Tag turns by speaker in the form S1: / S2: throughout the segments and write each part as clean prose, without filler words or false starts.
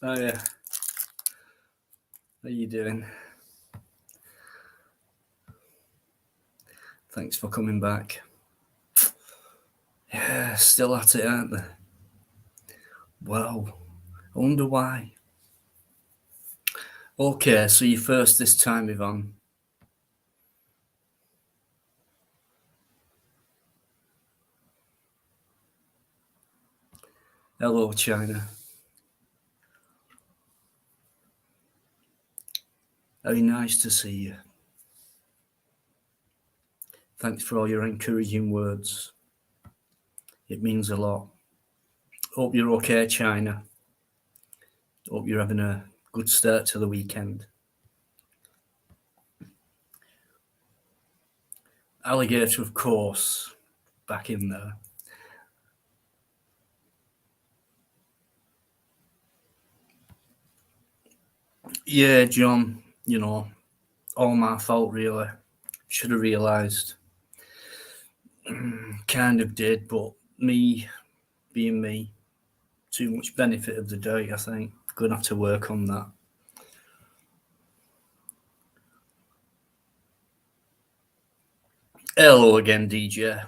S1: Oh yeah. How you doing? Thanks for coming back. Yeah, still at it, aren't they? Wow. I wonder why. Okay, so you first this time, Yvonne. Hello, China. Very nice to see you. Thanks for all your encouraging words. It means a lot. Hope you're okay, China. Hope you're having a good start to the weekend. Alligator, of course, back in there. Yeah, John, all my fault, really. Should have realised. Kind of did, but me being me, too much benefit of the doubt, I think. Gonna have to work on that. Hello again, DJ.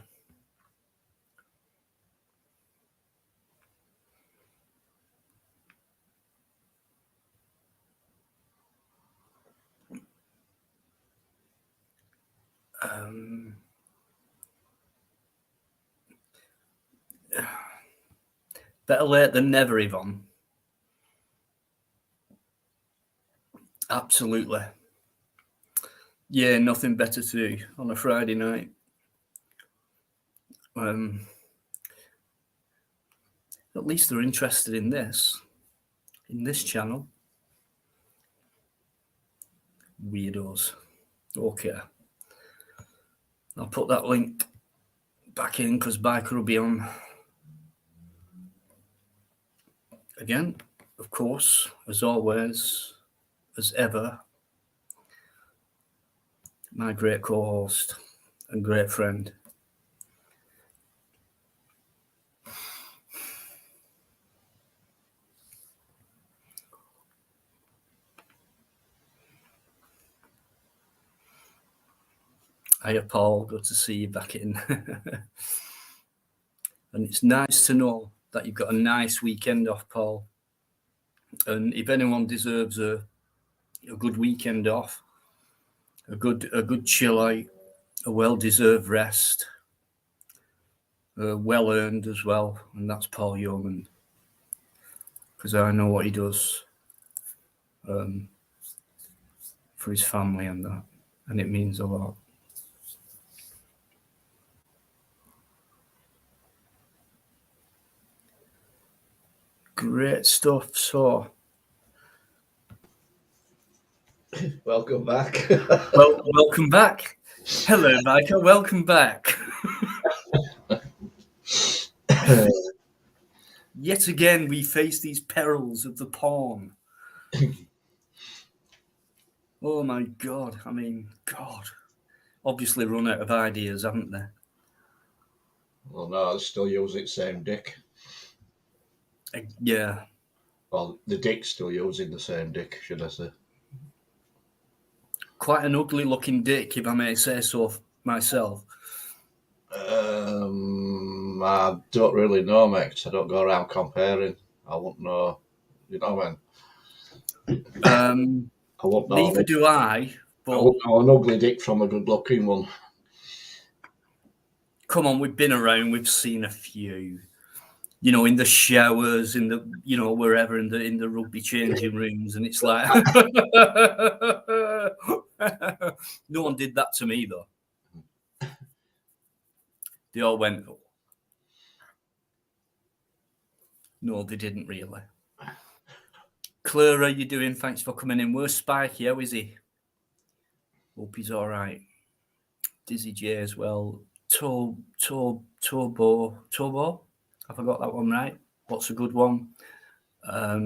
S1: Better late than never, Yvonne. Absolutely. Yeah, nothing better to do on a Friday night. At least they're interested in this channel. Weirdos. Okay. I'll put that link back in because Biker will be on. Again, of course, as always, as ever, my great co-host and great friend. Hiya, Paul. Good to see you back in. And it's nice to know that you've got a nice weekend off, Paul. And if anyone deserves a good weekend off, a good chill out, a well-deserved rest, well-earned as well, and that's Paul Yeoman. Because I know what he does for his family and that, and it means a lot. Great stuff. So,
S2: welcome back.
S1: well, welcome back. Hello, Micah. Welcome back. Yet again, we face these perils of the porn. Oh my God. I mean, God. Obviously run out of ideas, haven't they?
S2: Well, no, they still use it same dick.
S1: Yeah.
S2: Well, the dick's still using the same dick, should I say.
S1: Quite an ugly looking dick, if I may say so myself.
S2: I don't really know, mate. I don't go around comparing. I won't know. You know what I mean? I won't know.
S1: Neither do I. But
S2: I won't know an ugly dick from a good looking one.
S1: Come on, we've been around. We've seen a few. In the showers, in the wherever, in the rugby changing rooms, and it's like no one did that to me though. They all went, oh. No, they didn't really. Claire, how you doing? Thanks for coming in. Where's Spikey? How is he? Hope he's all right. Dizzy J as well. Tobo. I forgot that one, right? What's a good one? I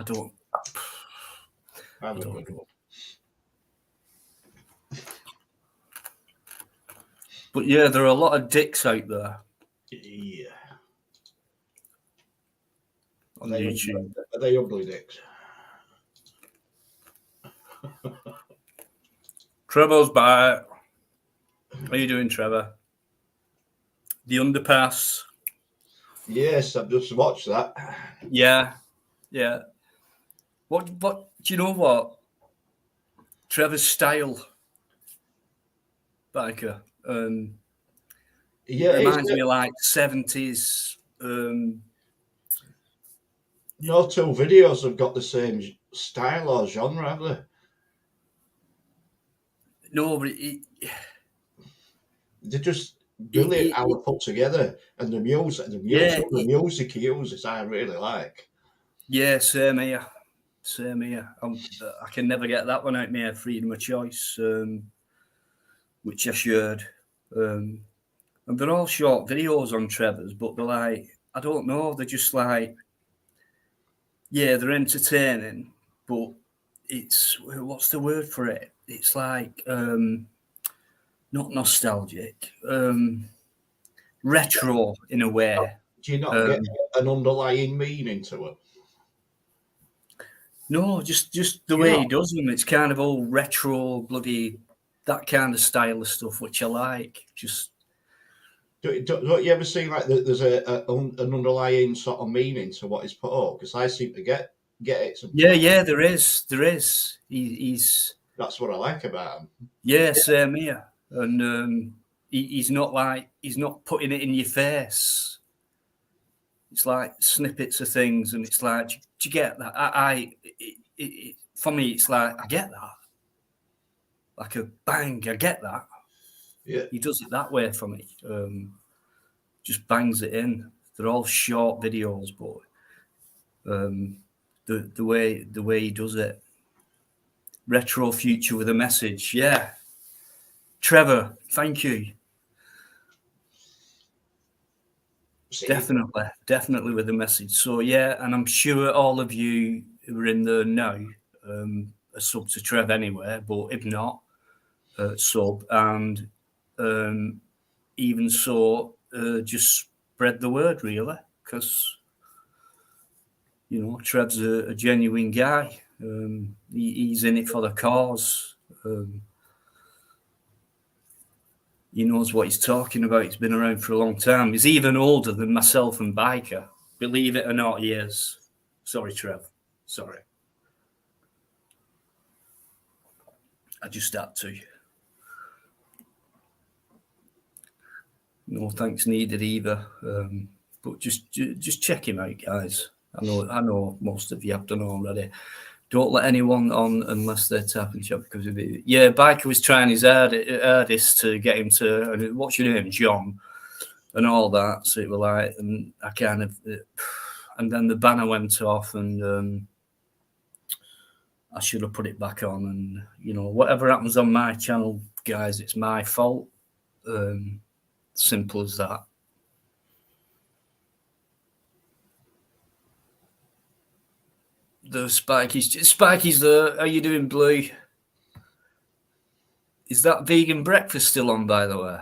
S1: don't.
S2: Have a good one.
S1: But yeah, there are a lot of dicks out there.
S2: Yeah.
S1: on YouTube.
S2: Are they ugly dicks?
S1: Trevor's back. How are you doing, Trevor? The underpass.
S2: Yes, I've just watched that.
S1: Yeah. What do you know what? Trevor's style, biker.
S2: Yeah,
S1: reminds me of like 70s.
S2: No two videos have got the same style or genre, have they?
S1: No, but
S2: They're just brilliant how they're put together, and the music, the music he uses, I really like.
S1: Yeah, same here. I can never get that one out of my head, Freedom of Choice, which I shared. And they're all short videos on Trevor's, but they're like, I don't know, they're just like, yeah, they're entertaining, but it's, what's the word for it? It's like, not nostalgic, retro in a way.
S2: Do you not get an underlying meaning to it?
S1: No, just the way he does them. It's kind of all retro, bloody, that kind of style of stuff, which I like. Just
S2: don't you ever see like there's an underlying sort of meaning to what he's put up? Because I seem to get it. Sometimes.
S1: yeah, there is. He's
S2: That's what I like about him.
S1: Yeah, same here. And he's not putting it in your face. It's like snippets of things, and it's like, do you get that? For me, it's like, I get that. Like a bang, I get that.
S2: Yeah.
S1: He does it that way for me. Just bangs it in. They're all short videos, but the way he does it. Retro future with a message. Yeah. Trevor, thank you. Definitely with a message. So yeah, and I'm sure all of you who are in there now are sub to Trev anyway, but if not, sub, and even so, just spread the word really, because you know Trev's a genuine guy. He's in it for the cause. He knows what he's talking about. He's been around for a long time. He's even older than myself and Biker. Believe it or not, he is. Sorry, Trev. Sorry. I just had to. No thanks needed either. But just check him out, guys. I know most of you have done already. Don't let anyone on unless they're tapping shop because of it. Yeah, Biker was trying his hardest to get him to. What's your name, John? And all that. So it was like, and I kind of, and then the banner went off, and I should have put it back on. And you know, whatever happens on my channel, guys, it's my fault. Simple as that. The Spikey's there. How you doing, Blue? Is that vegan breakfast still on, by the way?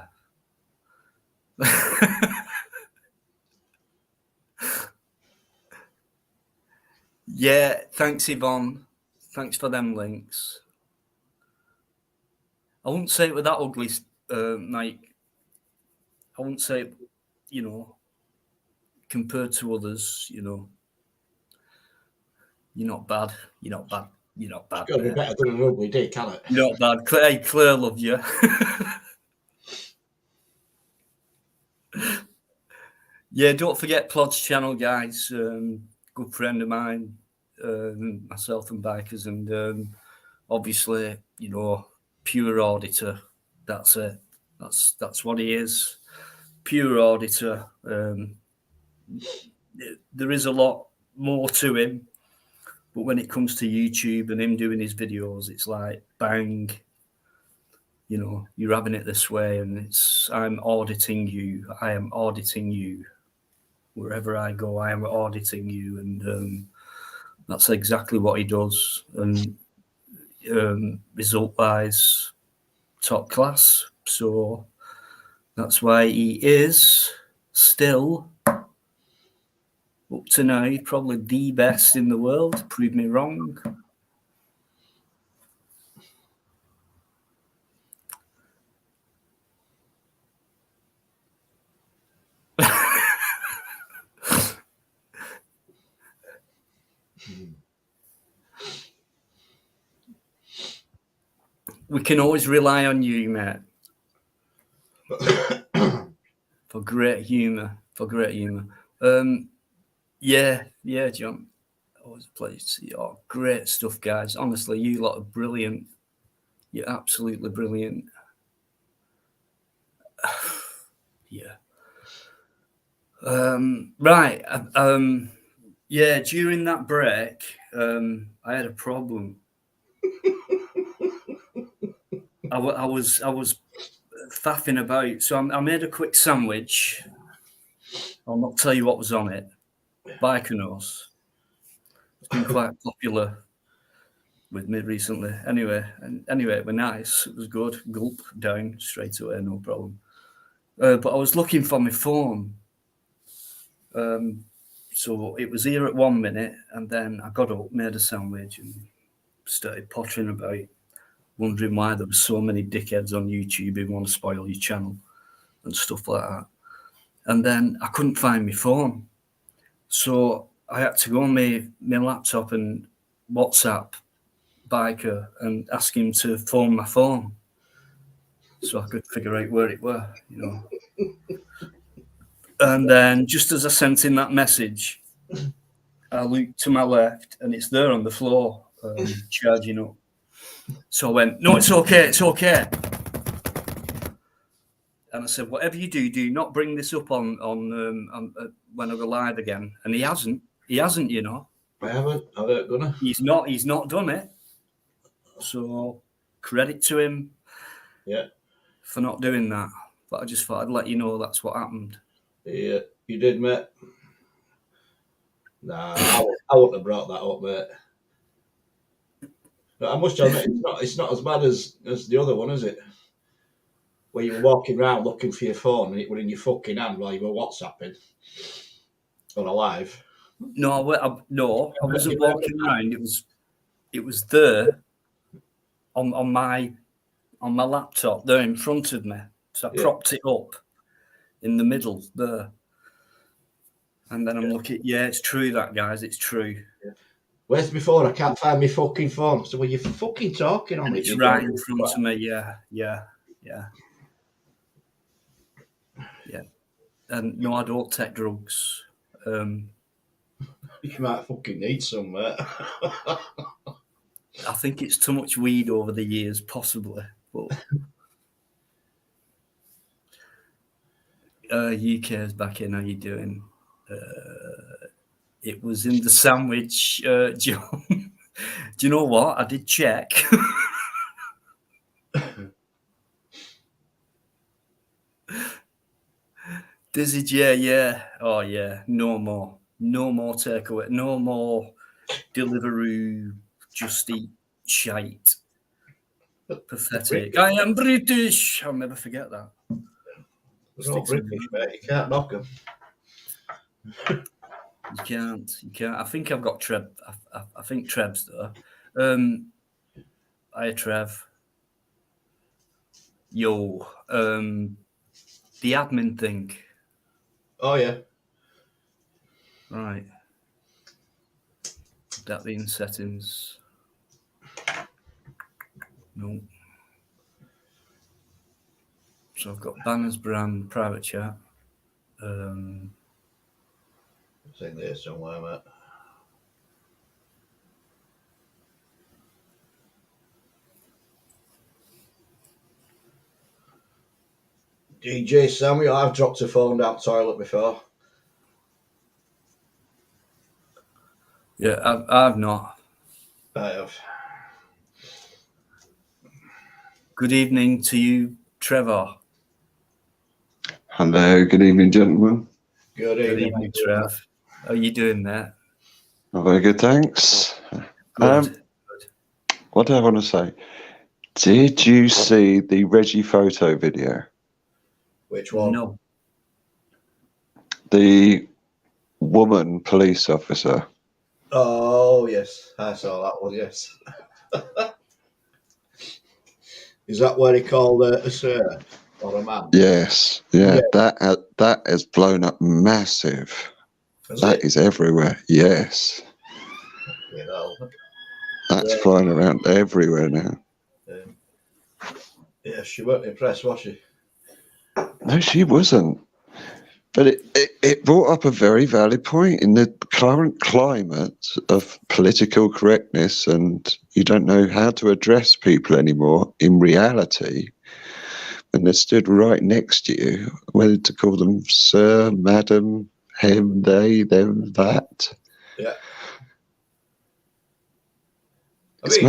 S1: Yeah, thanks, Yvonne. Thanks for them links. I wouldn't say it with that ugly, Mike. I wouldn't say it, you know, compared to others, you know. You're not bad. You're not bad. You're not bad.
S2: It's got to be better than an ugly dick, can it?
S1: You're not bad. Claire loved you. Yeah, don't forget Plod's channel, guys. Good friend of mine, myself and Bikers, and obviously, you know, pure auditor. That's it. That's what he is. Pure auditor. There is a lot more to him, but when it comes to YouTube and him doing his videos, it's like bang. You know, you're having it this way, and I'm auditing you. I am auditing you. Wherever I go, I am auditing you, and that's exactly what he does. And result-wise, top class. So that's why he is still Up to now, probably the best in the world. Prove me wrong. We can always rely on you, mate. For great humour. Yeah, John. Always a pleasure to see you. Oh, great stuff, guys. Honestly, you lot are brilliant. You're absolutely brilliant. Yeah. Right. Yeah, during that break, I had a problem. I was faffing about. So I made a quick sandwich. I'll not tell you what was on it. Bikereddie. It's been quite popular with me recently. Anyway, it was nice. It was good. Gulp down straight away, no problem. But I was looking for my phone. So it was here at 1 minute, and then I got up, made a sandwich, and started pottering about, wondering why there were so many dickheads on YouTube who want to spoil your channel and stuff like that. And then I couldn't find my phone. So I had to go on my laptop and WhatsApp Biker and ask him to phone my phone so I could figure out where it were, you know. And then just as I sent in that message, I looked to my left and it's there on the floor, charging up. So I went, no, it's okay, it's okay. And I said, whatever you do, do not bring this up on when I go live again. And he hasn't, you know.
S2: I haven't. I don't gonna.
S1: He's not done it. So credit to him.
S2: Yeah.
S1: For not doing that. But I just thought I'd let you know that's what happened.
S2: Yeah, you did, mate. Nah, I wouldn't have brought that up, mate. But I must admit, it's not as bad as the other one, is it? Where you were walking around looking for your phone and it were in your fucking hand while you were WhatsApping on a live.
S1: No, I wasn't walking around. It was there on my laptop there in front of me. So I propped it up in the middle there. And then I'm looking, yeah, it's true that, guys, it's true.
S2: Yeah. Where's my phone? I can't find my fucking phone. So, were you fucking talking on
S1: and
S2: it?
S1: It's right in front of me, yeah. And no, I don't take drugs.
S2: You might fucking need some, mate.
S1: I think it's too much weed over the years, possibly. But UK's back in. How you doing? It was in the sandwich, John. Do you know what? I did check. Dizzy, yeah. Oh, yeah. No more takeaway. No more Deliveroo. Just eat shite. Pathetic. I am British. I'll never forget that.
S2: They're all British, mate. You can't knock them.
S1: You can't. I think I've got Trev. I think Trev's there. Hi, Trev. Yo, the admin thing.
S2: Oh, yeah.
S1: Right. That be in settings. No. So I've got banners, brand, private chat.
S2: It's in there somewhere, mate. DJ Samuel, I've dropped a phone down the toilet before.
S1: Yeah, I've not.
S2: I have.
S1: Good evening to you, Trevor.
S3: Hello, good evening, gentlemen.
S2: Good evening,
S1: Trev. How are you doing there?
S3: Oh, very good, thanks.
S1: Good.
S3: What do I want to say? Did you see the Reggie photo video?
S2: Which one?
S1: No.
S3: The woman police officer.
S2: Oh, yes. I saw that one, yes. Is that what he called a sir or a man?
S3: Yes, yeah. That has blown up massive. That is everywhere. Yes,
S2: You know.
S3: that's flying around everywhere now.
S2: Yeah, she weren't impressed, was she?
S3: No, she wasn't. But it brought up a very valid point in the current climate of political correctness, and you don't know how to address people anymore in reality. And they stood right next to you, whether to call them sir, madam, him, they, them, that.
S2: Yeah.
S3: It's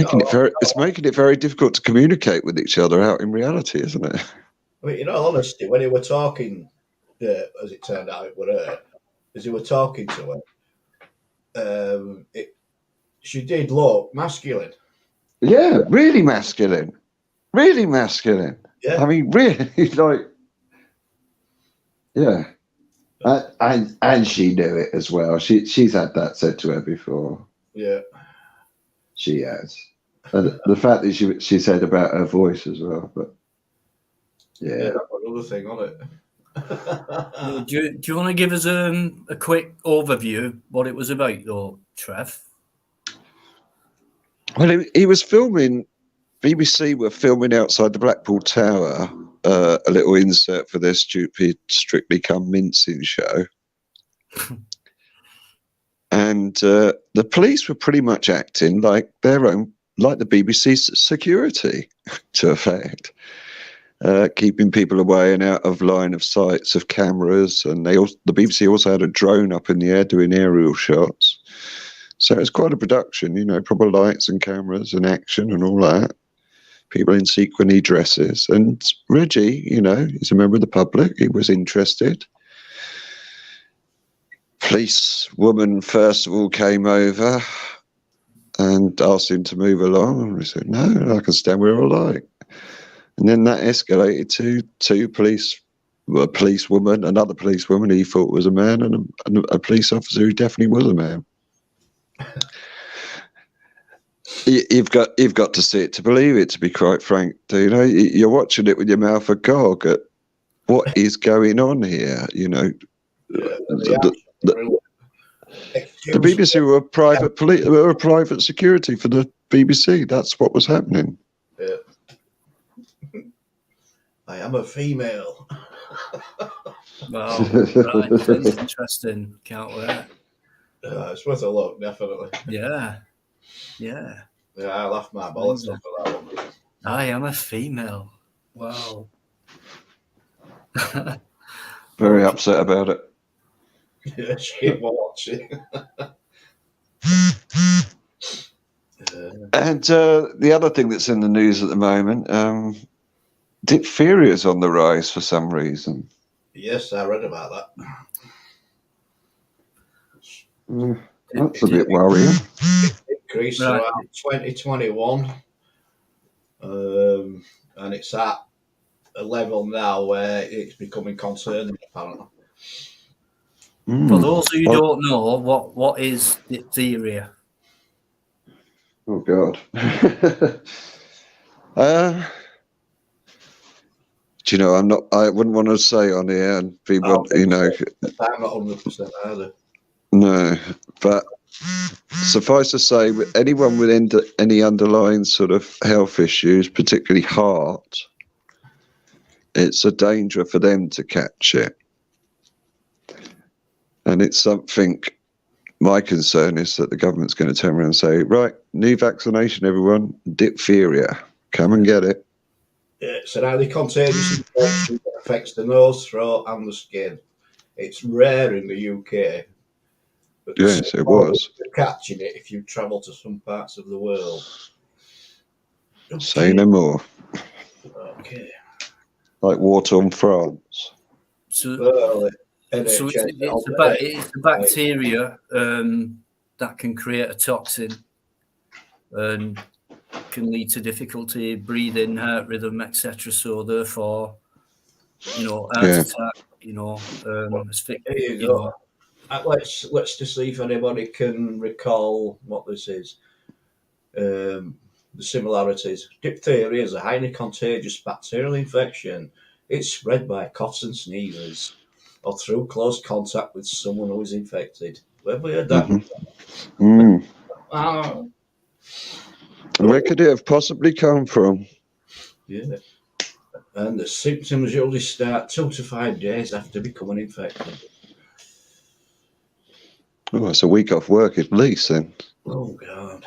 S3: making it very difficult to communicate with each other out in reality, isn't it?
S2: I mean, in all honesty, when they were talking, as it turned out, it were her, as they were talking to her, she did look masculine.
S3: Yeah, really masculine. Really masculine.
S2: Yeah.
S3: I mean, really, like, yeah. And she knew it as well. She's had that said to her before.
S2: Yeah.
S3: She has. And the fact that she said about her voice as well, but yeah.
S2: That was another thing on it.
S1: Do you want to give us a quick overview what it was about, though, Trev?
S3: Well, he was filming. BBC were filming outside the Blackpool Tower, a little insert for their stupid Strictly Come Mincing show. And the police were pretty much acting like the BBC's security, to effect, keeping people away and out of line of sights of cameras. And the BBC also had a drone up in the air doing aerial shots. So it was quite a production, proper lights and cameras and action and all that. People in sequiny dresses. And Reggie, he's a member of the public. He was interested. Police woman, first of all, came over and asked him to move along. And he said, no, I can stand where I like. And then that escalated to two a policewoman, another policewoman he thought was a man, and a police officer who definitely was a man. You've got to see it to believe it, to be quite frank. You're watching it with your mouth agog at what is going on here. The BBC were a private security for the BBC. That's what was happening.
S2: Yeah. I am a female.
S1: Wow, right. That's interesting. Can't wait.
S2: It's worth a look, definitely.
S1: Yeah.
S2: Yeah, I laughed my bollocks off for that one.
S1: I am a female. Wow.
S3: Very upset about it.
S2: Yeah, she was watching.
S3: And the other thing that's in the news at the moment, diphtheria is on the rise for some reason.
S2: Yes, I read about
S3: that. That's a bit worrying.
S2: Increased throughout 2021, and it's at a level now where it's becoming concerning, apparently.
S1: For those who don't know, what is diphtheria?
S3: Oh God. Do you know? I wouldn't want to say on here, and people,
S2: I'm not 100% either.
S3: No, but suffice to say, anyone with any underlying sort of health issues, particularly heart, it's a danger for them to catch it. And it's something, my concern is that the government's going to turn around and say, right, new vaccination, everyone, diphtheria, come and get it.
S2: It's an highly contagious infection that affects the nose, throat and the skin. It's rare in the UK. But
S3: yes, it was.
S2: Catching it if you travel to some parts of the world.
S3: Okay. Say no more.
S2: Okay.
S3: Like war-torn France.
S1: So it's a bacteria that can create a toxin and can lead to difficulty breathing, heart rhythm, etc. So therefore, heart attack,
S2: let's just see if anybody can recall what this is. The similarities. Diphtheria is a highly contagious bacterial infection. It's spread by coughs and sneezes, or through close contact with someone who is infected. Where have we heard that?
S3: Where could it have possibly come from?
S2: Yeah. And the symptoms usually start 2 to 5 days after becoming infected.
S3: Oh, it's a week off work at least then.
S2: Oh, God.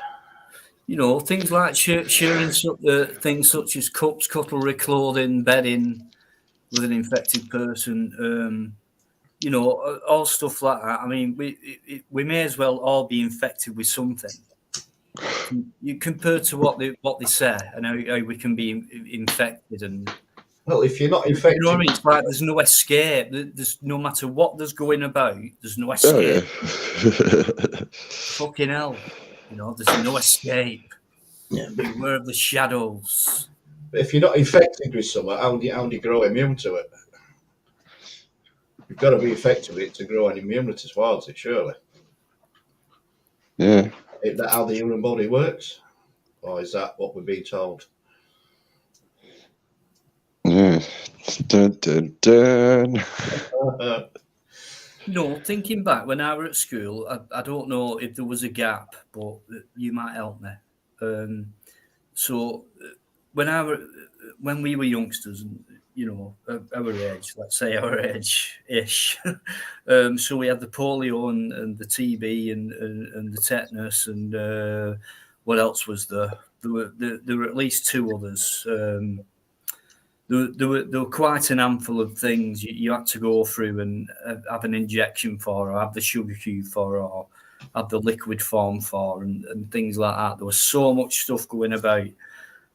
S1: Things like sharing things such as cups, cutlery, clothing, bedding with an infected person. All stuff like that. I mean, we may as well all be infected with something. You compared to what they say and how we can be infected, and
S2: well, if you're not infected,
S1: you know what I mean. It's like there's no escape. There's no matter what there's going about. There's no escape.
S3: Oh, yeah.
S1: Fucking hell, there's no escape.
S2: Yeah.
S1: Beware of the shadows.
S2: But if you're not infected with something, how do you grow immune to it? You've got to be infected with it to grow an immunity towards it, surely.
S3: Yeah.
S2: Is that how the human body works? Or is that what we're being told?
S3: Yeah. Dun, dun, dun.
S1: Thinking back when I was at school, I don't know if there was a gap, but you might help me. So when we were youngsters, our age, let's say our age-ish, so we had the polio and the TB and the tetanus and what else was there? There were at least 2 others. There were quite an handful of things you had to go through and have an injection for, or have the sugar cube for, or have the liquid form for, and things like that. There was so much stuff going about,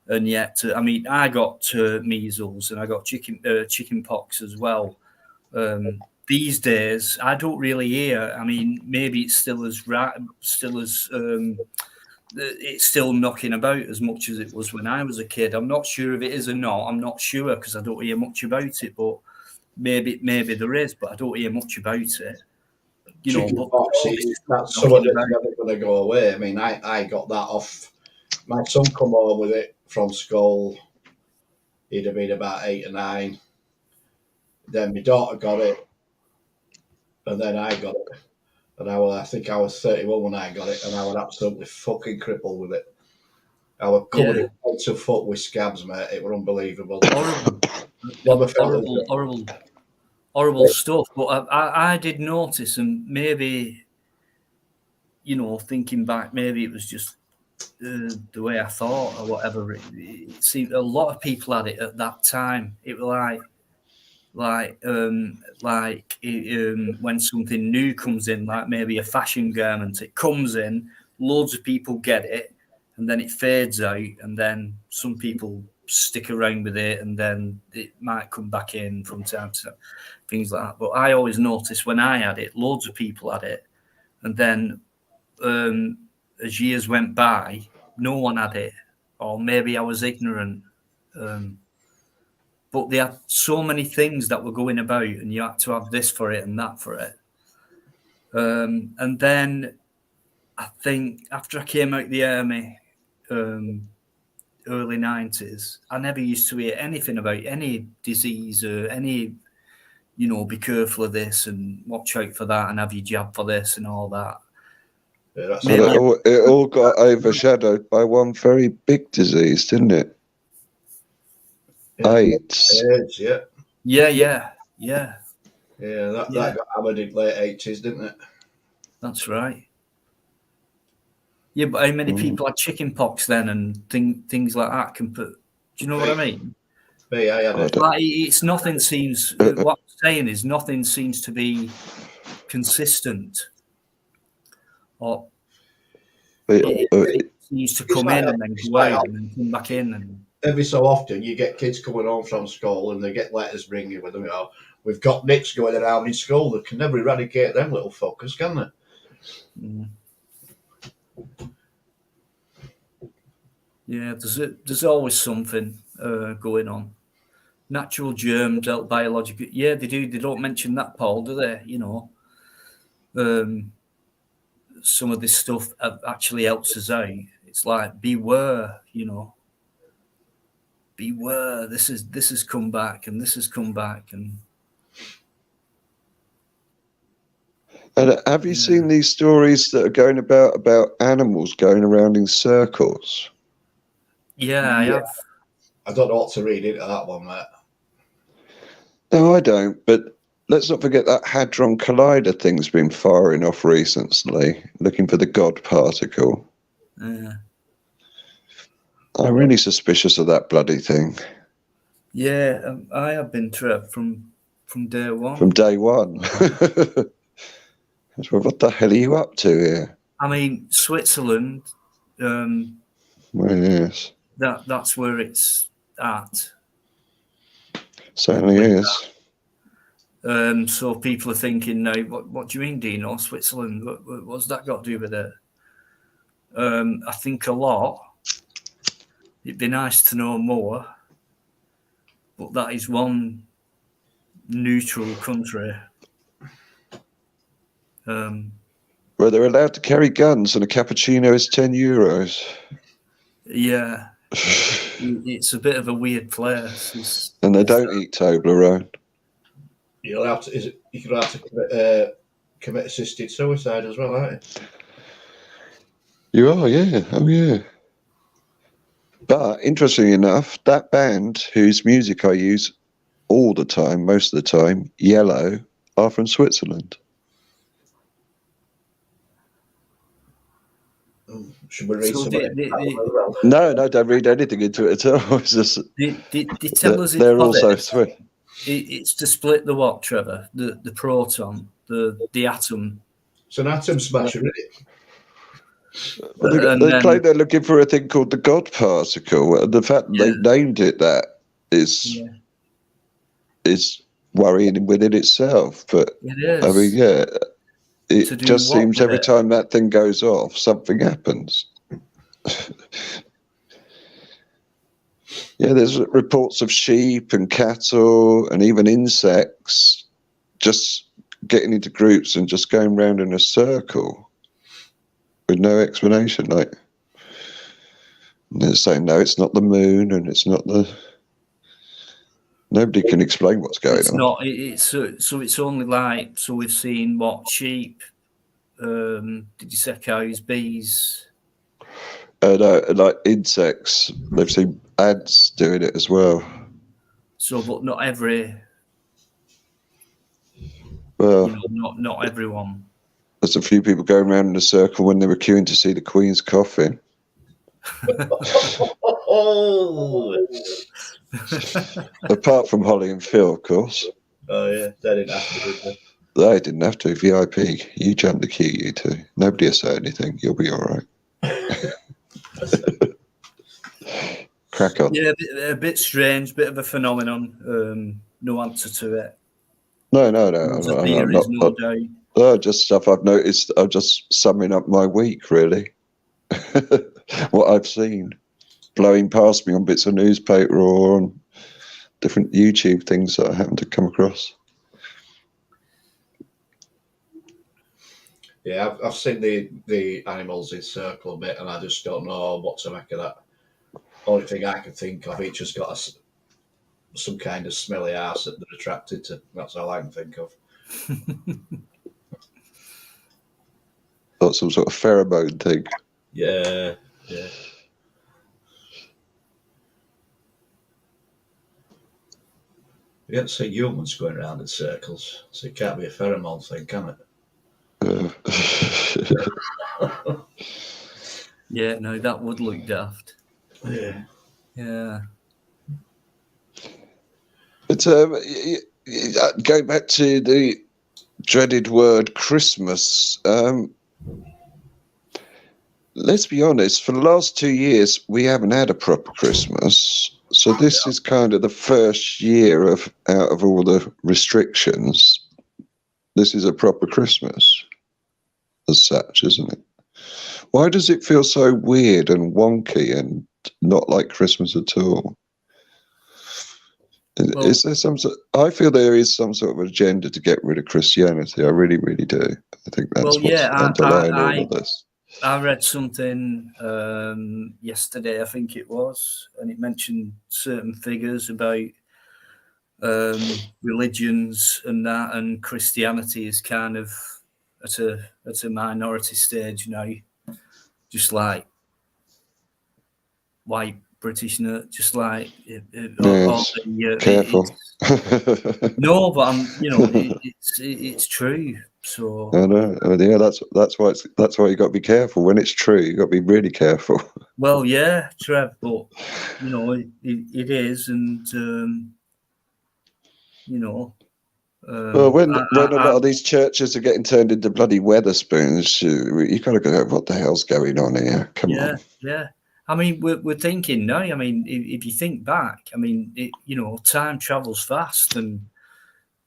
S1: and yet, I got measles and I got chicken pox as well. These days, I don't really hear. I mean, maybe it's it's still knocking about as much as it was when I was a kid. I'm not sure if it is or not. I'm not sure because I don't hear much about it, but maybe there is, but I don't hear much about it.
S2: Chickenpox, that's something that's never going to go away. I mean, I got that off. My son come home with it from school. He'd have been about 8 or 9. Then my daughter got it, and then I got it. And I think I was 31 when I got it, and I was absolutely fucking crippled with it. I was covered in head to foot with scabs, mate. It was unbelievable.
S1: Horrible stuff. But I did notice, and maybe, thinking back, maybe it was just the way I thought or whatever. It seemed a lot of people had it at that time. It was when something new comes in, like maybe a fashion garment, it comes in, loads of people get it, and then it fades out, and then some people stick around with it, and then it might come back in from time to time, things like that. But I always noticed when I had it, loads of people had it, and then as years went by, no one had it, or maybe I was ignorant. But they had so many things that were going about, and you had to have this for it and that for it. And then I think after I came out of the army, early 90s, I never used to hear anything about any disease or any, be careful of this and watch out for that and have your jab for this and all that.
S2: Yeah,
S3: it all got overshadowed by one very big disease, didn't it? AIDS.
S2: Yeah.
S1: Yeah.
S2: That got hammered in late 80s, didn't it?
S1: That's right. Yeah, but how many people had chicken pox then and things like that? Do you know what I mean?
S2: Me, I had it.
S1: Like, it's nothing seems. What I'm saying is nothing seems to be consistent, or it seems to come in and then go out and then come back in. And
S2: every so often, you get kids coming home from school and they get letters bringing with them. We've got nicks going around in school. They can never eradicate them little fuckers, can they?
S1: Mm. Yeah, there's always something going on. Natural germs, biological. Yeah, they do. They don't mention that, Paul, do they? some of this stuff actually helps us out. It's like, beware, beware. This has come back, and this has come back, and
S3: have you seen these stories that are going about animals going around in circles?
S1: Yeah, I have.
S2: I don't know what to read into that one, mate.
S3: No, I don't. But let's not forget that Hadron Collider thing's been firing off recently, looking for the God particle.
S1: Yeah.
S3: I'm really suspicious of that bloody thing.
S1: Yeah, I have been trapped from day one.
S3: From day one. What the hell are you up to here?
S1: I mean, Switzerland.
S3: Well, yes.
S1: That's where it's at.
S3: Certainly is.
S1: So people are thinking now, what do you mean, Dino? Switzerland? What's that got to do with it? I think a lot. It'd be nice to know more, but that is one neutral country.
S3: Where they're allowed to carry guns and a cappuccino is €10.
S1: Yeah. It's a bit of a weird place.
S3: And they don't eat Toblerone.
S2: You'll have to. You could have to commit assisted suicide as well, aren't you?
S3: You are, yeah. Oh, yeah. But interestingly enough, that band whose music I use all the time, most of the time, Yellow, are from Switzerland.
S2: Should we read some?
S3: No, don't read anything into it at all. It's just
S1: they tell us
S3: they're also Swiss.
S1: It's to split the what, Trevor? The proton, the atom.
S2: It's an atom smasher, isn't it?
S3: Well, they claim they're looking for a thing called the God particle. The fact they named it that is worrying within itself. But
S1: it is.
S3: I mean, yeah, it just seems every time that thing goes off, something happens. Yeah, there's reports of sheep and cattle and even insects just getting into groups and just going round in a circle with no explanation. Like, they're saying, no, it's not the moon and it's not the... Nobody can explain what's going on.
S1: So it's only like, so we've seen what, sheep, did you say cows, bees?
S3: No, like insects. They've seen ants doing it as well.
S1: So, but not every...
S3: Well,
S1: not everyone.
S3: There's a few people going around in a circle when they were queuing to see the Queen's coffin. Apart from Holly and Phil, of course.
S2: Oh, yeah. They didn't have to, did they?
S3: They didn't have to. VIP. You jumped the queue, you two. Nobody will say anything. You'll be all right. Crack on.
S1: Yeah, a bit strange, bit of a phenomenon. No answer to it.
S3: No.
S1: I'm
S3: not. Just stuff I've noticed. I'm just summing up my week, really. What I've seen blowing past me on bits of newspaper or on different YouTube things that I happen to come across.
S2: Yeah, I've seen the animals in circle a bit, and I just don't know what to make of that. Only thing I can think of, each has got some kind of smelly arse that they're attracted to. That's all I can think of.
S3: Got some sort of pheromone thing.
S2: Yeah. You don't see humans going around in circles, so it can't be a pheromone thing, can it?
S1: Yeah, no, that would look daft.
S2: Yeah.
S3: But going back to the dreaded word Christmas, let's be honest, for the last 2 years, we haven't had a proper Christmas. So this is kind of the first year out of all the restrictions. This is a proper Christmas as such, isn't it? Why does it feel so weird and wonky and not like Christmas at all?
S1: Well,
S3: Is there some sort? I feel there is some sort of agenda to get rid of Christianity. I really, really do. I think that's what's underlying all of this.
S1: I read something yesterday, I think it was, and it mentioned certain figures about religions and that, and Christianity is kind of at a minority stage now, just like white British nerd, just like
S3: careful.
S1: No, but it's true. So
S3: I know. Yeah, that's why you got to be careful when it's true. You got to be really careful.
S1: Well, yeah, Trev, but it is, and
S3: well, when a lot of these churches are getting turned into bloody Weatherspoons, you got to go, what the hell's going on here? Come on.
S1: Yeah. I mean, we're thinking now. I mean, if you think back, I mean, time travels fast, and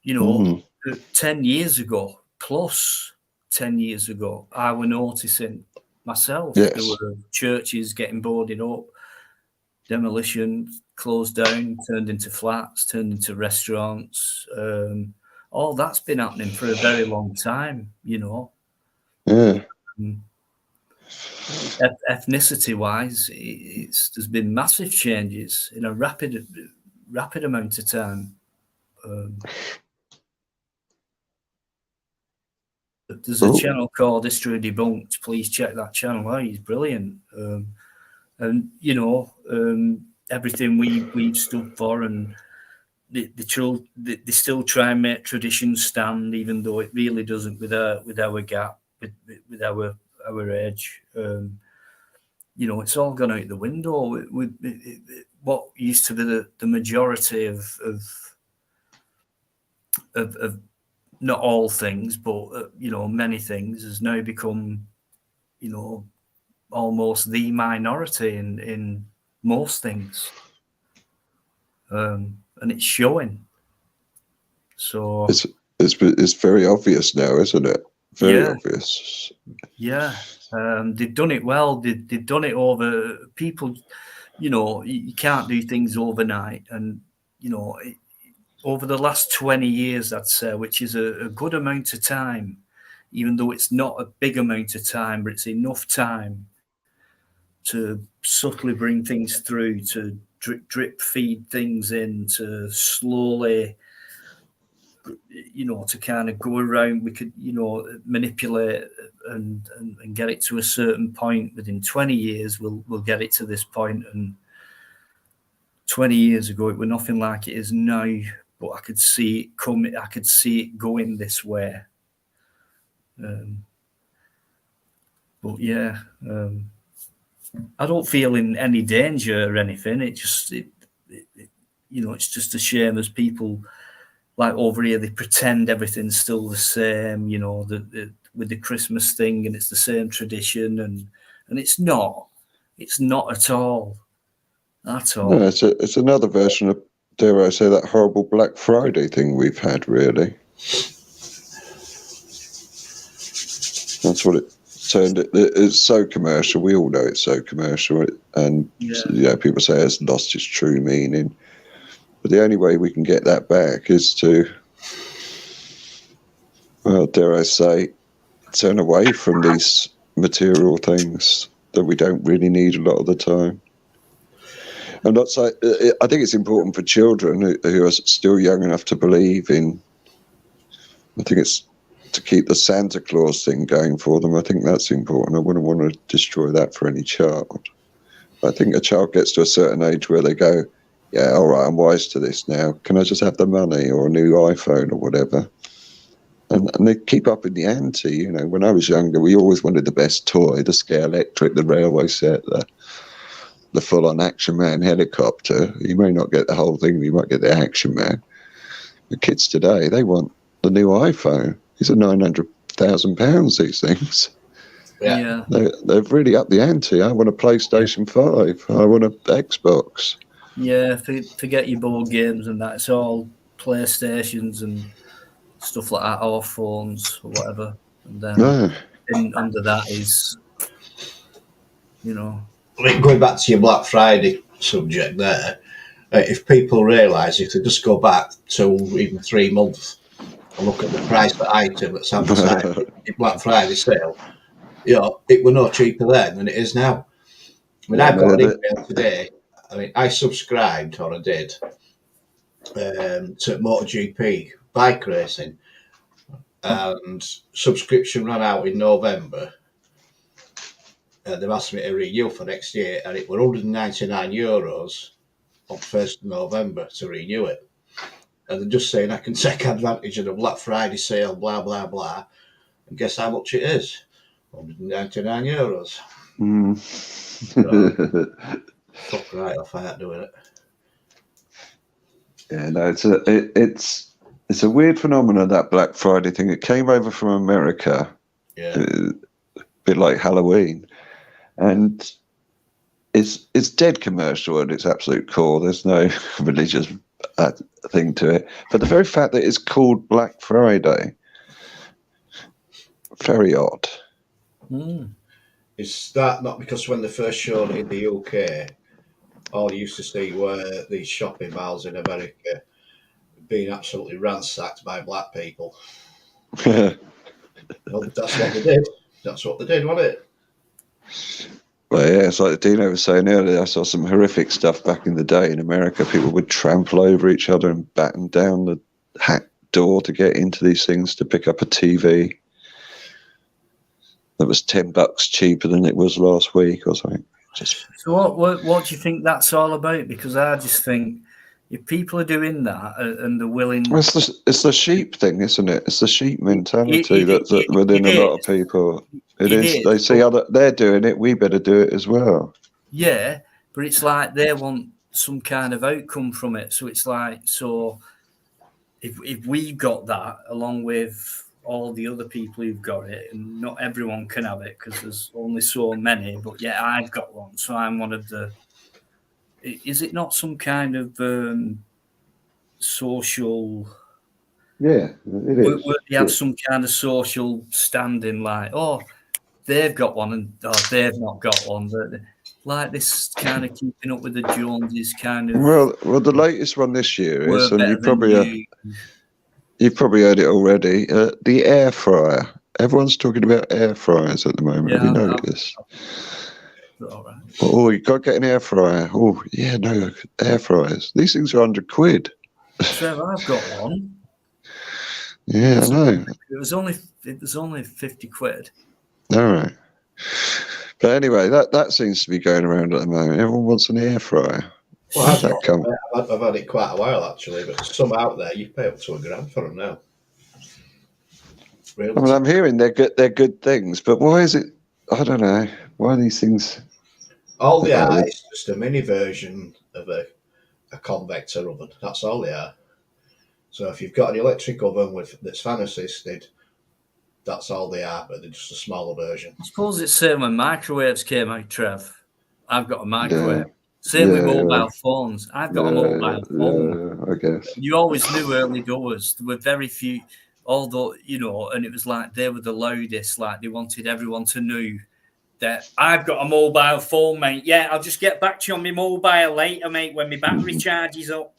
S1: 10 years ago, plus 10 years ago, I were noticing myself.
S3: Yes.
S1: There were churches getting boarded up, demolition, closed down, turned into flats, turned into restaurants. All that's been happening for a very long time,
S3: Yeah.
S1: Ethnicity-wise, there's been massive changes in a rapid amount of time. There's a channel called History Debunked. Please check that channel out. He's brilliant. And everything we've stood for, and they still try and make tradition stand, even though it really doesn't with our gap, with our age. It's all gone out the window. What used to be the majority of not all things, but many things, has now become almost the minority in most things, and it's showing. So
S3: it's very obvious now, isn't it? Very obvious.
S1: Yeah, they've done it well. They've done it over people. You can't do things overnight, and over the last 20 years, I'd say, which is a good amount of time, even though it's not a big amount of time, but it's enough time to subtly bring things through, to drip feed things in, to slowly, to kind of go around. We could, manipulate and get it to a certain point. Within 20 years, we'll get it to this point. And 20 years ago, it was nothing like it is now. But I could see it coming. I could see it going this way. But yeah, I don't feel in any danger or anything. It's just a shame as people like over here, they pretend everything's still the same. With the Christmas thing, and it's the same tradition, and it's not. It's not at all. At all.
S3: No, it's another version of, dare I say, that horrible Black Friday thing we've had, really. That's what it turned. It's so commercial. We all know it's so commercial, and people say it's lost its true meaning. But the only way we can get that back is to, well, dare I say, turn away from these material things that we don't really need a lot of the time. I'm not saying, I think it's important for children who are still young enough to believe in, I think it's to keep the Santa Claus thing going for them. I think that's important. I wouldn't want to destroy that for any child. I think a child gets to a certain age where they go, yeah, all right, I'm wise to this now. Can I just have the money or a new iPhone or whatever? And they keep up in the ante. When I was younger, we always wanted the best toy, the Scare Electric, the railway set, the full-on Action Man helicopter. You may not get the whole thing, but you might get the Action Man. The kids today, they want the new iPhone. These are £900,000, these things.
S1: Yeah.
S3: They've really upped the ante. I want a PlayStation 5. I want an Xbox.
S1: Yeah, forget your board games and that. It's all PlayStations and stuff like that, or phones or whatever. And then under that is,
S2: I mean, going back to your Black Friday subject there, if people realise, if they just go back to even 3 months and look at the price of item that's advertised in Black Friday sale, it were no cheaper then than it is now. I mean, I've got an email today. I mean, I subscribed, or I did, to MotoGP bike racing, and subscription ran out in November. They've asked me to renew for next year, and it were €199 on 1st of November to renew it. And they're just saying I can take advantage of the Black Friday sale, blah, blah, blah. And guess how much it is? €199. Fuck right off, I ain't doing it.
S3: Yeah, no, it's a weird phenomenon, that Black Friday thing. It came over from America, a bit like Halloween, and it's dead commercial at its absolute core. There's no religious thing to it. But the very fact that it's called Black Friday, very odd.
S2: Is that not because when they first showed it in the UK, all you used to see were these shopping malls in America being absolutely ransacked by black people? Well, that's what they did. That's what they did, wasn't it?
S3: Well, yeah, it's like Dino was saying earlier. I saw some horrific stuff back in the day in America. People would trample over each other and batten down the hack door to get into these things to pick up a TV that was $10 cheaper than it was last week or something.
S1: So what do you think that's all about? Because I just think if people are doing that and they're willing...
S3: Well, it's the sheep thing, isn't it? It's the sheep mentality that's within a lot of people. It is. They see they're doing it, we better do it as well.
S1: Yeah, but it's like they want some kind of outcome from it. So it's like, so if we got that along with all the other people who've got it, and not everyone can have it because there's only so many, but yeah, I've got one, so I'm one of the... Is it not some kind of social...
S3: Yeah, it is.
S1: Where they have some kind of social standing, like, oh, they've got one and they've not got one. But like this kind of keeping up with the Joneses kind of...
S3: Well, the latest one this year is, and you've probably heard it already, the air fryer. Everyone's talking about air fryers at the moment.
S1: Yeah,
S3: have you noticed?
S1: All right.
S3: Oh, you got to get an air fryer. Oh, yeah, no, air fryers. These things are £100.
S1: So I've got one.
S3: Yeah, I know.
S1: It was only £50.
S3: All right. But anyway, that seems to be going around at the moment. Everyone wants an air fryer.
S2: Well, I've had it quite a while actually, but some out there you pay up to £1,000 for them now. Really?
S3: I mean, I'm hearing they're good things, but why is it? I don't know. Why are these things?
S2: All they are is just a mini version of a convector oven. That's all they are. So if you've got an electric oven that's fan assisted, that's all they are, but they're just a smaller version.
S1: I suppose it's same when microwaves came out, Trev. I've got a microwave. Same with mobile phones. I've got a mobile phone.
S3: I guess.
S1: You always knew early doors. There were very few, although, and it was like they were the loudest. Like they wanted everyone to know that I've got a mobile phone, mate. Yeah, I'll just get back to you on my mobile later, mate, when my battery charges up.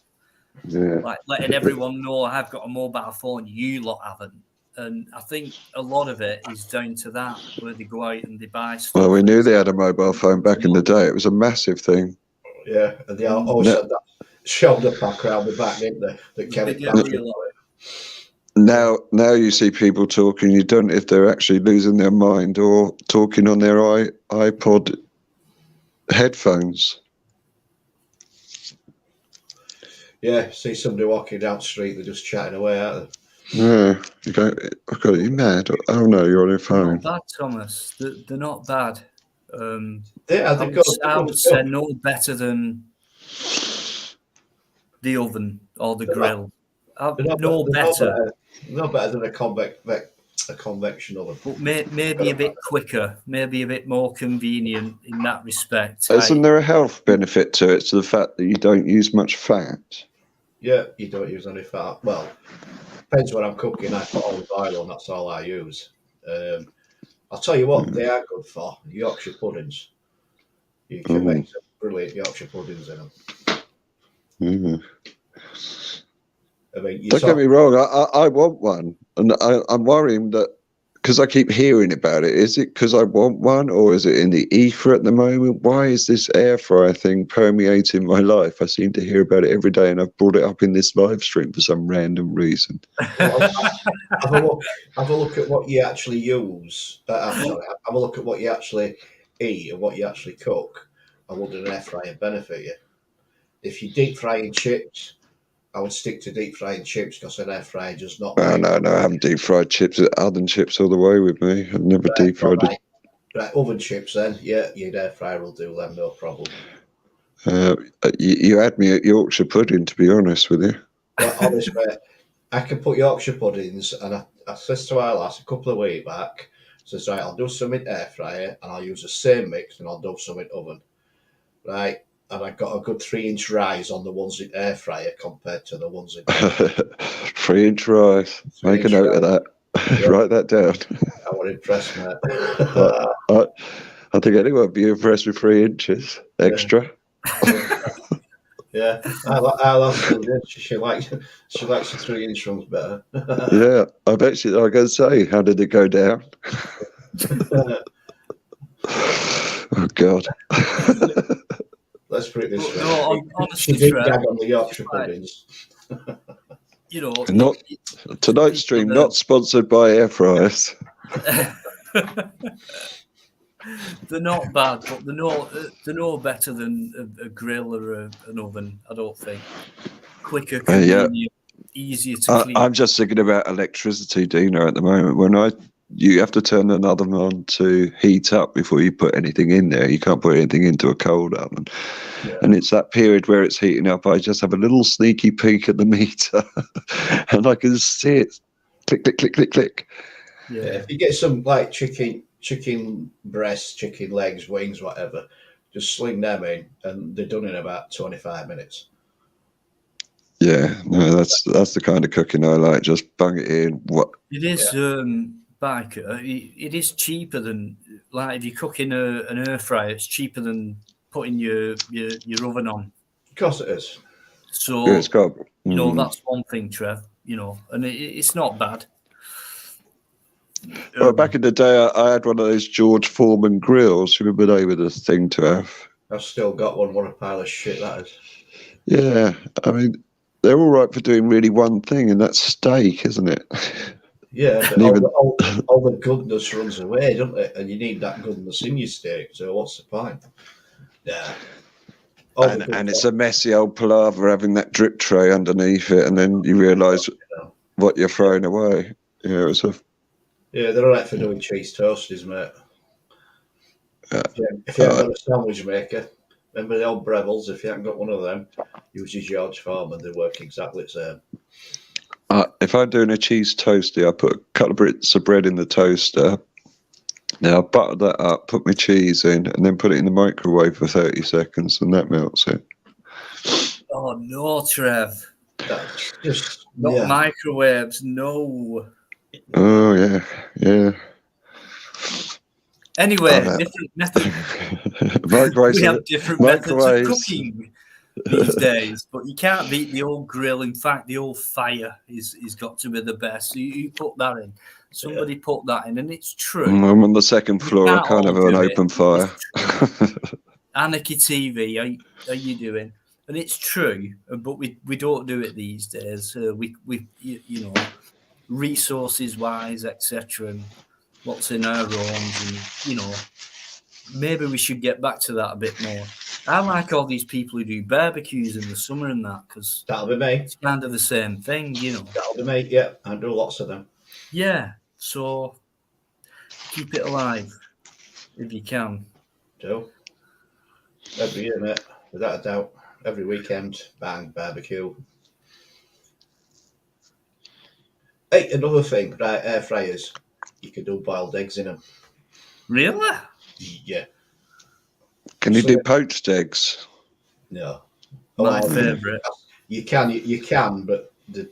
S3: Yeah.
S1: Like letting everyone know I've got a mobile phone, you lot haven't. And I think a lot of it is down to that, where they go out and they buy stuff.
S3: Well, we knew they had a mobile phone back in the day. It was a massive thing.
S2: Yeah, and they also had that shoulder pack around the back, didn't they? That kept
S3: Now you see people talking. You don't know if they're actually losing their mind or talking on their iPod headphones.
S2: Yeah, see somebody walking down the street, they're just chatting away, aren't they?
S3: Yeah, you go, I've got you mad. Oh no, you're on your phone.
S1: Not bad, Thomas. They're not bad.
S2: I
S1: would say no better than the oven or the grill. No better.
S2: No better than a convection oven.
S1: But maybe a bit quicker, maybe a bit more convenient in that respect.
S3: Isn't there a health benefit to it, to the fact that you don't use much fat?
S2: Yeah, you don't use any fat. Well, depends what I'm cooking. I put olive oil on, that's all I use. I'll tell you what, they are good for Yorkshire puddings. You can make some brilliant Yorkshire puddings in them.
S3: Mm.
S2: I mean,
S3: Don't get me wrong, I want one, and I'm worrying that because I keep hearing about it. Is it because I want one, or is it in the ether at the moment? Why is this air fryer thing permeating my life? I seem to hear about it every day, and I've brought it up in this live stream for some random reason.
S2: Well, have a look at what you actually use. I'm sorry, have a look at what you actually eat and what you actually cook, and would an air fryer benefit you? If you deep frying chips, I would stick to deep frying chips because an air fryer does not
S3: No,
S2: make.
S3: no, I haven't deep fried chips. Oven chips all the way with me. I've never deep fried it.
S2: Right, oven chips then, yeah, your air fryer will do them, no problem.
S3: You had me at Yorkshire pudding, to be honest with you.
S2: Well, honestly, I can put Yorkshire puddings, and I said to our lass a couple of weeks back, says, right, I'll do some in air fryer, and I'll use the same mix, and I'll do some in oven. Right, and I got a good 3-inch rise on the ones in air fryer compared to the ones in
S3: 3-inch rise. Make a note of that. Yeah. Write that down.
S2: I was impressed, mate.
S3: I think anyone would be impressed with 3 inches extra.
S2: Yeah, I love it. She likes the 3-inch ones better.
S3: Yeah, I bet she. I gotta say, how did it go down? Oh God.
S2: Let's put it this way.
S1: No, honestly,
S2: she did gag on the Yorkshire puddings.
S1: You know,
S3: not tonight's stream. Not sponsored by air fryers.
S1: They're not bad, but they're no better than a grill or an oven. I don't think. Quicker, convenient, easier to clean.
S3: I'm just thinking about electricity, Dino, at the moment. You have to turn an oven on to heat up before you put anything in there. You can't put anything into a cold oven. Yeah. And it's that period where it's heating up. I just have a little sneaky peek at the meter and I can see it click, click, click, click, click.
S2: Yeah. If you get some like chicken breasts, chicken legs, wings, whatever, just sling them in and they're done in about 25 minutes.
S3: Yeah, no, that's the kind of cooking I like. Just bung it in. What
S1: it is, Biker. It is cheaper than like if you cook in an air fryer. It's cheaper than putting your oven on.
S2: Of course, it is.
S1: So
S3: yeah, it's got,
S1: you know that's one thing, Trev. You know, and it's not bad.
S3: Well, back in the day, I had one of those George Foreman grills. Remember they were the thing to have.
S2: I've still got one. What a pile of shit that is.
S3: Yeah, I mean, they're all right for doing really one thing, and that's steak, isn't it?
S2: Yeah, but all the goodness runs away, doesn't it? And you need that goodness in your steak. So what's the point? Yeah.
S3: And it's a messy old palaver having that drip tray underneath it, and then you realise what you're throwing away. Yeah,
S2: yeah, they're all right for doing cheese toasties, mate. If you haven't got a sandwich maker, remember the old Breville's? If you haven't got one of them, use your George Foreman. They work exactly the same.
S3: If I'm doing a cheese toasty, I put a couple of bits of bread in the toaster. Now I butter that up, put my cheese in, and then put it in the microwave for 30 seconds, and that melts it.
S1: Oh no, Trev!
S2: That's just
S1: not microwaves. No.
S3: Oh yeah.
S1: Anyway, different methods. We have different methods of cooking these days, but you can't beat the old grill. In fact, the old fire is got to be the best. So you put that in. Somebody put that in, and it's true.
S3: I'm on the second floor. I can't have an open fire.
S1: Anarchy TV, are you doing? And it's true, but we don't do it these days. We you know, resources wise, etc. and what's in our homes, and you know, maybe we should get back to that a bit more. I like all these people who do barbecues in the summer and that, because
S2: that'll be me.
S1: It's kind of the same thing, you know.
S2: That'll be me. Yeah, I do lots of them.
S1: Yeah, so keep it alive if you can.
S2: Do every year, mate, without a doubt. Every weekend, bang, barbecue. Hey, another thing, right? Air fryers. You can do boiled eggs in them.
S1: Really?
S2: Yeah.
S3: Can you do poached eggs?
S2: No.
S1: My favourite.
S2: You can, but they're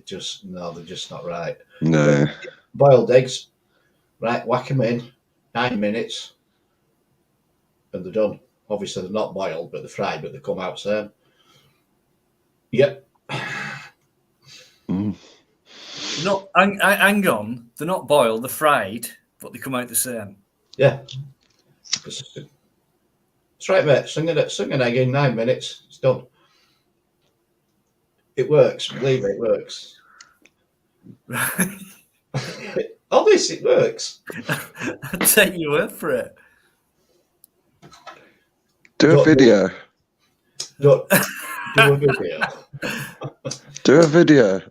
S2: just not right.
S3: No.
S2: Boiled eggs, right? Whack them in, 9 minutes, and they're done. Obviously, they're not boiled, but they're fried, but they come out same. Yep.
S3: Mm.
S1: Not hang on, they're not boiled, they're fried, but they come out the same.
S2: Yeah. That's right, mate. Sing an egg in 9 minutes. It's done. It works. Believe me, it works.
S1: Right.
S2: Honest, it works.
S1: I'll take your word for it.
S3: Do a video.
S2: Do a video.
S3: Do a video.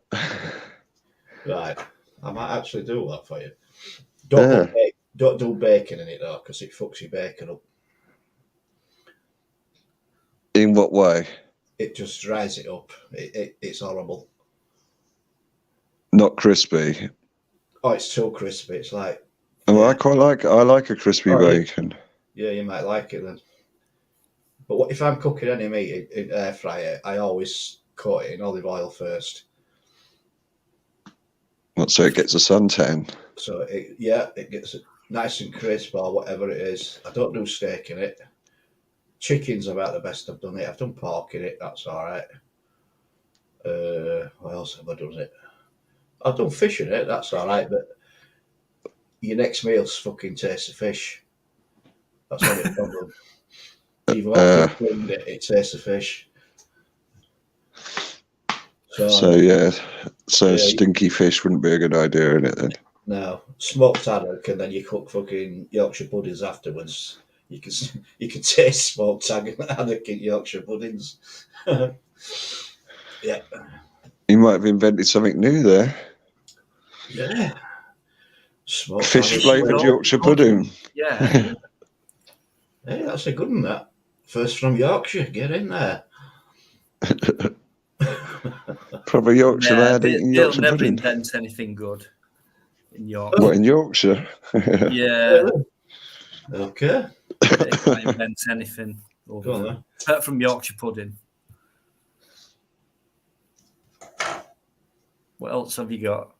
S2: Right. I might actually do that for you.
S3: Yeah.
S2: Don't do bacon in it though, because it fucks your bacon up.
S3: In what way?
S2: It just dries it up. It's horrible.
S3: Not crispy.
S2: Oh, it's too crispy. It's like.
S3: Oh,
S2: Yeah.
S3: I like a crispy bacon.
S2: Yeah, you might like it then. But what if I'm cooking any meat in air fryer? I always coat it in olive oil first.
S3: What, so it gets a suntan?
S2: So it gets nice and crisp or whatever it is. I don't do steak in it. Chicken's about the best I've done it. I've done pork in it. That's all right. What else have I done it? I've done fish in it. That's all right. But your next meal's fucking taste of fish. That's all the problem. Even after you've cleaned it, it tastes of fish. So
S3: stinky fish wouldn't be a good idea in it then.
S2: No, smoked haddock, and then you cook fucking Yorkshire puddings afterwards. You can taste smoked haddock in Yorkshire puddings. Yeah.
S3: You might have invented something new there.
S2: Yeah. Smoked
S3: Fish flavoured Yorkshire pudding.
S1: Yeah.
S2: Hey, that's a good one, that. First from Yorkshire, get in there.
S3: Probably Yorkshire lad eating Yorkshire
S1: They'll never
S3: pudding.
S1: invent anything good in Yorkshire.
S3: What, in Yorkshire?
S1: Yeah.
S2: Okay.
S1: They can't invent anything over
S2: Go on,
S1: there.
S2: then.
S1: Apart from Yorkshire pudding. What else have you got?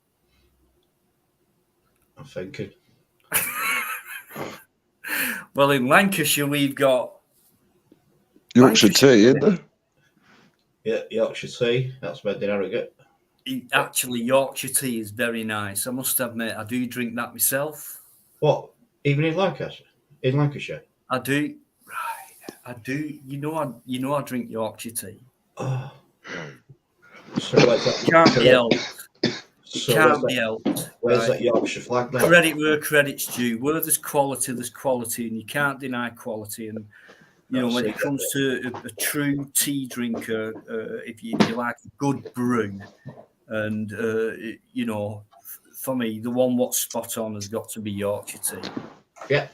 S2: I'm thinking.
S1: Well, in Lancashire, we've got
S3: Yorkshire tea, isn't there?
S2: Yeah, Yorkshire tea. That's made in Harrogate.
S1: Actually, Yorkshire tea is very nice. I must admit, I do drink that myself.
S2: What? Even in Lancashire? In Lancashire?
S1: I do. Right. I do. You know, I drink Yorkshire tea.
S2: Oh. So where's that?
S1: Can't be helped.
S2: So
S1: Can't be helped.
S2: Where's
S1: right?
S2: that Yorkshire flag now?
S1: Credit where credit's due. Where there's quality, and you can't deny quality. And you know, when it comes to a true tea drinker, if you like a good brew, and you know, for me, the one what's spot on has got to be Yorkshire tea.
S2: Yeah.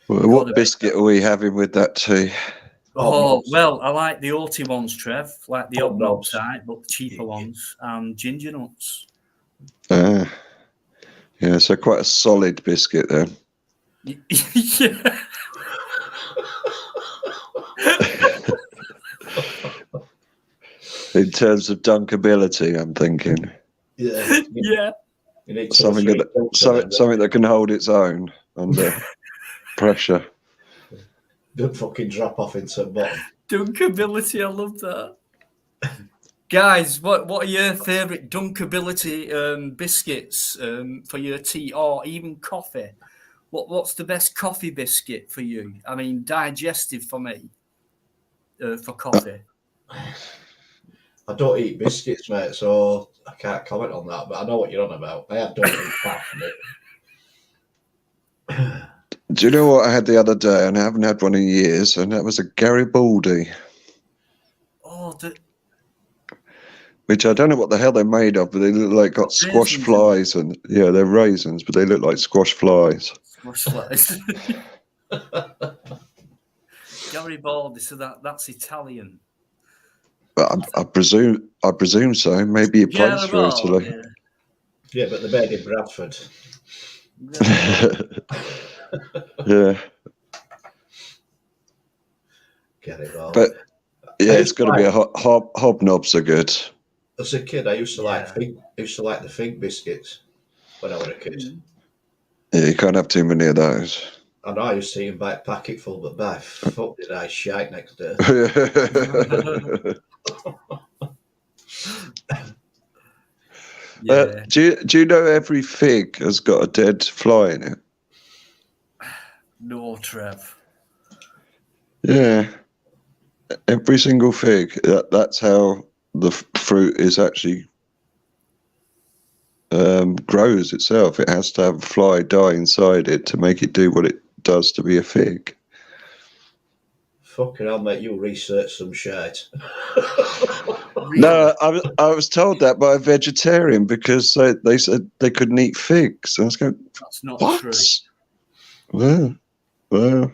S3: Well, what biscuit are we having with that tea?
S1: Oh, well, I like the Alty ones, Trev, like the hobnob type, but the cheaper ones, and ginger nuts.
S3: Yeah, so quite a solid biscuit then.
S1: Yeah.
S3: In terms of dunkability, I'm thinking.
S2: Yeah.
S1: Yeah.
S2: You need
S3: Something that can hold its own under pressure.
S2: Don't fucking drop off into the bottom.
S1: Dunkability, I love that. Guys, what are your favourite dunkability biscuits for your tea or even coffee? What's the best coffee biscuit for you? I mean, digestive for me for coffee.
S2: I don't eat biscuits, mate, so I can't comment on that, but I know what you're on about. I don't eat half of it.
S3: Do you know what I had the other day, and I haven't had one in years, and that was a Garibaldi.
S1: Oh,
S3: which I don't know what the hell they're made of, but they look like got squash flies, and yeah, they're raisins, but they look like squash flies.
S1: Squash flies. Garibaldi, so that's Italian.
S3: I presume so. Maybe he plays for Italy.
S2: Yeah, but they're made in Bradford.
S3: Yeah. But yeah, it's got to be a hobnobs are good.
S2: As a kid, I used to like the fig biscuits when I was a kid.
S3: Yeah, you can't have too many of those.
S2: I know I used to eat them by a packet full, but by fuck did I shite next day.
S1: Yeah.
S3: Do you know every fig has got a dead fly in it?
S1: No, Trev.
S3: Yeah, every single fig. That's how the fruit is actually grows itself. It has to have a fly die inside it to make it do what it does to be a fig.
S2: Fucking hell, mate, you research some shit.
S1: Really?
S3: No, I was told that by a vegetarian because they said they couldn't eat figs. I was going,
S1: That's not
S3: what?
S1: true.
S3: Well,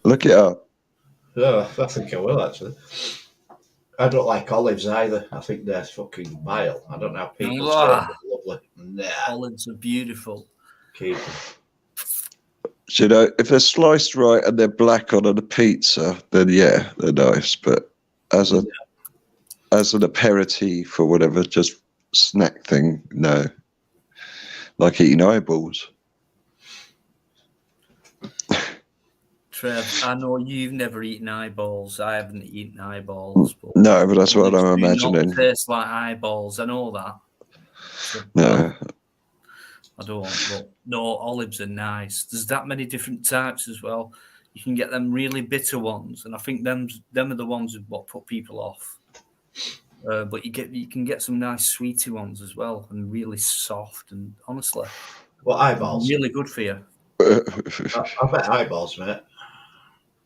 S3: look it up.
S2: Yeah, I think I will, actually. I don't like olives either. I think they're fucking vile. I don't know how people say they're lovely. Nah,
S1: Olives are beautiful.
S2: keep them.
S3: You know, if they're sliced right and they're black on a pizza, then yeah, they're nice. But as an aperitif or whatever, just snack thing, no. Like eating eyeballs.
S1: Trev, I know you've never eaten eyeballs. I haven't eaten eyeballs. But
S3: No, but that's what I'm
S1: olives do
S3: imagining.
S1: not taste like eyeballs. I know that. So,
S3: No.
S1: I don't. But no, olives are nice. There's that many different types as well. You can get them really bitter ones, and I think them are the ones what put people off. But you can get some nice sweetie ones as well, and really soft. And honestly,
S2: What, eyeballs?
S1: really good for you.
S2: I bet eyeballs, mate.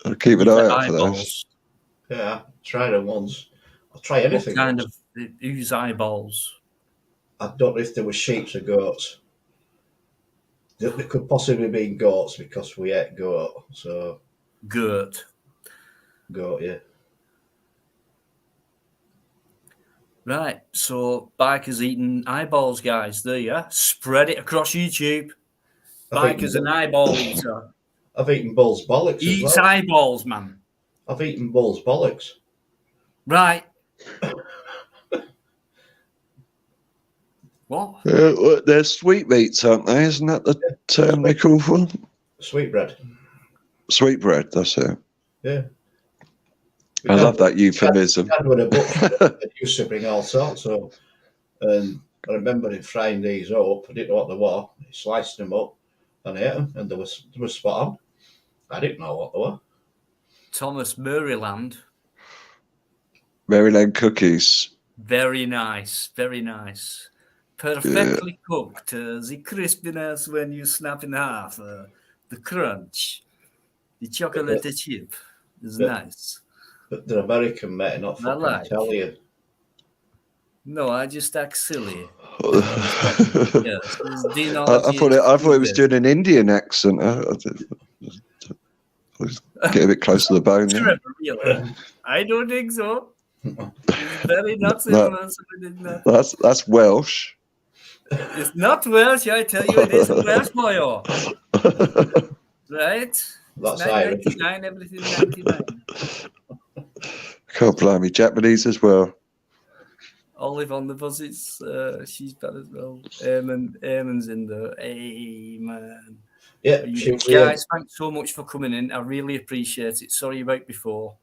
S3: I'll keep an
S1: You
S3: eye
S1: get
S3: out for those.
S1: eyeballs.
S2: Yeah, tried them once. I'll try
S1: What
S2: anything.
S1: kind
S2: once.
S1: of whose eyeballs?
S2: I don't know if they were sheep or goats. They could possibly be goats because we ate goat. So,
S1: Goat.
S2: goat, yeah.
S1: Right, so Biker's eating eyeballs, guys. There you are. Spread it across YouTube. Biker's an eyeball eater.
S2: I've eaten bull's bollocks as
S1: Eats
S2: well.
S1: eyeballs, man.
S2: I've eaten bull's bollocks.
S1: Right. What?
S3: They're sweetmeats, aren't they? Isn't that the term they call for them?
S2: Sweetbread.
S3: Sweetbread, that's it.
S2: Yeah.
S3: I love that euphemism.
S2: Dad with a book that used to bring all sorts up. And I remember him frying these up. I didn't know what they were. He sliced them up and ate them, and they were spot on. I didn't know what they were.
S1: Thomas Maryland.
S3: Maryland cookies.
S1: Very nice. Very nice. Perfectly cooked. The crispiness when you snap in half. The crunch. The chocolate chip is nice.
S2: But they're American, mate, not fucking Italian.
S1: No, I just act silly. Yes,
S3: I thought it was doing an Indian accent. Get a bit close to the bone.
S1: Trevor, really? I don't think so. It's very not similar.
S3: That's Welsh.
S1: It's not Welsh, I tell you, it is a Welsh boy. Right?
S2: That's
S1: 9.99, everything 99.
S3: Can't blame me. Japanese as well.
S1: Olive on the buzzes, she's better as well. Eamon's in there. Hey, man.
S2: Yeah,
S1: guys, thanks so much for coming in. I really appreciate it. Sorry about before.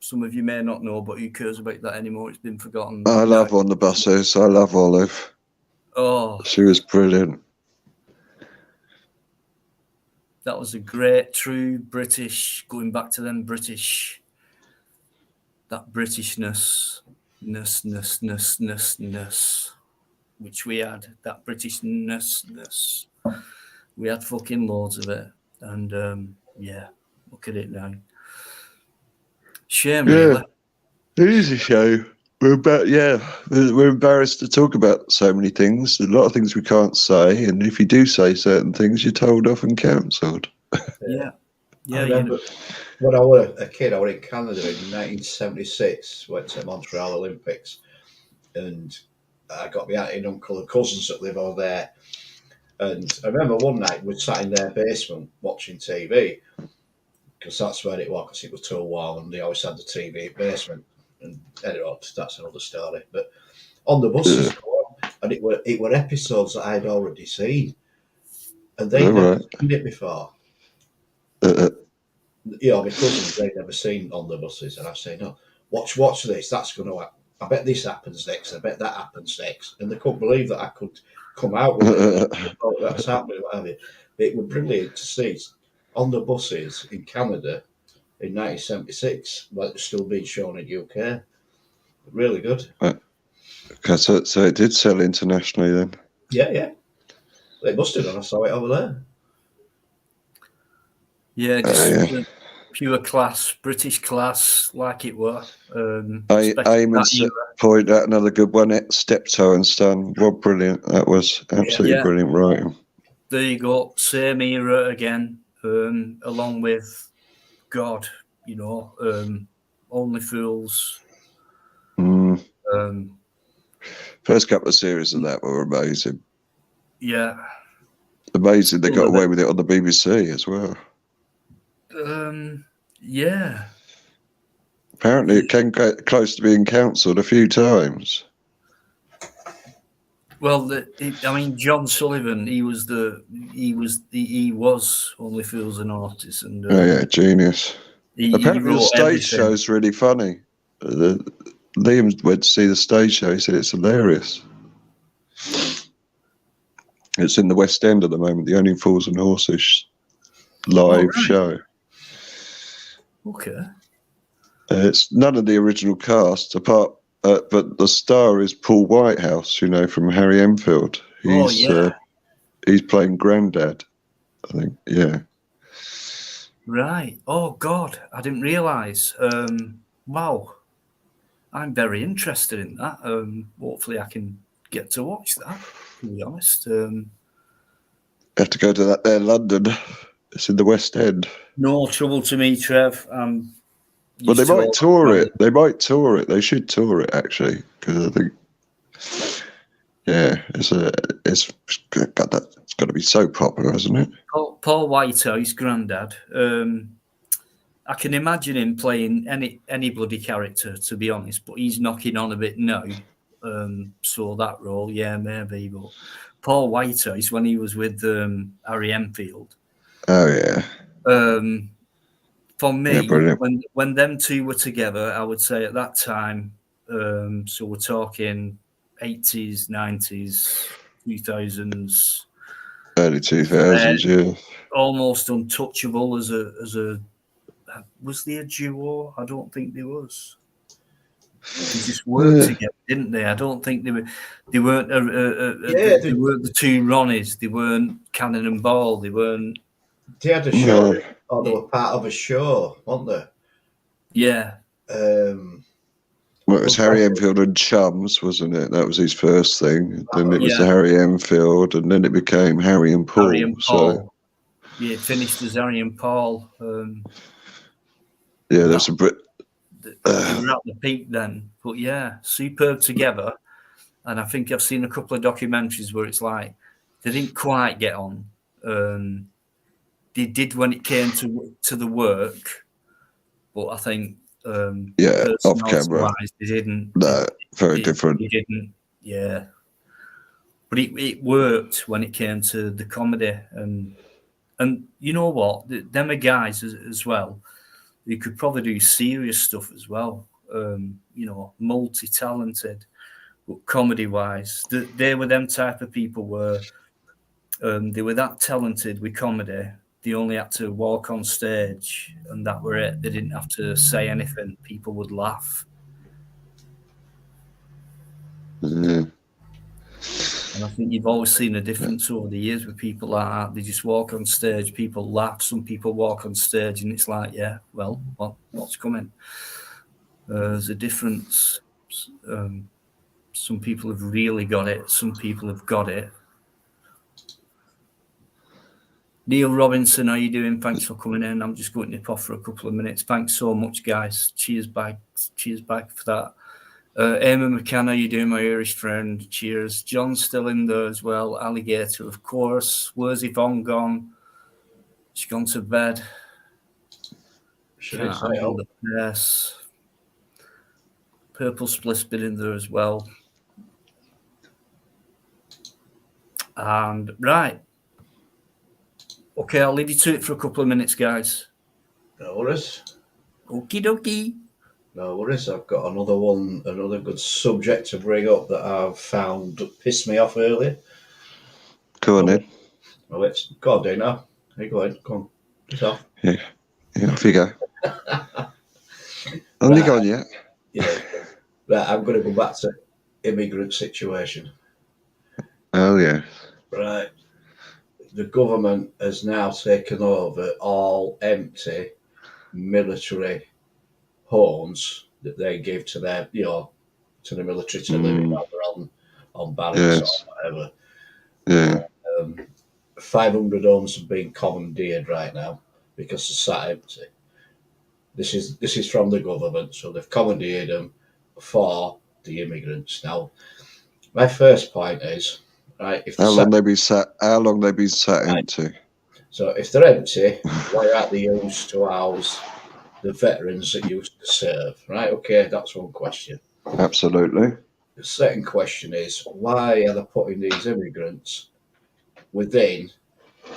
S1: Some of you may not know, but who cares about that anymore? It's been forgotten.
S3: I love on the buses. I love Olive.
S1: Oh,
S3: she was brilliant.
S1: That was a great, true British, going back to them British, that Britishness, which we had, that Britishness. We had fucking loads of it. And yeah, look at it now. Shame, really.
S3: It is a show. We're embarrassed to talk about so many things. A lot of things we can't say, and if you do say certain things, you're told off and cancelled.
S1: Yeah.
S2: I remember when I was a kid, I was in Canada in 1976, went to Montreal Olympics, and I got my auntie and uncle and cousins that live over there. And I remember one night we sat in their basement watching TV, because that's where it was, because it was too warm, and they always had the TV in the basement. And anyway, that's another story. But on the buses, and it were episodes that I'd already seen, and they'd never seen it before. My cousins, they'd never seen on the buses, and I say, no, watch this. That's going to happen. I bet this happens next. I bet that happens next. And they couldn't believe that I could come out with it. Oh, that's happening, what have you. It was brilliant to see on the buses in Canada in 1976, like they're still being shown in UK. Really good.
S3: So it did sell internationally then?
S2: Yeah. They must have done. I saw it over there.
S1: Yeah, just pure class, British class, like it were.
S3: Eamon pointed out another good one, Steptoe and Son. What brilliant. That was absolutely brilliant writing.
S1: There you go. Same era again, along with God, Only Fools.
S3: First couple of series of that were amazing.
S1: Yeah.
S3: Amazing they got away with it on the BBC as well.
S1: Yeah.
S3: Apparently it came close to being cancelled a few times.
S1: Well, John Sullivan, he was Only Fools and Horses, and
S3: genius. Apparently the stage show's really funny. Liam went to see the stage show. He said it's hilarious. It's in the West End at the moment, the Only Fools and Horses live show.
S1: Okay.
S3: It's none of the original cast, but the star is Paul Whitehouse, from Harry Enfield. He's playing Grandad, I think. Yeah.
S1: Right. Oh God, I didn't realise. Wow. I'm very interested in that. Hopefully I can get to watch that, to be honest.
S3: Have to go to that there, London. It's in the West End.
S1: No trouble to me, Trev.
S3: Well, they might tour it. They might tour it. They should tour it, actually, because I think, it's got to be so popular, hasn't it?
S1: Paul Whitehouse, Grandad. I can imagine him playing any bloody character, to be honest, but he's knocking on a bit now. So that role, maybe. But Paul Whitehouse, when he was with Harry Enfield.
S3: Oh, yeah.
S1: For me, when them two were together, I would say at that time, so we're talking 80s, 90s, 2000s.
S3: Early 2000s, yeah.
S1: Almost untouchable as a was they a duo? I don't think they was. They just worked together, didn't they? I don't think they were. They weren't. They weren't the two Ronnies. They weren't Cannon and Ball. They weren't.
S2: They had a show, or they were part of a show, weren't they?
S1: Yeah.
S3: Well, it was Harry Enfield and Chums, wasn't it? That was his first thing. Then it was the Harry Enfield, and then it became Harry and Paul.
S1: Harry and Paul. Yeah, it finished as Harry and Paul.
S3: There's a Brit.
S1: They were at the peak then, but superb together. And I think I've seen a couple of documentaries where it's like they didn't quite get on. They did when it came to the work, but I think
S3: off camera
S1: they didn't.
S3: No, very different.
S1: They didn't, but it worked when it came to the comedy, and you know what, them are guys as well. You could probably do serious stuff as well. Multi-talented, but comedy-wise, they were them type of people where they were that talented with comedy. They only had to walk on stage, and that were it. They didn't have to say anything. People would laugh.
S3: Mm-hmm.
S1: And I think you've always seen a difference over the years with people like that. They just walk on stage, people laugh. Some people walk on stage, and it's like, what's coming? There's a difference. Some people have really got it. Some people have got it. Neil Robinson, how you doing? Thanks for coming in. I'm just going to nip off for a couple of minutes. Thanks so much, guys. Cheers back for that. Eamon McCann, how you doing, my Irish friend? Cheers. John's still in there as well. Alligator, of course. Where's Yvonne gone? She's gone to bed. Can't handle the press. Purple Spliff's been in there as well. And right. Okay, I'll leave you to it for a couple of minutes, guys.
S2: No worries.
S1: Okie dokie.
S2: No worries. I've got another good subject to bring up that I've found pissed me off earlier.
S3: Go on then.
S2: Oh, it's God, do now. Hey, go ahead. Come on. Piss off.
S3: Yeah, off you go. Only gone yet?
S2: Yeah. Right, I'm going to go back to immigrant situation.
S3: Oh, yeah.
S2: Right. The government has now taken over all empty military homes that they give to their, to the military to live in, either on barracks or whatever.
S3: Yeah.
S2: 500 homes have been commandeered right now because they're sat empty. This is from the government, so they've commandeered them for the immigrants. Now, my first point is, right, if
S3: How long they been sat empty?
S2: So if they're empty, why aren't they used to house the veterans that used to serve? Right, okay, that's one question.
S3: Absolutely.
S2: The second question is, why are they putting these immigrants within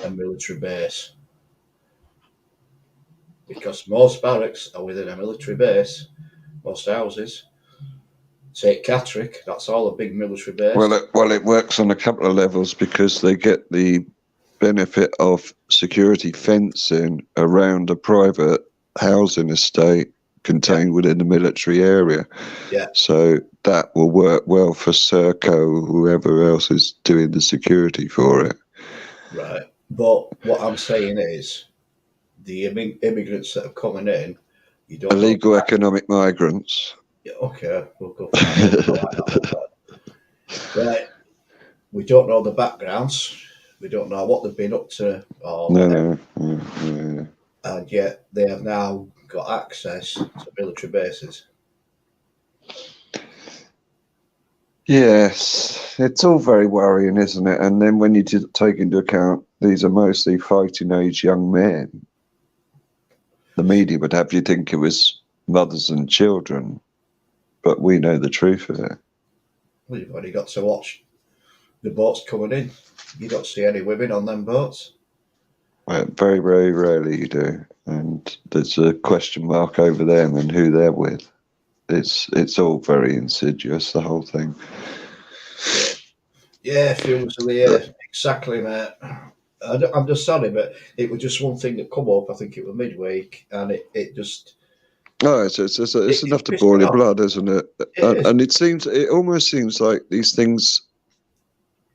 S2: a military base? Because most barracks are within a military base, most houses. Take Catterick, that's all a big military base.
S3: Well, it works on a couple of levels because they get the benefit of security fencing around a private housing estate contained within the military area.
S2: Yeah.
S3: So that will work well for Serco, whoever else is doing the security for it.
S2: Right. But what I'm saying is, the immigrants that are coming in, you don't
S3: illegal economic migrants.
S2: Yeah, okay, we'll go for that. Right. We don't know the backgrounds. We don't know what they've been up to or whatever.
S3: No.
S2: And yet they have now got access to military bases.
S3: Yes, it's all very worrying, isn't it? And then when you take into account these are mostly fighting age young men, the media would have you think it was mothers and children, but we know the truth of it.
S2: Well, you've only got to watch the boats coming in. You don't see any women on them boats.
S3: Well, very, very rarely you do, and there's a question mark over them and who they're with. It's all very insidious, the whole thing.
S2: Yeah, exactly, mate. I'm just sorry, but it was just one thing that come up. I think it was midweek, and it just.
S3: No, it's enough to boil your blood, isn't it? And it almost seems like these things,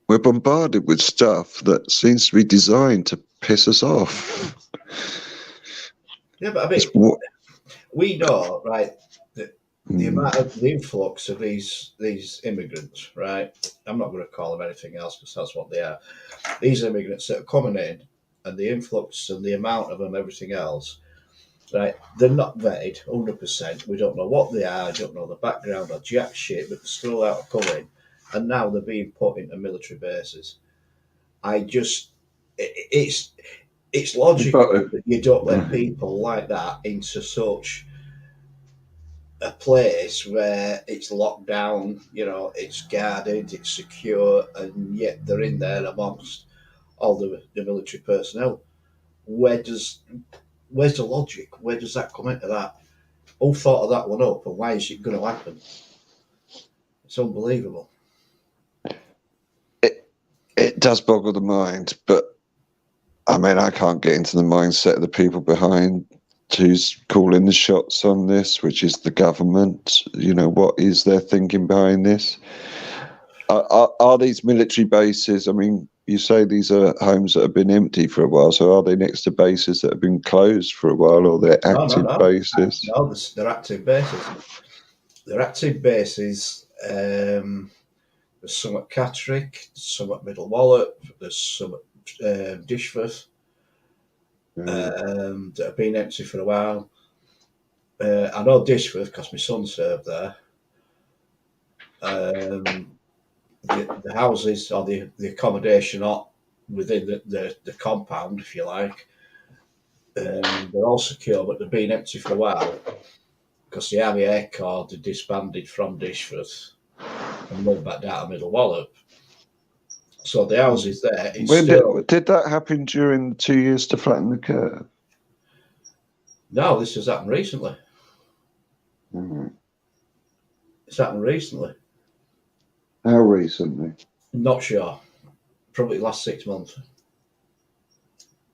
S3: we're bombarded with stuff that seems to be designed to piss us off.
S2: Yeah, but I mean, we know, right, that the amount of the influx of these immigrants, right? I'm not going to call them anything else because that's what they are. These immigrants that are coming in, and the influx and the amount of them, everything else, right? They're not vetted 100%. We don't know what they are. Don't know the background or jack shit, but they're still out of coming, and now they're being put into military bases. It's logical that you don't let people like that into such a place where it's locked down, it's guarded, it's secure, and yet they're in there amongst all the military personnel. Where's the logic? Where does that come into that? Who thought of that one up, and why is it going to happen? It's unbelievable.
S3: It does boggle the mind, but I mean, I can't get into the mindset of the people behind who's calling the shots on this, which is the government. What is their thinking behind this? Are these military bases, I mean, you say these are homes that have been empty for a while, so are they next to bases that have been closed for a while, or they're active bases?
S2: No, they're active bases. They're active bases. There's some at Catterick, some at Middle Wallop, there's some at Dishforth that have been empty for a while. I know Dishforth because my son served there. The houses or the accommodation are within the compound, if you like. They're all secure, but they've been empty for a while because the Army Air Corps disbanded from Dishforth and moved back down to Middle Wallop. So the houses there, it's
S3: When
S2: still...
S3: did that happen during the 2 years to flatten the curve?
S2: No, this has happened recently.
S3: Mhm.
S2: It's happened recently.
S3: How recently?
S2: Not sure. Probably last 6 months.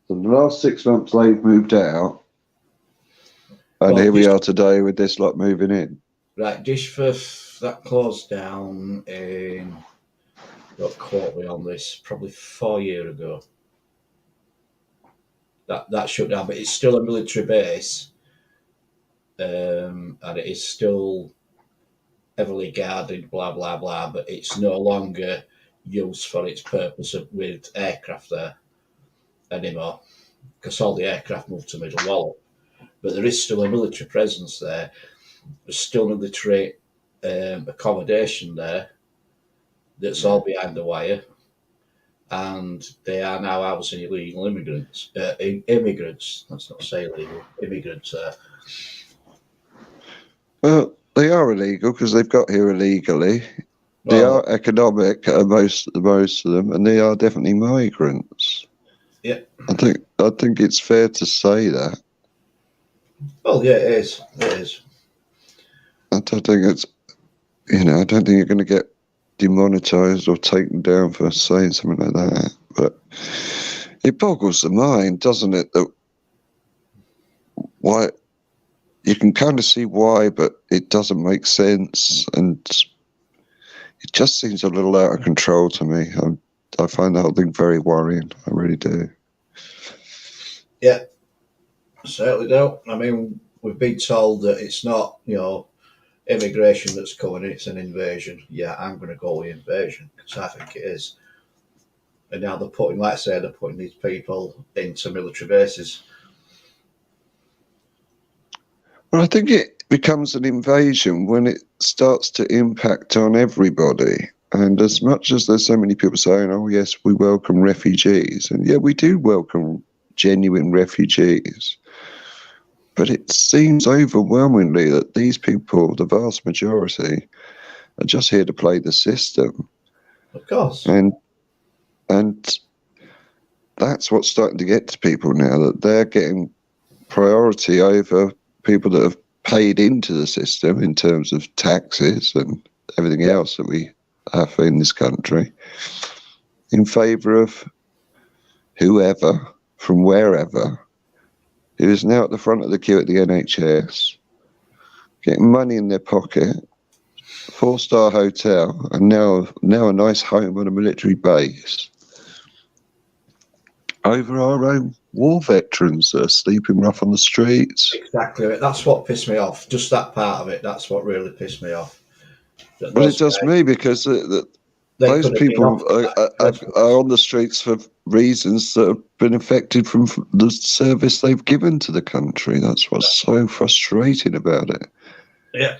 S3: So the last 6 months they've moved out, and
S2: Well,
S3: here we are today with this lot moving in.
S2: Right, Dishforth, that closed down in... Don't quote me on this. Probably 4 years ago. That shut down, but it's still a military base, and it is still heavily guarded, blah blah blah. But it's no longer used for its purpose with aircraft there anymore, because all the aircraft moved to Middle Wallop. But there is still a military presence there. There's still military accommodation there. That's all behind the wire, and they are now housing illegal immigrants. Immigrants. Let's not say illegal. Immigrants.
S3: Well, they are illegal because they've got here illegally. They
S2: Well,
S3: are economic, most of them, and they are definitely migrants.
S2: yeah.
S3: I think it's fair to say that.
S2: Well, yeah, it is. It is.
S3: I don't think it's, I don't think you're going to get demonetized or taken down for saying something like that. But it boggles the mind, doesn't it? That why you can kind of see why, but it doesn't make sense, and it just seems a little out of control to me. I find the whole thing very worrying. I really do.
S2: Yeah, certainly do. I mean, we've been told that it's not, immigration that's coming, it's an invasion. Yeah, I'm going to go with invasion because I think it is. And now they're putting, like I say, they're putting these people into military bases.
S3: Well, I think it becomes an invasion when it starts to impact on everybody. And as much as there's so many people saying, oh, yes, we welcome refugees. And yeah, we do welcome genuine refugees. But it seems overwhelmingly that these people, the vast majority, are just here to play the system.
S2: Of course.
S3: And that's what's starting to get to people now, that they're getting priority over people that have paid into the system in terms of taxes and everything else that we have in this country, in favour of whoever from wherever who is now at the front of the queue at the NHS, getting money in their pocket, 4-star hotel, and now a nice home on a military base, over our own war veterans that are sleeping rough on the streets.
S2: Exactly. That's what pissed me off. Just that part of it. That's what really pissed me off.
S3: Well, it does me because those people are on the streets for reasons that have been affected from the service they've given to the country. That's what's so frustrating about it.
S2: Yeah.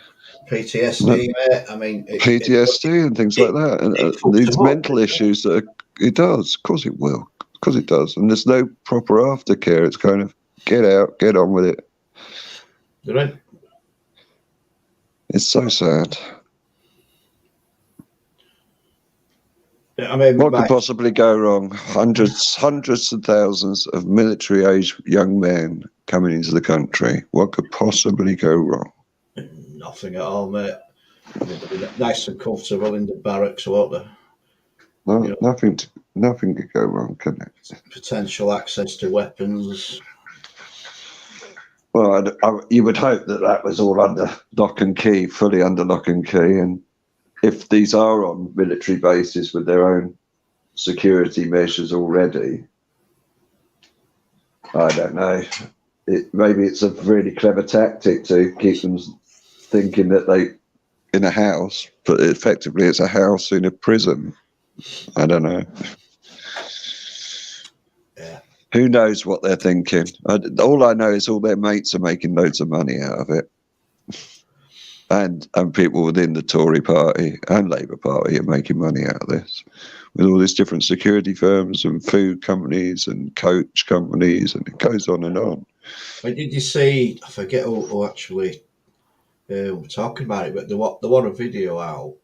S2: PTSD, mate. I mean,
S3: PTSD and things like that. And these mental issues it does. Of course it will. Of course it does. And there's no proper aftercare. It's kind of get out, get on with it.
S2: You're right.
S3: It's so sad.
S2: I mean,
S3: what could possibly go wrong? Hundreds and thousands of military-aged young men coming into the country. What could possibly go wrong?
S2: Nothing at all, mate. They'll be nice and comfortable in the barracks, won't they?
S3: No, nothing could go wrong, can it?
S2: Potential access to weapons.
S3: Well, you would hope that was all under lock and key, fully under lock and key, and if these are on military bases with their own security measures already, I don't know. Maybe it's a really clever tactic to keep them thinking that they in a house, but effectively it's a house in a prison. I don't know.
S2: Yeah.
S3: Who knows what they're thinking? All I know is all their mates are making loads of money out of it. And people within the Tory party and Labour Party are making money out of this, with all these different security firms and food companies and coach companies, and it goes on and on.
S2: But did you see? I forget who actually were talking about it, but they want a video out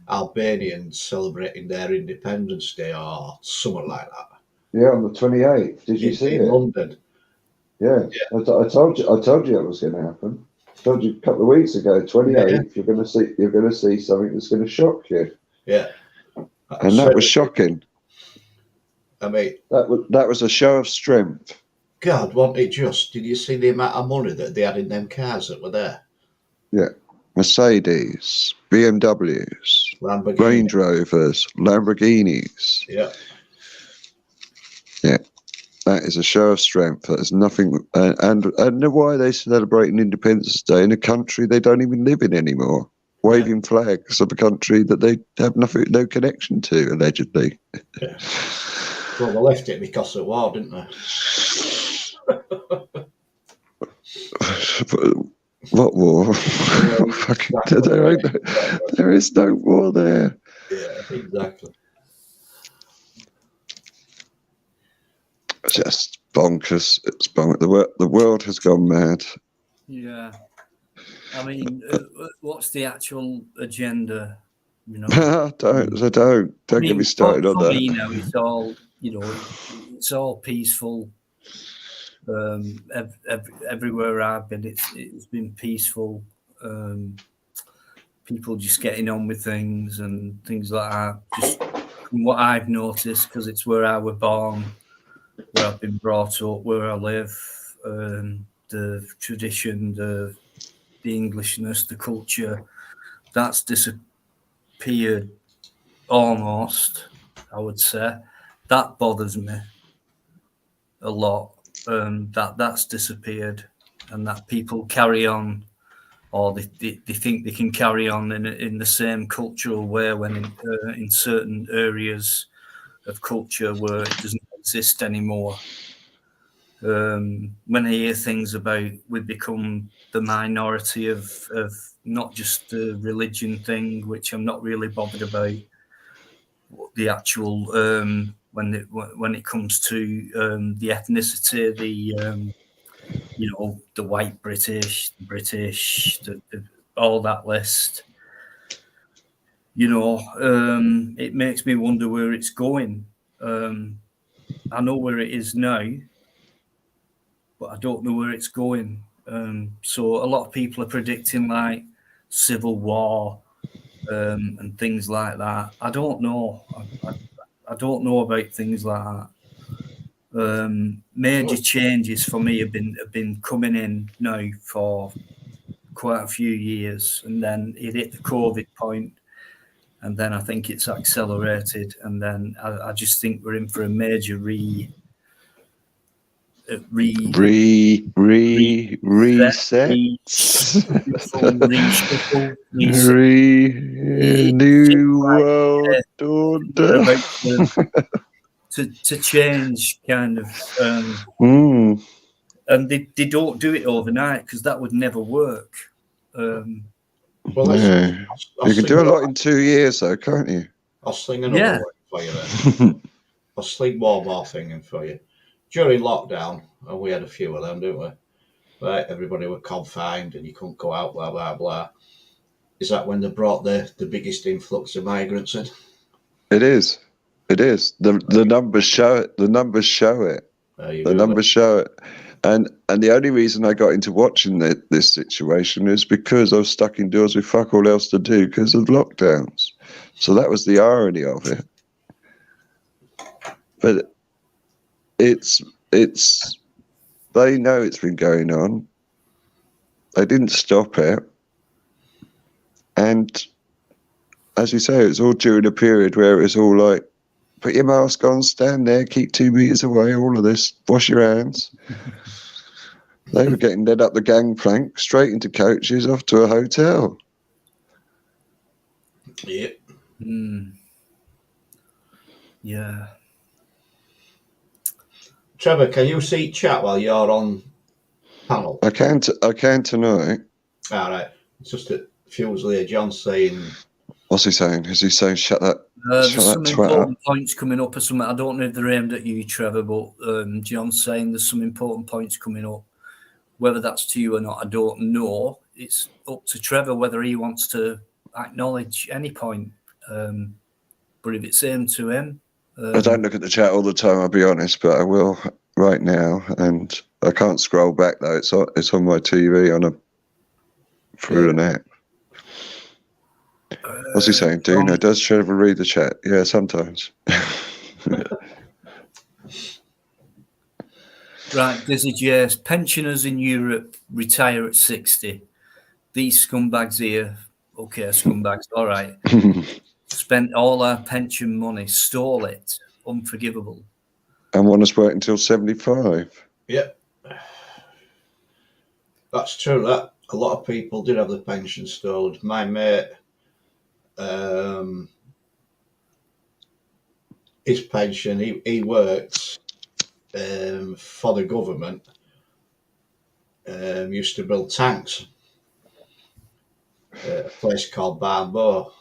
S2: Albanians celebrating their Independence Day or something like that.
S3: Yeah, on the 28th. Did you see
S2: in
S3: it?
S2: London.
S3: Yeah. I told you it was going to happen. I told you a couple of weeks ago, 28th, you're going to see something that's going to shock you.
S2: Yeah.
S3: And that was shocking.
S2: I mean,
S3: that was a show of strength.
S2: God, wasn't it just? Did you see the amount of money that they had in them cars that were there?
S3: Yeah. Mercedes, BMWs,
S2: Lamborghini.
S3: Range Rovers, Lamborghinis.
S2: Yeah.
S3: Yeah. That is a show of strength. That is nothing. And why are they celebrating Independence Day in a country they don't even live in anymore? Waving flags of a country that they have no connection to, allegedly.
S2: Yeah. Well, they left it because of war, didn't they?
S3: What war? There is no war there.
S2: Yeah, exactly.
S3: Just bonkers. It's bonkers. The world has gone mad.
S1: Yeah. I mean, what's the actual agenda? You know,
S3: don't get me started on that.
S1: Me, you know, it's all, you know, it's all peaceful. Everywhere I've been, it's been peaceful. People just getting on with things and things like that. Just from what I've noticed, because it's where I was born, where I've been brought up, where I live, the tradition, the Englishness, the culture, that's disappeared almost, I would say. That bothers me a lot. That's disappeared, and that people carry on, or they think they can carry on in the same cultural way when in certain areas of culture where it doesn't exist anymore. When I hear things about we become the minority of not just the religion thing, which I'm not really bothered about, the actual when it comes to the ethnicity, the you know, the white British, the British, all that list. You know, it makes me wonder where it's going. I know where it is now, but I don't know where it's going. So a lot of people are predicting like civil war and things like that. I don't know. I don't know about things like that. Major changes for me have been coming in now for quite a few years, and then it hit the COVID point, and then I think it's accelerated, and then I just think we're in for a major reset.
S3: New world order.
S1: To change, kind of, and they don't do it overnight because that would never work.
S2: Well,
S3: you can do a lot in 2 years, though, can't you?
S2: I'll sling another one for you then. I'll sling one more thing in for you. During lockdown, and we had a few of them, didn't we? Right, everybody were confined and you couldn't go out, blah blah blah. Is that when they brought the biggest influx of migrants in?
S3: It is. The numbers show it. The numbers show it. And the only reason I got into watching this situation is because I was stuck indoors with fuck all else to do because of lockdowns. So that was the irony of it. But it's they know it's been going on. They didn't stop it. And as you say, it's all during a period where it was all like, put your mask on, stand there, keep 2 meters away, all of this, wash your hands. They were getting led up the gangplank, straight into coaches, off to a hotel.
S2: Yep.
S1: Yeah.
S2: Trevor, can you see chat while you're on panel?
S3: I can tonight.
S2: All right. It's just that Fuseley John's saying.
S3: What's he saying? Is he saying shut that?
S1: There's some important points coming up or something. I don't know if they're aimed at you, Trevor, but John's saying there's some important points coming up. Whether that's to you or not, I don't know. It's up to Trevor whether he wants to acknowledge any point. But if it's aimed to him,
S3: I don't look at the chat all the time, I'll be honest, but I will right now. And I can't scroll back though. It's on my TV through an app. What's he saying? Dino, does Trevor read the chat? Yeah, sometimes.
S1: Right, Dizzy Jace, pensioners in Europe retire at 60. These scumbags here, okay, scumbags, all right, spent all our pension money, stole it, unforgivable.
S3: And want us to wait until 75.
S2: Yep. That's true. That a lot of people did have the pension stolen. My mate, his pension, he worked for the government, used to build tanks at a place called Barnbow.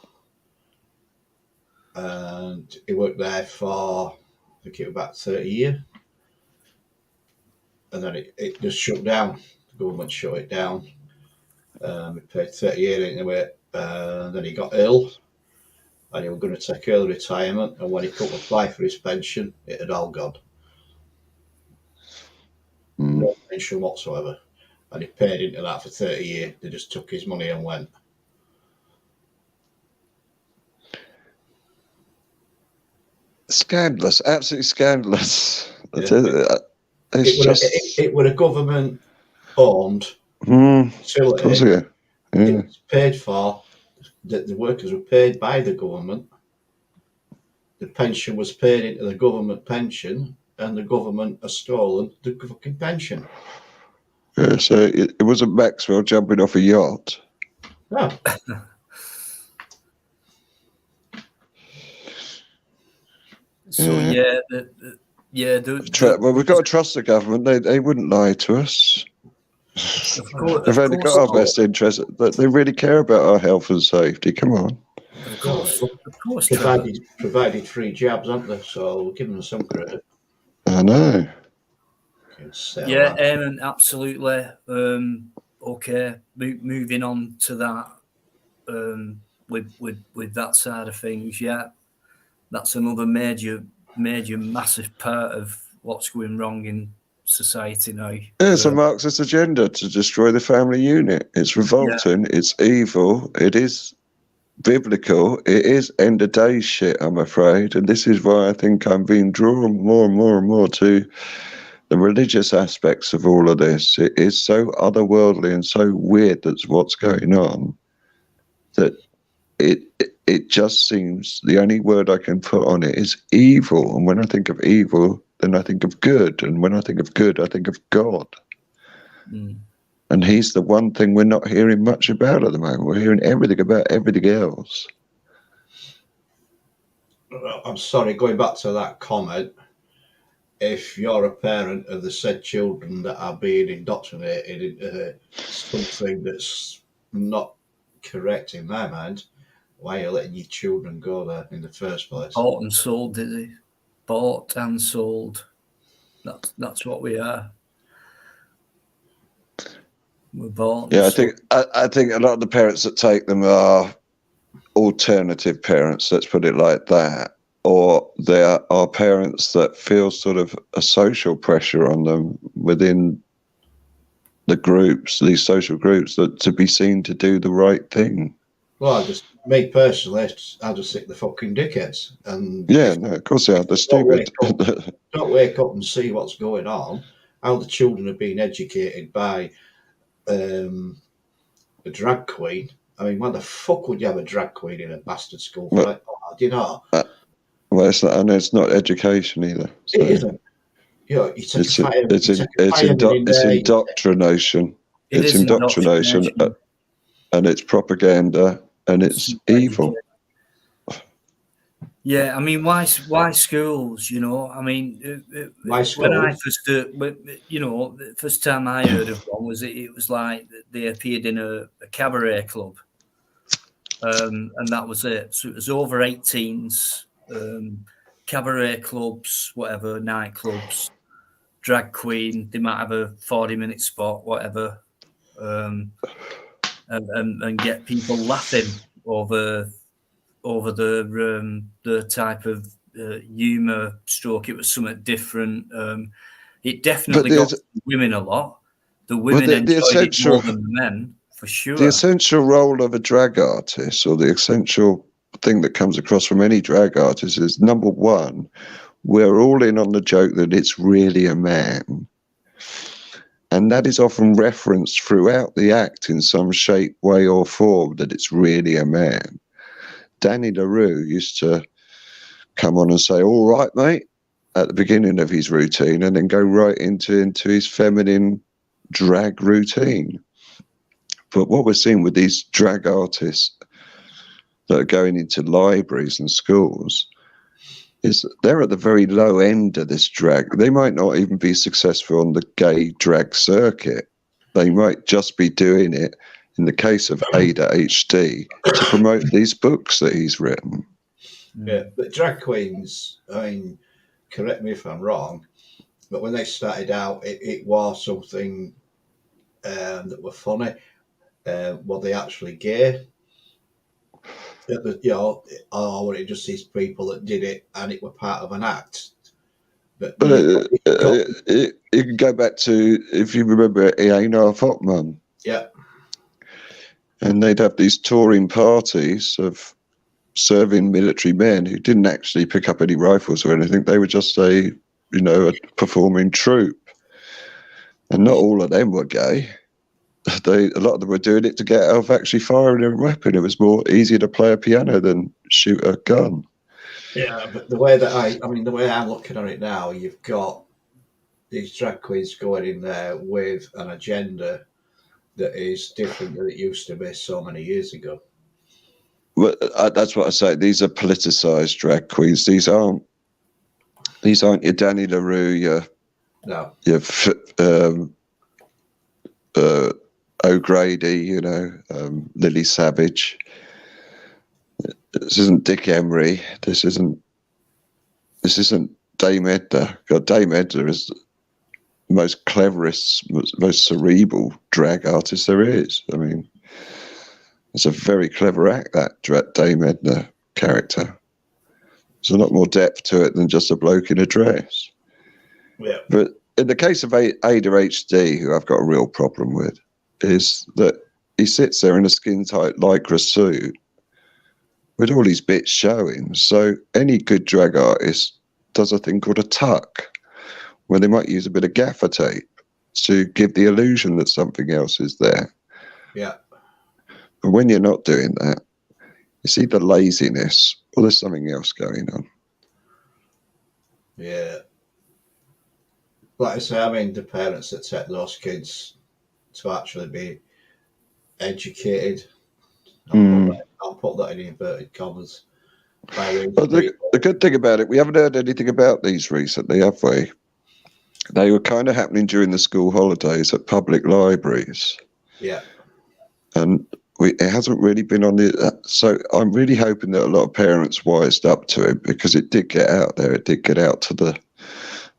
S2: And he worked there for, I think it was about 30 years. And then it just shut down. The government shut it down. He paid 30 years into it. Then he got ill. And he was going to take early retirement. And when he couldn't apply for his pension, it had all gone. No pension whatsoever. And he paid into that for 30 years. They just took his money and went.
S3: Scandalous, absolutely scandalous.
S2: Yeah. It was a government-owned facility.
S3: Yeah.
S2: It was paid for. The workers were paid by the government. The pension was paid into the government pension, and the government has stolen the fucking pension.
S3: Yeah, so it wasn't Maxwell jumping off a yacht.
S2: No.
S1: So
S3: well, we've got to trust the government. They wouldn't lie to us.
S1: Of course,
S3: They've only got our best interest. They really care about our health and safety. Come on.
S1: Of course.
S2: Provided free jobs, haven't they? So we'll give them some credit.
S3: I know.
S1: Yeah, Eamon, absolutely. Okay, moving on to that. With that side of things, yeah, that's another major, massive part of what's going wrong in society now.
S3: It's a Marxist agenda to destroy the family unit. It's revolting. Yeah. It's evil. It is biblical. It is end of days shit, I'm afraid. And this is why I think I'm being drawn more and more and more to the religious aspects of all of this. It is so otherworldly and so weird that's what's going on that it just seems the only word I can put on it is evil. And when I think of evil, then I think of good. And when I think of good, I think of God. And he's the one thing we're not hearing much about at the moment. We're hearing everything about everything else.
S2: I'm sorry, going back to that comment, if you're a parent of the said children that are being indoctrinated into something that's not correct in my mind, why are you letting your children go there in the first place?
S1: Bought and sold, did he? Bought and sold. That's what we are. We're bought.
S3: Yeah, I think a lot of the parents that take them are alternative parents. Let's put it like that. Or there are parents that feel sort of a social pressure on them within the groups, these social groups, that to be seen to do the right thing.
S2: Well, me personally, I just think the fucking dickheads. And
S3: yeah, no, of course they are. They're stupid.
S2: Don't wake up and see what's going on. How the children are being educated by a drag queen. I mean, why the fuck would you have a drag queen in a bastard school? Do you know?
S3: Well, it's not education either. So.
S2: It isn't. You know,
S3: it's indoctrination. It's indoctrination, and it's propaganda, and it's evil.
S1: Yeah, I mean, why schools? You know, I mean, when I first, the first time I heard of one was it was like they appeared in a cabaret club, and that was it. So it was over 18s, cabaret clubs, whatever, nightclubs, drag queen. They might have a 40-minute spot, whatever, and get people laughing. over the type of humour stroke. It was something different. It definitely got to the women a lot. The women enjoyed it more than the men, for sure.
S3: The essential role of a drag artist, or the essential thing that comes across from any drag artist, is number one, we're all in on the joke that it's really a man. And that is often referenced throughout the act in some shape, way, or form, that it's really a man. Danny LaRue used to come on and say, "All right, mate," at the beginning of his routine, and then go right into his feminine drag routine. But what we're seeing with these drag artists that are going into libraries and schools is they're at the very low end of this drag. They might not even be successful on the gay drag circuit. They might just be doing it, in the case of Ada HD, to promote these books that he's written.
S2: Yeah, but drag queens, I mean, correct me if I'm wrong, but when they started out, it was something that were funny. Were they actually gay? Or were it just these people that did it and it were part of an act? But
S3: you can go back to, if you remember, Einar Fotman.
S2: Yeah.
S3: And they'd have these touring parties of serving military men who didn't actually pick up any rifles or anything. They were just a performing troupe. And not all of them were gay. A lot of them were doing it to get out of actually firing a weapon. It was more easier to play a piano than shoot a gun.
S2: Yeah, but the way I'm looking at it now, you've got these drag queens going in there with an agenda that is different than it used to be so many years ago.
S3: Well, that's what I say. These are politicized drag queens. These aren't your Danny LaRue, O'Grady, Lily Savage. This isn't Dick Emery. This isn't Dame Edna. God, Dame Edna is the most cleverest, most cerebral drag artist there is. I mean, it's a very clever act, that Dame Edna character. There's a lot more depth to it than just a bloke in a dress.
S2: Yeah.
S3: But in the case of Ada HD, who I've got a real problem with, is that he sits there in a skin-tight lycra suit with all these bits showing. So any good drag artist does a thing called a tuck, where they might use a bit of gaffer tape to give the illusion that something else is there.
S2: Yeah.
S3: But when you're not doing that, it's either laziness or there's something else going on.
S2: Yeah. Like I say, I mean, the parents that take those kids to actually be educated, I'll put that in inverted commas.
S3: But the good thing about it, we haven't heard anything about these recently, have we? They were kind of happening during the school holidays at public libraries.
S2: Yeah.
S3: And it hasn't really been on the... So I'm really hoping that a lot of parents wised up to it, because it did get out there. It did get out to the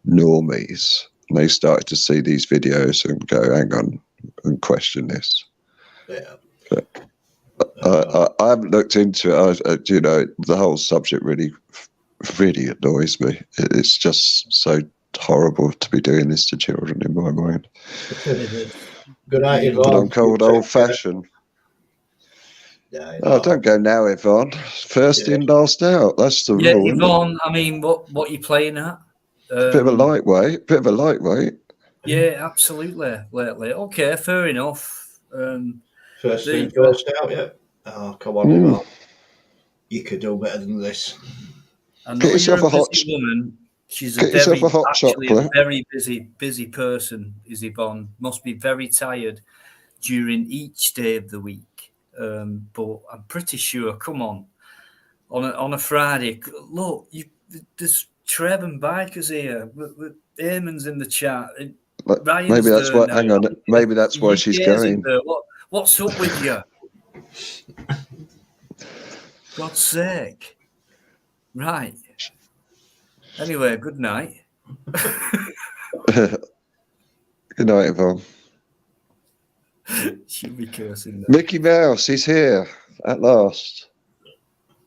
S3: normies. And they started to see these videos and go, hang on, and question this.
S2: Yeah.
S3: But I haven't looked into it. The whole subject really annoys me. It's just so horrible to be doing this to children, in my mind.
S2: Good night, Yvonne.
S3: But I'm called old-fashioned.
S2: Yeah,
S3: don't go now, Yvonne. First in, last out. That's the rule.
S1: Yeah, Yvonne, I mean, what are you playing at?
S3: Bit of a lightweight.
S1: Yeah, absolutely. Lately. Okay, fair enough.
S2: First in, first out, yeah. Oh, come on, Yvonne. You could do better than this.
S1: I know you're a busy woman. She's a very busy person, is Yvonne. Must be very tired during each day of the week. But I'm pretty sure, come on a Friday, look, there's Trev and Bikers here. Eamon's in the chat.
S3: Maybe that's why. Hang on. Maybe that's why she's going.
S1: What's up with you? God's sake! Right. Anyway, good night.
S3: Good night, Yvonne.
S1: She'll be cursing.
S3: Mickey Mouse, he's here. at last.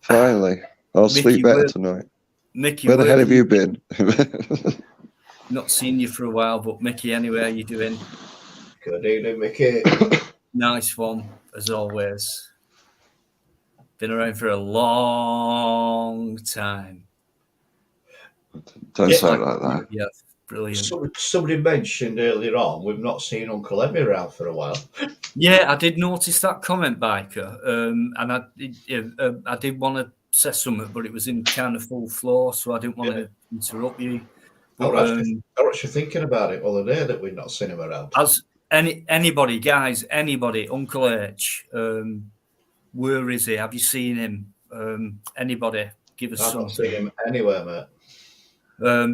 S3: Finally. I'll
S1: Mickey,
S3: sleep better tonight.
S1: Mickey,
S3: Where the hell have you been?
S1: Not seen you for a while, but Mickey, anyway, how you doing?
S2: Good evening, Mickey.
S1: Nice one, as always. Been around for a long time.
S3: Don't say it like that.
S1: Yeah, brilliant.
S2: Somebody mentioned earlier on we've not seen Uncle Emmy around for a while.
S1: Yeah, I did notice that comment, Biker, and I did want to say something, but it was in kind of full flow, so I didn't want to interrupt you.
S2: I
S1: But,
S2: was actually thinking about it the other day that we've not seen him around.
S1: As anybody, guys, anybody, Uncle H, where is he? Have you seen him? Anybody, give us
S2: I've
S1: something.
S2: not seen him anywhere, mate.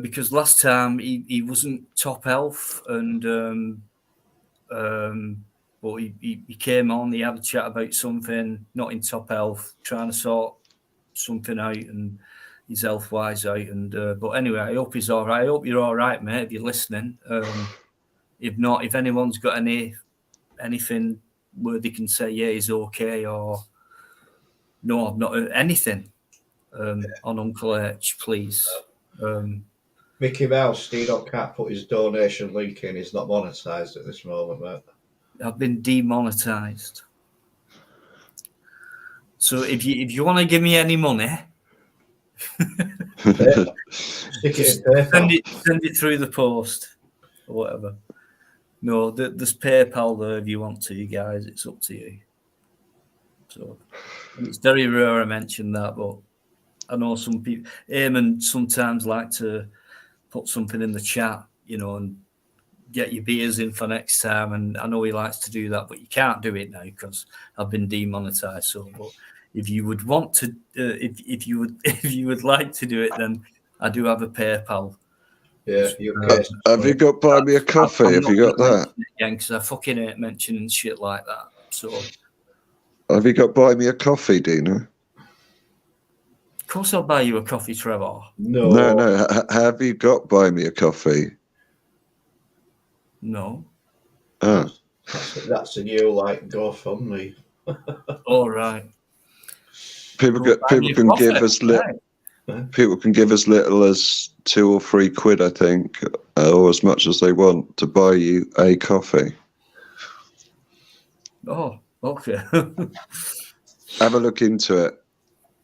S1: Because last time he wasn't top elf, and but he came on. He had a chat about something, not in top elf, trying to sort something out, and his health wise out. And but anyway, I hope he's all right. I hope you're all right, mate. If you're listening, if not, if anyone's got anything where they can say yeah, he's okay, or no, I've not heard anything on Uncle H, please.
S2: Mickey Mouse, Dino can't put his donation link in. He's not monetised at this moment, mate.
S1: I've been demonetised. So if you want to give me any money,
S2: Stick it in PayPal.
S1: send it through the post or whatever. No, there's PayPal there if you want to, you guys. It's up to you. So it's very rare I mention that, but I know some people. Eamon sometimes like to put something in the chat, and get your beers in for next time. And I know he likes to do that, but you can't do it now because I've been demonetized. So, but if you would want to, if you would like to do it, then I do have a PayPal.
S2: Yeah,
S3: have you got buy me a coffee? Have you got that?
S1: Again, because I fucking hate mentioning shit like that. So,
S3: have you got buy me a coffee, Dino?
S1: Of course, I'll buy you a coffee, Trevor.
S3: No. Have you got buy me a coffee?
S1: No.
S3: Oh.
S2: That's a new GoFundMe.
S1: All right.
S3: People can give us people can give as little as £2 or £3, I think, or as much as they want to buy you a coffee.
S1: Oh, okay.
S3: Have a look into it.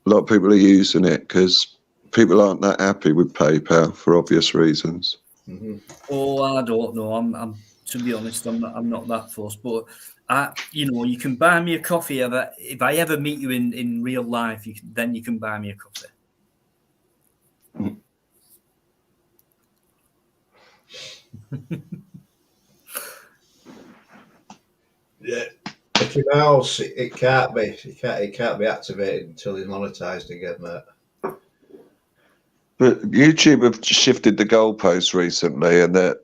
S3: A lot of people are using it because people aren't that happy with PayPal for obvious reasons.
S2: Mm-hmm.
S1: Oh, I don't know. I'm to be honest, I'm not that fussed. But you can buy me a coffee if I ever meet you in real life. Then you can buy me a coffee.
S2: Yeah, Mickey Mouse, it can't be. It can't be activated until he's monetised again, mate.
S3: But YouTube have shifted the goalposts recently, and a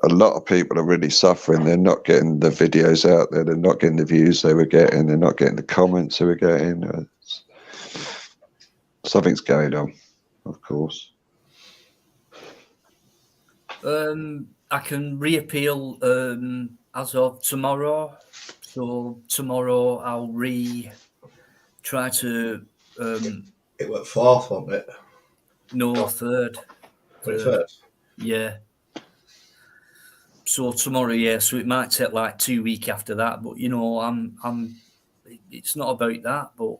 S3: lot of people are really suffering. They're not getting the videos out there. They're not getting the views they were getting. They're not getting the comments they were getting. Something's going on, of course.
S1: I can reappeal as of tomorrow. So tomorrow I'll try to.
S2: It went fourth, wasn't it?
S1: No, third.
S2: First.
S1: Yeah. So tomorrow, yeah. So it might take like 2 weeks after that, but I'm. It's not about that, but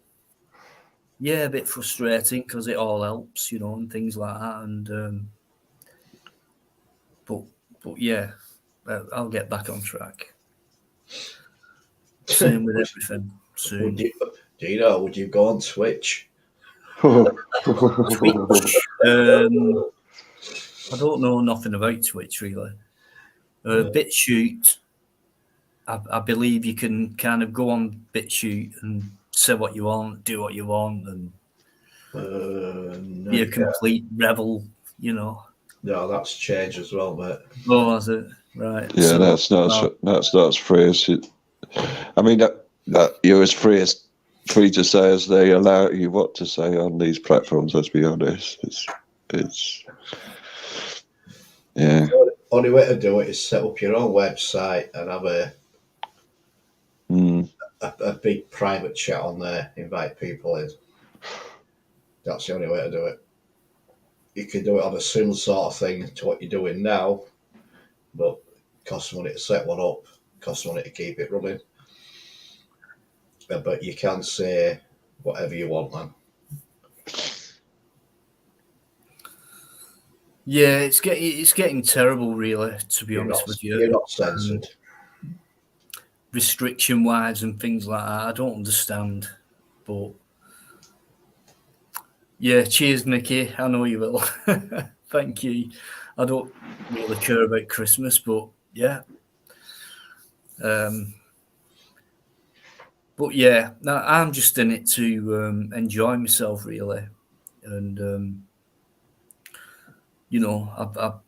S1: yeah, a bit frustrating because it all helps, and things like that, and but yeah, I'll get back on track. Same with everything. Soon.
S2: Would you go on Twitch?
S1: Twitch. I don't know nothing about Twitch really. BitChute. I believe you can kind of go on BitChute and say what you want, do what you want, and be a complete rebel,
S2: No, that's changed as well, mate.
S1: Oh, is it? Right.
S3: Yeah, that's not as free as it. I mean, that you're as free to say as they allow you what to say on these platforms. Let's be honest. It's yeah.
S2: The only way to do it is set up your own website and have a big private chat on there, invite people in. That's the only way to do it. You could do it on a similar sort of thing to what you're doing now, but it costs money to set one up, costs money to keep it running. But you can say whatever you want, man.
S1: Yeah, it's getting terrible, really. To be honest with you,
S2: you're not censored.
S1: Restriction wise and things like that, I don't understand. But yeah, cheers, Mickey. I know you will. Thank you. I don't really care about Christmas, but yeah. But yeah, no, I'm just in it to enjoy myself, really, and you know,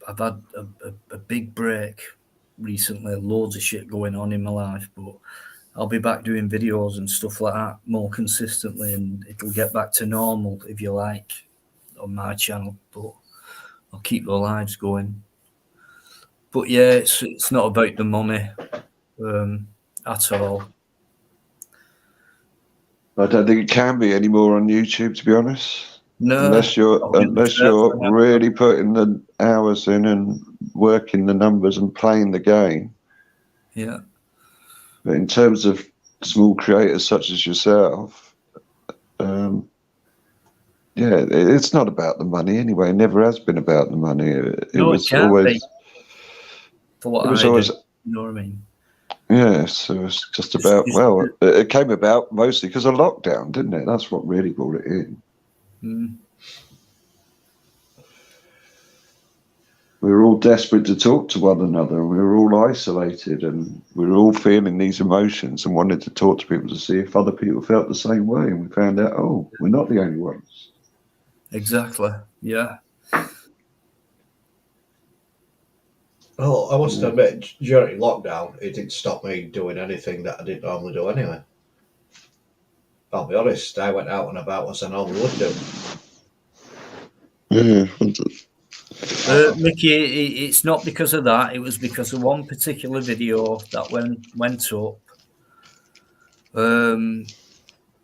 S1: I've had a big break recently, loads of shit going on in my life, but I'll be back doing videos and stuff like that more consistently, and it'll get back to normal, if you like, on my channel. But I'll keep the lives going. But yeah, it's not about the money at all.
S3: I don't think it can be anymore on YouTube, to be honest.
S1: No,
S3: unless you're really putting the hours in and working the numbers and playing the game.
S1: Yeah.
S3: But in terms of small creators such as yourself, yeah, it's not about the money anyway. It never has been about the money. It was always.
S1: For what I do, you know what I mean?
S3: Yes, it was just about. Well, it came about mostly because of lockdown, didn't it? That's what really brought it in.
S1: Mm.
S3: We were all desperate to talk to one another, and we were all isolated, and we were all feeling these emotions and wanted to talk to people to see if other people felt the same way. And we found out, oh, we're not the only ones.
S1: Exactly. Yeah.
S2: Oh, I must admit, during lockdown, it didn't stop me doing anything that I didn't normally do anyway. I'll be honest, I went out and about as I normally would do.
S3: Yeah.
S1: Mickey, it's not because of that. It was because of one particular video that went up.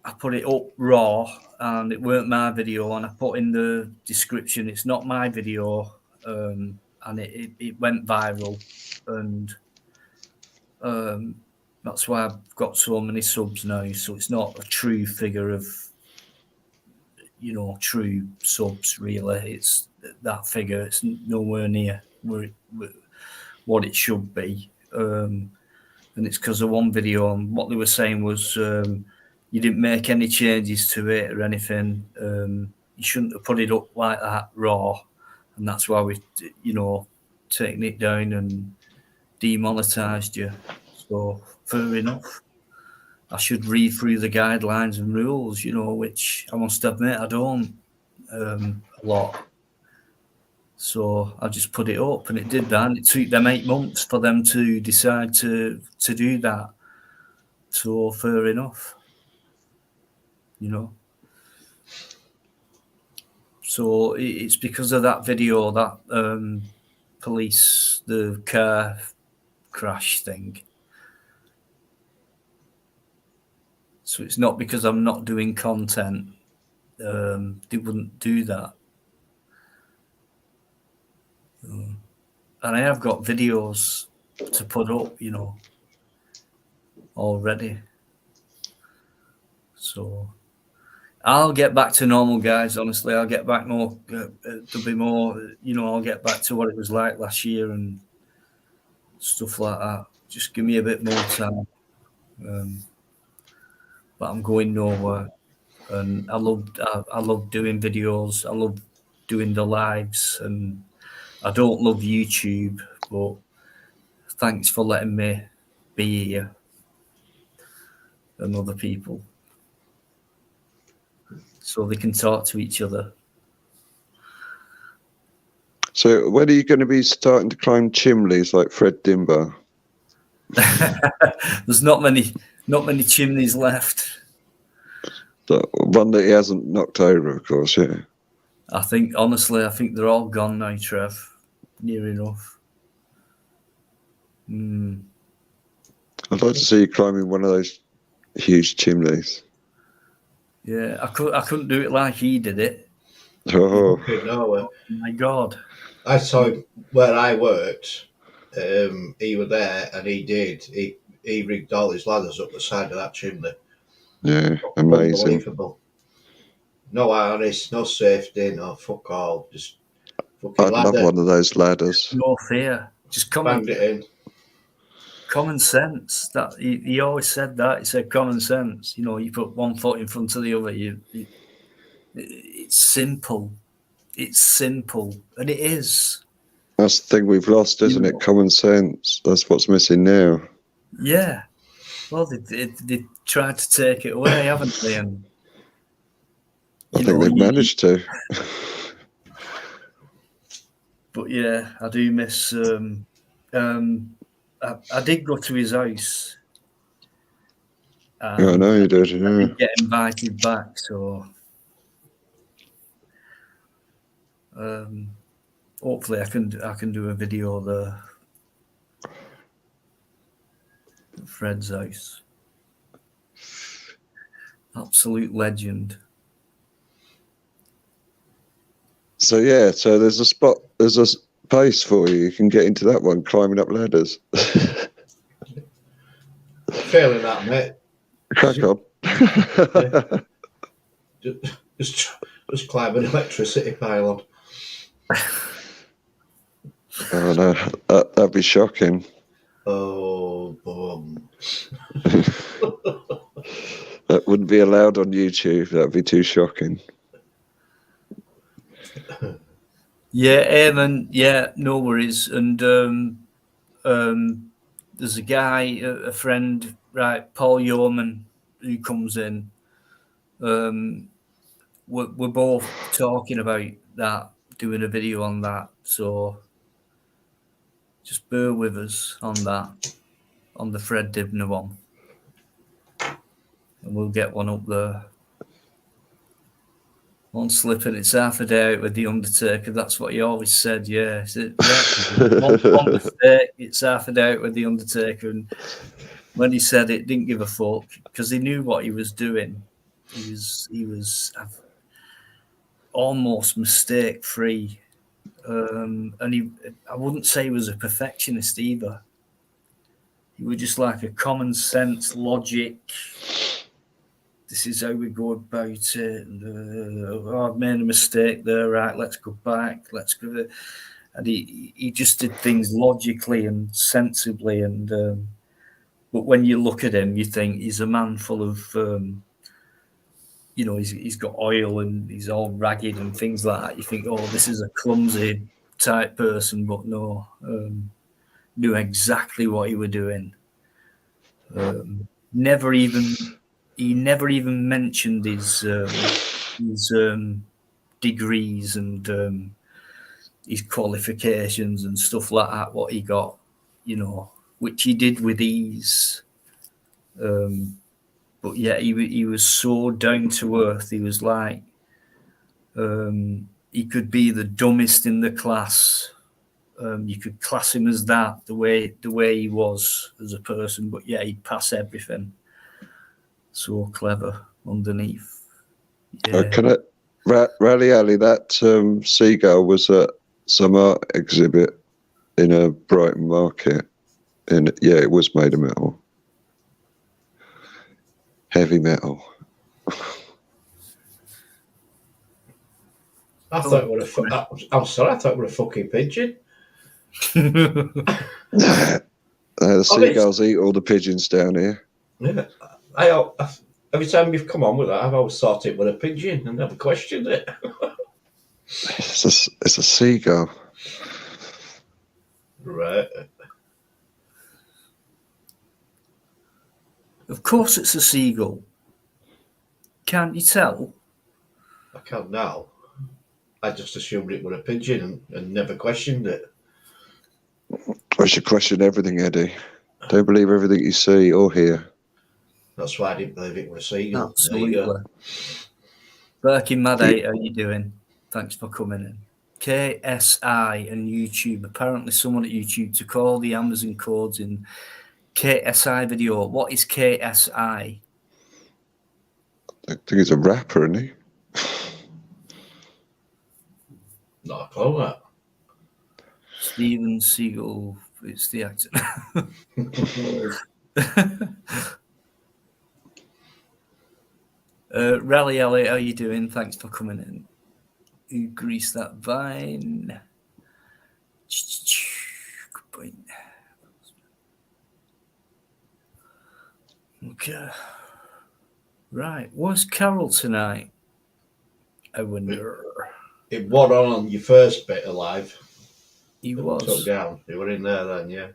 S1: I put it up raw, and it weren't my video, and I put in the description, it's not my video, and it went viral, and that's why I've got so many subs now. So it's not a true figure of, you know, true subs, really. It's that figure. It's nowhere near what it should be. And it's because of one video, and what they were saying was you didn't make any changes to it or anything. You shouldn't have put it up like that raw, and that's why we, you know, taken it down and demonetized you. So fair enough. I should read through the guidelines and rules, you know, which I must admit I don't a lot. So I just put it up, and it did that. And it took them 8 months for them to decide to do that. So fair enough, you know. So it's because of that video, that police, the car crash thing. So it's not because I'm not doing content. They wouldn't do that. And I have got videos to put up, you know, already. So I'll get back to normal, guys. Honestly, I'll get back more. There'll be more, you know, I'll get back to what it was like last year and stuff like that. Just give me a bit more time. But I'm going nowhere. And I love doing videos. I love doing the lives, and I don't love YouTube, but thanks for letting me be here and other people, so they can talk to each other.
S3: So when are you going to be starting to climb chimneys like Fred Dimber?
S1: There's not many chimneys left.
S3: The one that he hasn't knocked over, of course, yeah.
S1: I think they're all gone now, Trev. Near enough.
S3: I'd like to see you climbing one of those huge chimneys.
S1: Yeah, I couldn't do it like he did it.
S3: Oh,
S2: No,
S1: My God.
S2: I saw him where I worked. He was there, and he rigged all his ladders up the side of that chimney.
S3: yeah, amazing.
S2: Unbelievable. No harness, no safety, no fuck all. Just fucking
S3: I'd love
S2: ladder,
S3: one of those ladders.
S1: No fear. Just
S2: banged it in.
S1: common sense. That he always said that. He said common sense. You know, you put one foot in front of the other. It's simple. It's simple, and it is.
S3: That's the thing we've lost, isn't it? Common sense. That's what's missing now.
S1: Yeah. Well, they tried to take it away, haven't they? And
S3: I think they've managed to.
S1: But yeah, I do miss. I did go to his house.
S3: I know you did.
S1: I
S3: Yeah.
S1: did get invited back, so hopefully I can do a video there. Fred's house, absolute legend.
S3: So yeah, so there's a place for you. You can get into that one, climbing up ladders.
S2: Failing that, mate.
S3: Crack on.
S2: Just climb an electricity pylon.
S3: Oh no, that'd be shocking.
S2: Oh, bum.
S3: That wouldn't be allowed on YouTube. That'd be too shocking.
S1: Yeah, Eamon. Yeah, no worries. And there's a guy, a friend, right, Paul Yeoman, who comes in. We're both talking about that, doing a video on that. So just bear with us on that, on the Fred Dibner one, and we'll get one up there. One slipping, it's half a day out with the Undertaker. That's what he always said. Yeah, one mistake, it's half a day out with the Undertaker. And when he said it, didn't give a fuck because he knew what he was doing. He was almost mistake free, and I wouldn't say he was a perfectionist either. He was just like a common sense logic. This is how we go about it. I've made a mistake there. Right, let's go back. Let's go. And he just did things logically and sensibly. And but when you look at him, you think he's a man full of, he's got oil and he's all ragged and things like that. You think, oh, this is a clumsy type person, but no, knew exactly what he was doing. He never even mentioned his degrees and his qualifications and stuff like that, what he got, which he did with ease. But yeah, he was so down to earth. He was like, he could be the dumbest in the class. You could class him as that, the way he was as a person. But yeah, he'd pass everything. So clever underneath. Yeah.
S3: Rally Alley, that seagull was at some art exhibit in a Brighton market. And yeah, it was made of metal. Heavy metal.
S2: I thought it was I'm sorry, I thought it was a fucking pigeon.
S3: The seagulls eat all the pigeons down here.
S2: Yeah, every time you've come on with that, I've always thought it was a pigeon and never questioned it.
S3: It's a seagull.
S2: Right.
S1: Of course it's a seagull. Can't you tell?
S2: I can now. I just assumed it was a pigeon and never questioned it.
S3: I should question everything, Eddie. Don't believe everything you see or hear.
S2: That's why I didn't believe it was a seagull.
S1: Absolutely. Birkin Madate, how you doing? Thanks for coming in. KSI and YouTube. Apparently someone at YouTube took all the Amazon codes in KSI video. What is KSI?
S3: I think he's a rapper, isn't he?
S2: Not a clue, that.
S1: Steven Seagal, it's the actor. Rally Ellie, how you doing? Thanks for coming in. You grease that vine. Good point. Okay. Right. Where's Carol tonight? I wonder.
S2: It was on your first bit of live.
S1: He
S2: Took
S1: was.
S2: down. You were in there then, yeah.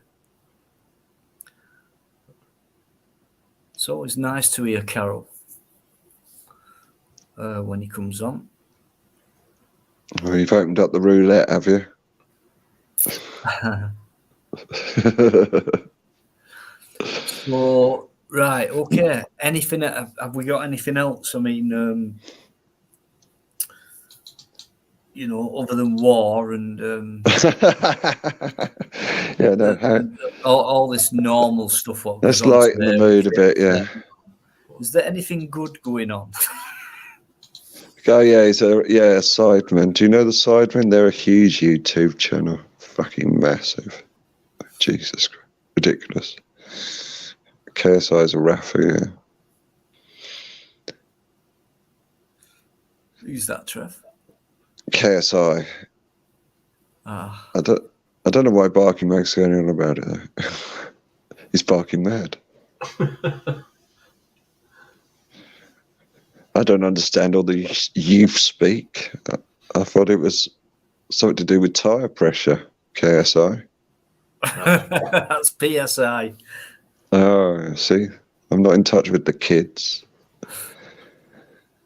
S1: It's always nice to hear Carol when he comes on.
S3: Well, you've opened up the roulette, have you?
S1: So, right, okay. Anything? Have we got anything else? I mean, other than war and
S3: yeah, no.
S1: all this normal stuff.
S3: Let's lighten the mood a bit, yeah.
S1: Is there anything good going on?
S3: Oh yeah, he's a Sidemen. Do you know the Sidemen? They're a huge YouTube channel, fucking massive. Jesus Christ, ridiculous. KSI is a rapper, yeah.
S1: Who's that, Trev?
S3: KSI.
S1: Ah,
S3: I don't know why Barking Mag's going on about it though. He's barking mad. I don't understand all the youth speak. I thought it was something to do with tyre pressure, KSI.
S1: that's PSI.
S3: Oh, see? I'm not in touch with the kids.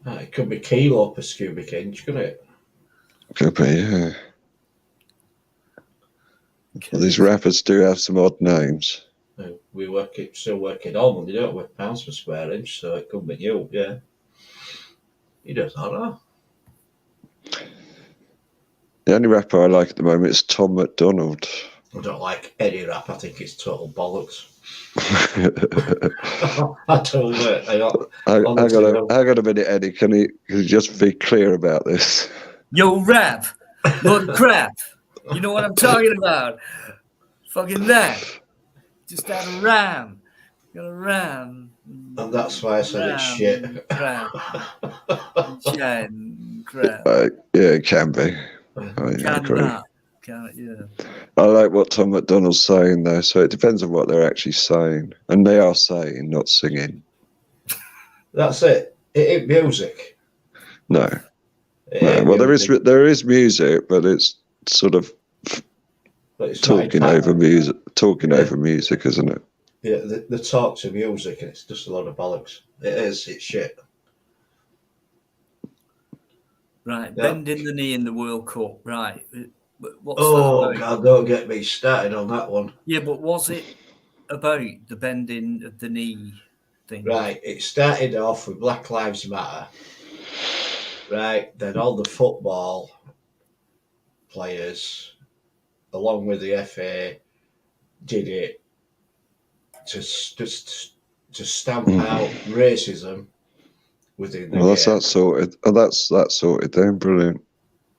S2: It could be kilo per cubic inch, couldn't it?
S3: Could be, yeah.
S1: Okay.
S3: Well, these rappers do have some odd names.
S2: We still working on, and they don't work pounds per square inch, so it could be you, yeah. He does, I don't know.
S3: The only rapper I like at the moment is Tom McDonald.
S2: I don't like any rap. I think it's total bollocks. I told it. Hang
S3: on a minute, Eddie. Can you just be clear about this?
S1: Yo, rap, load of crap. You know what I'm talking about? Fucking that. Just had a ram. Got a ram.
S2: And that's why I said it's shit.
S1: Crap. Crap.
S3: Yeah, it can be. I like what Tom McDonald's saying though, so it depends on what they're actually saying, and they are saying, not singing.
S2: That's it. It ain't music.
S3: No. Well, there is music, but it's sort of talking over music, isn't it?
S2: Yeah, the talk to music, and it's just a lot of bollocks. It is. It's shit.
S1: Right, yeah. Bending the knee in the World Cup. Right. What's
S2: that about? God, don't get me started on that one.
S1: Yeah, but was it about the bending of the knee thing?
S2: Right, it started off with Black Lives Matter. Right, then all the football players, along with the FA, did it to stamp out racism within the game.
S3: That's sorted. Oh, that's sorted then. Brilliant.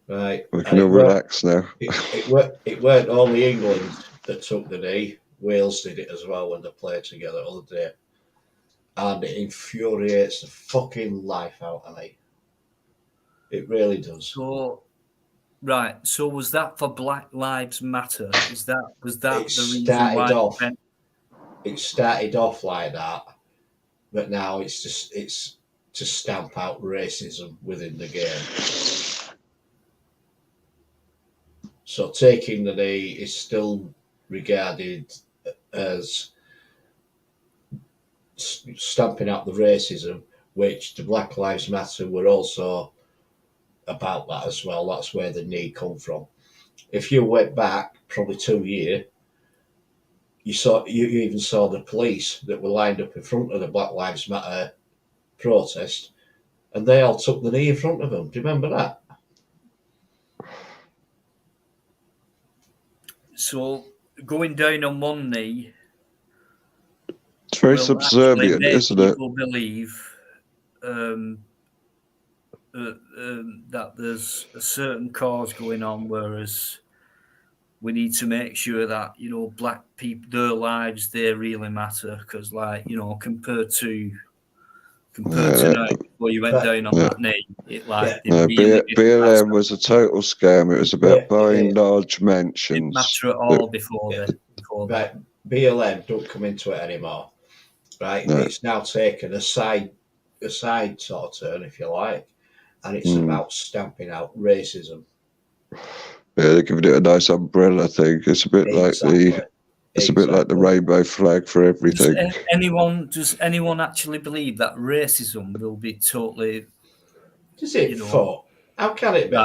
S2: Right.
S3: We can all relax now.
S2: It weren't only England that took the knee. Wales did it as well when they played together the other day. And it infuriates the fucking life out of me. It really does.
S1: So was that for Black Lives Matter? Was that the reason why
S2: it started off like that, but now it's to stamp out racism within the game. So taking the knee is still regarded as stamping out the racism, which the Black Lives Matter were also about that as well. That's where the knee come from. If you went back probably 2 years, you even saw the police that were lined up in front of the Black Lives Matter protest, and they all took the knee in front of them. Do you remember that?
S1: So going down on one knee,
S3: it's very subservient, isn't it?
S1: People believe that there's a certain cause going on, whereas we need to make sure that black people, their lives, they really matter, because compared to now, before you went down on that knee, it they
S3: No,
S1: really didn't
S3: BLM
S1: matter.
S3: was a total scam. It was about buying large mansions.
S1: Didn't matter at all before that.
S2: Right, BLM don't come into it anymore. Right,
S3: No.
S2: it's now taken a side sort of turn, if you like, and it's about stamping out racism.
S3: Yeah, they're giving it a nice umbrella thing. It's a bit like a bit like the rainbow flag for everything.
S1: Does anyone actually believe that racism will be totally?
S2: Does it? How can it be?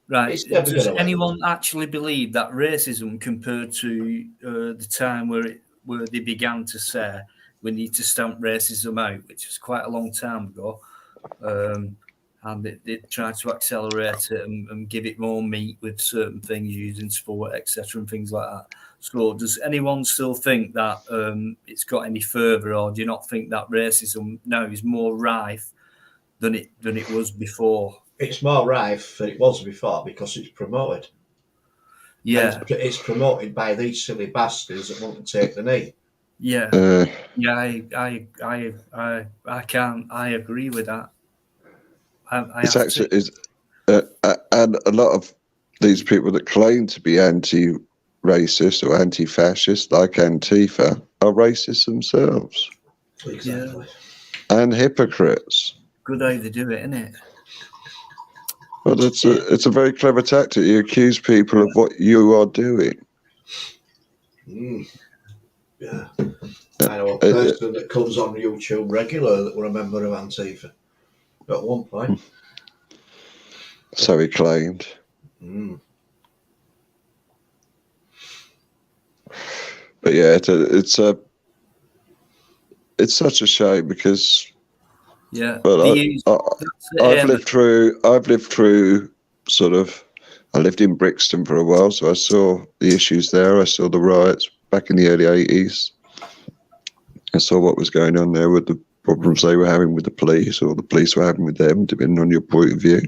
S1: Right.
S2: It's never
S1: Does
S2: gonna
S1: anyone actually believe that racism, compared to the time where they began to say we need to stamp racism out, which was quite a long time ago, and they tried to accelerate it and give it more meat with certain things using sport, etc., and things like that. So, does anyone still think that it's got any further, or do you not think that racism now is more rife than it was before?
S2: It's more rife than it was before because it's promoted.
S1: Yeah,
S2: and it's promoted by these silly bastards that want to take the knee.
S1: Yeah, I can't. I agree with that.
S3: It's actually and a lot of these people that claim to be anti-racist or anti-fascist, like Antifa, are racist themselves.
S2: Exactly.
S3: And hypocrites.
S1: Good how they do it, isn't it?
S3: Well, it's a very clever tactic. You accuse people of what you are doing.
S2: Yeah. I know a person that comes on YouTube regular that were a member of Antifa at one point.
S3: So he claimed. But yeah, it's such a shame because I've lived through sort of. I lived in Brixton for a while, so I saw the issues there. I saw the riots back in the early 80s. I saw what was going on there with the problems they were having with the police, or the police were having with them, depending on your point of view.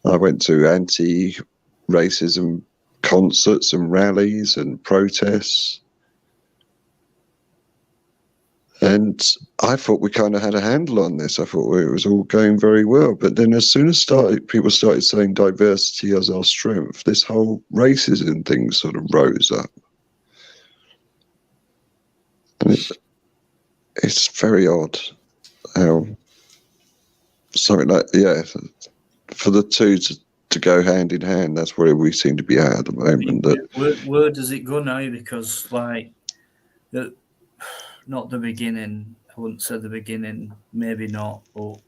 S3: I went to anti-racism concerts and rallies and protests. And I thought we kind of had a handle on this. I thought it was all going very well. But then as soon as people started saying diversity as our strength, this whole racism thing sort of rose up. And it's very odd how something like, for the two to go hand in hand, that's where we seem to be at the moment.
S1: Where does it go now? Because not the beginning. I wouldn't say the beginning. Maybe not. But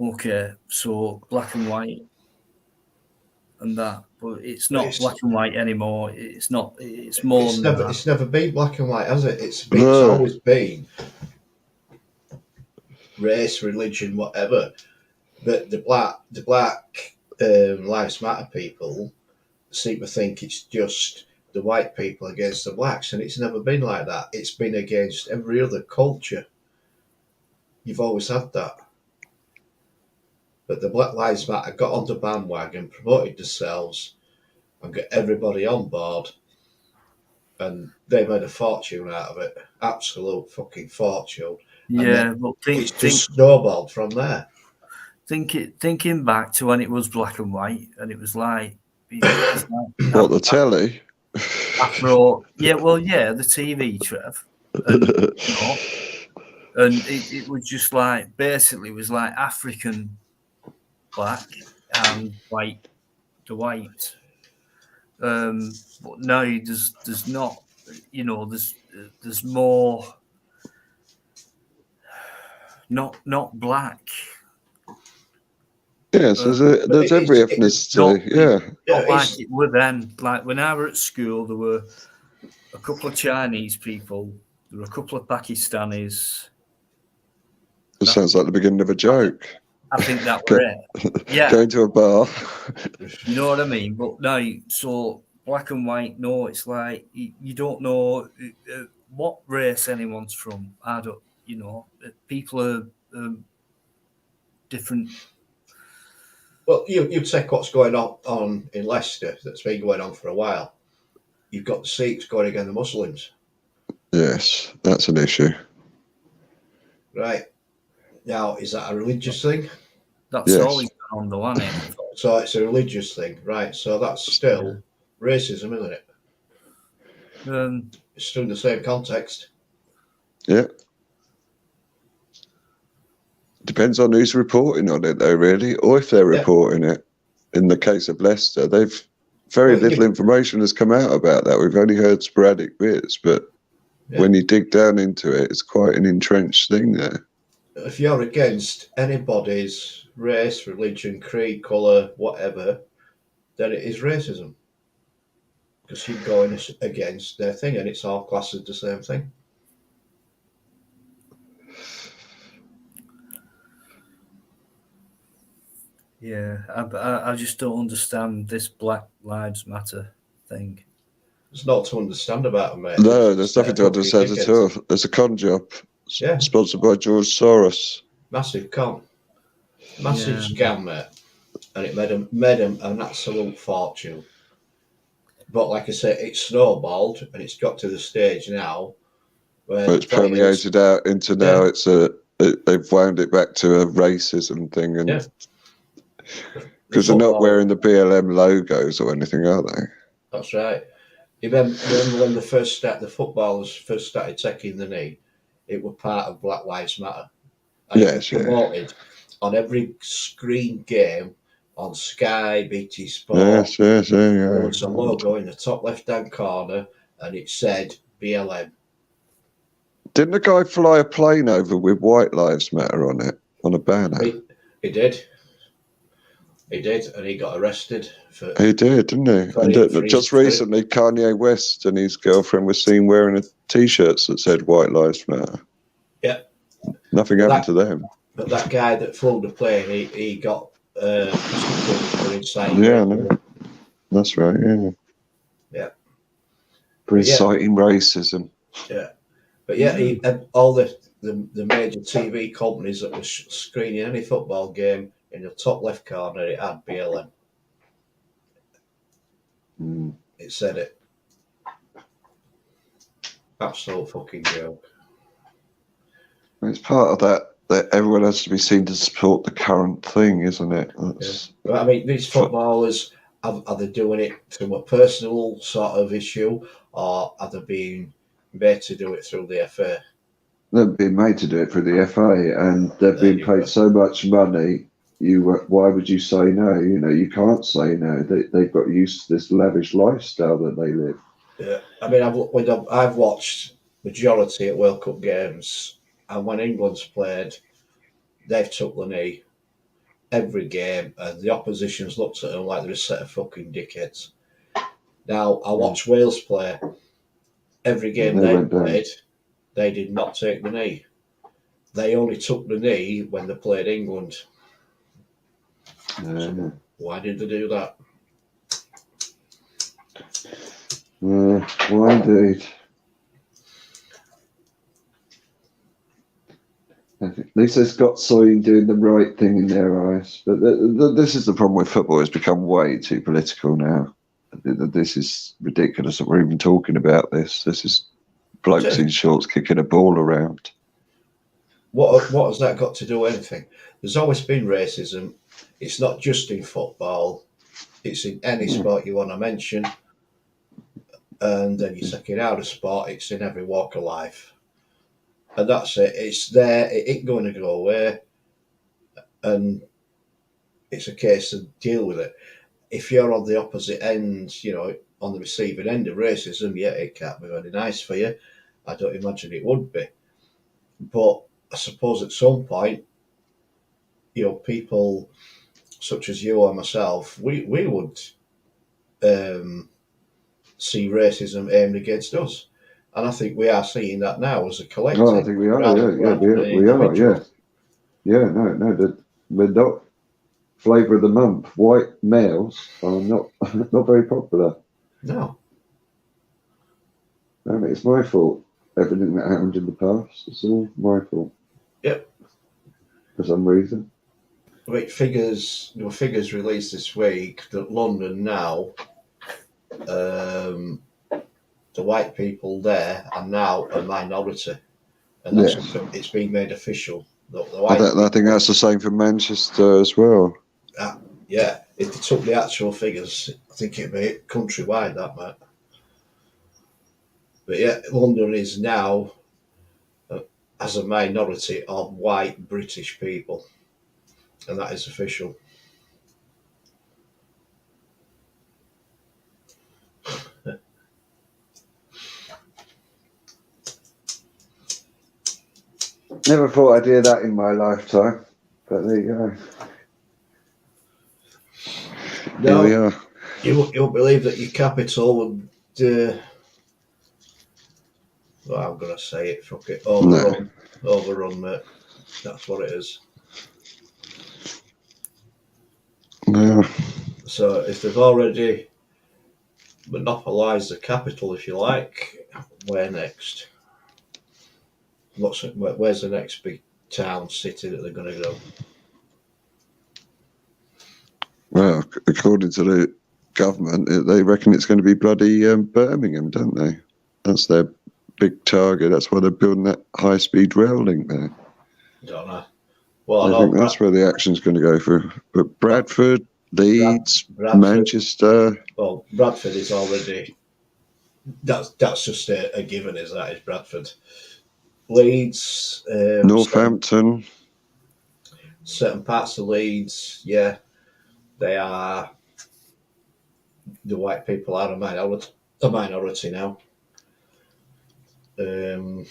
S1: okay, so black and white and that, but it's not black and white anymore. It's not. It's more than that.
S2: It's never been black and white, has it? It's always been race, religion, whatever. But the black Lives Matter people seem to think it's just the white people against the blacks, and it's never been like that. It's been against every other culture. You've always had that. But the Black Lives Matter got on the bandwagon, promoted themselves, and got everybody on board, and they made a fortune out of it. Absolute fucking fortune.
S1: Yeah, but
S2: it's just snowballed from there.
S1: Thinking back to when it was black and white, and it was like
S3: what, the telly?
S1: Afro, the TV, Trev, and it was just like basically it was like African black and white, the white. But now there's not, there's more, not black.
S3: Yes, there's every ethnicity.
S1: Not like it were then. Like when I were at school, there were a couple of Chinese people, there were a couple of Pakistanis.
S3: It sounds like the beginning of a joke.
S1: I think that were it. Yeah.
S3: Going to a bar.
S1: You know what I mean? But no, so black and white, no, it's like you don't know what race anyone's from. I don't, people are different.
S2: Well, you take what's going on in Leicester that's been going on for a while. You've got the Sikhs going against the Muslims.
S3: Yes, that's an issue.
S2: Right. Now, is that a religious thing?
S1: That's
S3: Yes.
S1: always been on the line.
S2: So it's a religious thing, right? So that's still racism, isn't it? It's still in the same context.
S3: Yeah. Depends on who's reporting on it, though, really, or if they're reporting it. In the case of Leicester, they've very little information has come out about that. We've only heard sporadic bits, but when you dig down into it, it's quite an entrenched thing there.
S2: If you're against anybody's race, religion, creed, colour, whatever, then it is racism. Because you're going against their thing, and it's all classed as the same thing.
S1: Yeah, I just don't understand this Black Lives Matter thing.
S2: There's not to understand about them, mate.
S3: No, there's nothing to understand at all. There's a con job sponsored by George Soros.
S2: Massive con. Massive scam, mate. And it made them an absolute fortune. But like I said, it's snowballed, and it's got to the stage now where
S3: it's permeated out into now. It's they've wound it back to a racism thing, and because they're not wearing the BLM logos or anything, are they?
S2: That's right. You remember when the footballers first started taking the knee? It was part of Black Lives Matter. And it was promoted on every screen game on Sky, BT Sport. There was a logo in the top left-hand corner, and it said BLM.
S3: Didn't the guy fly a plane over with White Lives Matter on it, on a banner?
S2: He did. He did, and he got arrested.
S3: He did, didn't he? And just recently, Kanye West and his girlfriend were seen wearing T-shirts that said White Lives Matter.
S2: Yeah.
S3: Nothing happened to them.
S2: But that guy that flew the plane, he got for inciting.
S3: Yeah, no. That's right, yeah.
S2: Yeah.
S3: For inciting racism.
S2: Yeah. But he had all the major TV companies that were screening any football game, in the top left corner, it had BLM. It said it. Absolute fucking joke.
S3: It's part of that everyone has to be seen to support the current thing, isn't it?
S2: But I mean, these footballers, are they doing it to a personal sort of issue, or are they being made to do it through the FA?
S3: They've been made to do it through the FA, and they've been paid so much money. Why would you say no? You know, you can't say no. They've got used to this lavish lifestyle that they live.
S2: Yeah, I mean, I've watched majority at World Cup games, and when England's played, they've took the knee every game, and the opposition's looked at them like they're a set of fucking dickheads. Now, I watched Wales play. Every game they played, they did not take the knee. They only took the knee when they played England. So why did they do that?
S3: Why indeed? At least they've got Soying doing the right thing in their eyes. But this is the problem with football. It's become way too political now. This is ridiculous that we're even talking about this. This is blokes in shorts kicking a ball around.
S2: What has that got to do with anything? There's always been racism. It's not just in football. It's in any sport you want to mention. And then you take it out of sport, it's in every walk of life. And that's it. It's there. It ain't going to go away. And it's a case of deal with it. If you're on the opposite end, you know, on the receiving end of racism, it can't be very nice for you. I don't imagine it would be. But I suppose at some point, you know, people such as you or myself, we would see racism aimed against us. And I think we are seeing that now as a collective.
S3: Oh, I think we are, we are, yeah. Yeah, no, we're not flavour of the month. White males are not very popular.
S2: No.
S3: I it's my fault. Everything that happened in the past, it's all my fault.
S2: Yep.
S3: for some reason.
S2: There were figures released this week that London now, the white people there are now a minority, and it's been made official.
S3: I think that's the same for Manchester as well.
S2: Yeah, if they took the actual figures, I think it'd be countrywide, that might. But yeah, London is now as a minority of white British people, and that is official.
S3: Never thought I'd hear that in my lifetime, but there you go.
S2: No,
S3: here we are.
S2: You won't believe that your capital would. Well, I'm going to say it. Fuck it. Overrun, mate. That's what it is.
S3: No.
S2: So if they've already monopolised the capital, if you like, where next? Where's the next big town, city that they're going to go?
S3: Well, according to the government, they reckon it's going to be bloody Birmingham, don't they? That's their big target. That's why they're building that high-speed rail link there.
S2: Don't know. Well,
S3: I think that's where the action's going to go for. But Bradford, Leeds, Manchester.
S2: Well, Bradford is already. That's just a given. Is Bradford? Leeds,
S3: Northampton.
S2: Certain parts of Leeds, yeah, they are. The white people are a minority now. Will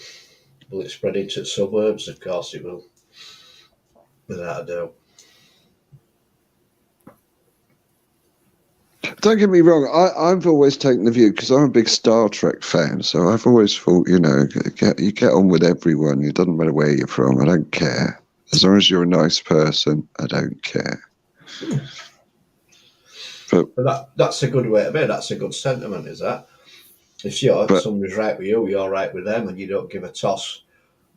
S2: it spread into suburbs? Of course it will, without a doubt.
S3: Don't get me wrong, I've always taken the view, because I'm a big Star Trek fan, so I've always thought, you get on with everyone. It doesn't matter where you're from, I don't care. As long as you're a nice person, I don't care.
S2: But that's a good way to be. That's a good sentiment, is that? If somebody's right with you, you're right with them, and you don't give a toss.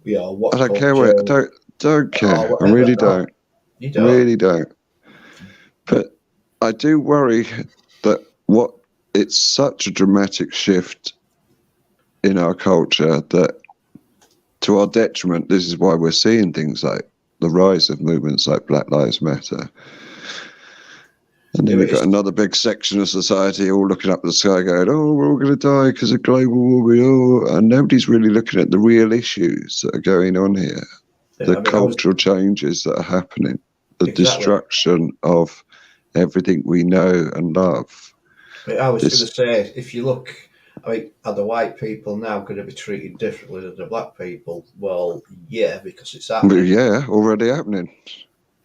S2: What
S3: I don't care. Don't care. I really don't.
S2: You don't.
S3: Really don't. But I do worry that it's such a dramatic shift in our culture that, to our detriment, this is why we're seeing things like the rise of movements like Black Lives Matter. And then we've got another big section of society all looking up at the sky going, oh, we're all going to die because of global warming. And nobody's really looking at the real issues that are going on here. The cultural changes that are happening. The destruction of everything we know and love.
S2: I was going to say, if you look, are the white people now going to be treated differently than the black people? Well, yeah, because it's happening.
S3: But yeah, already happening.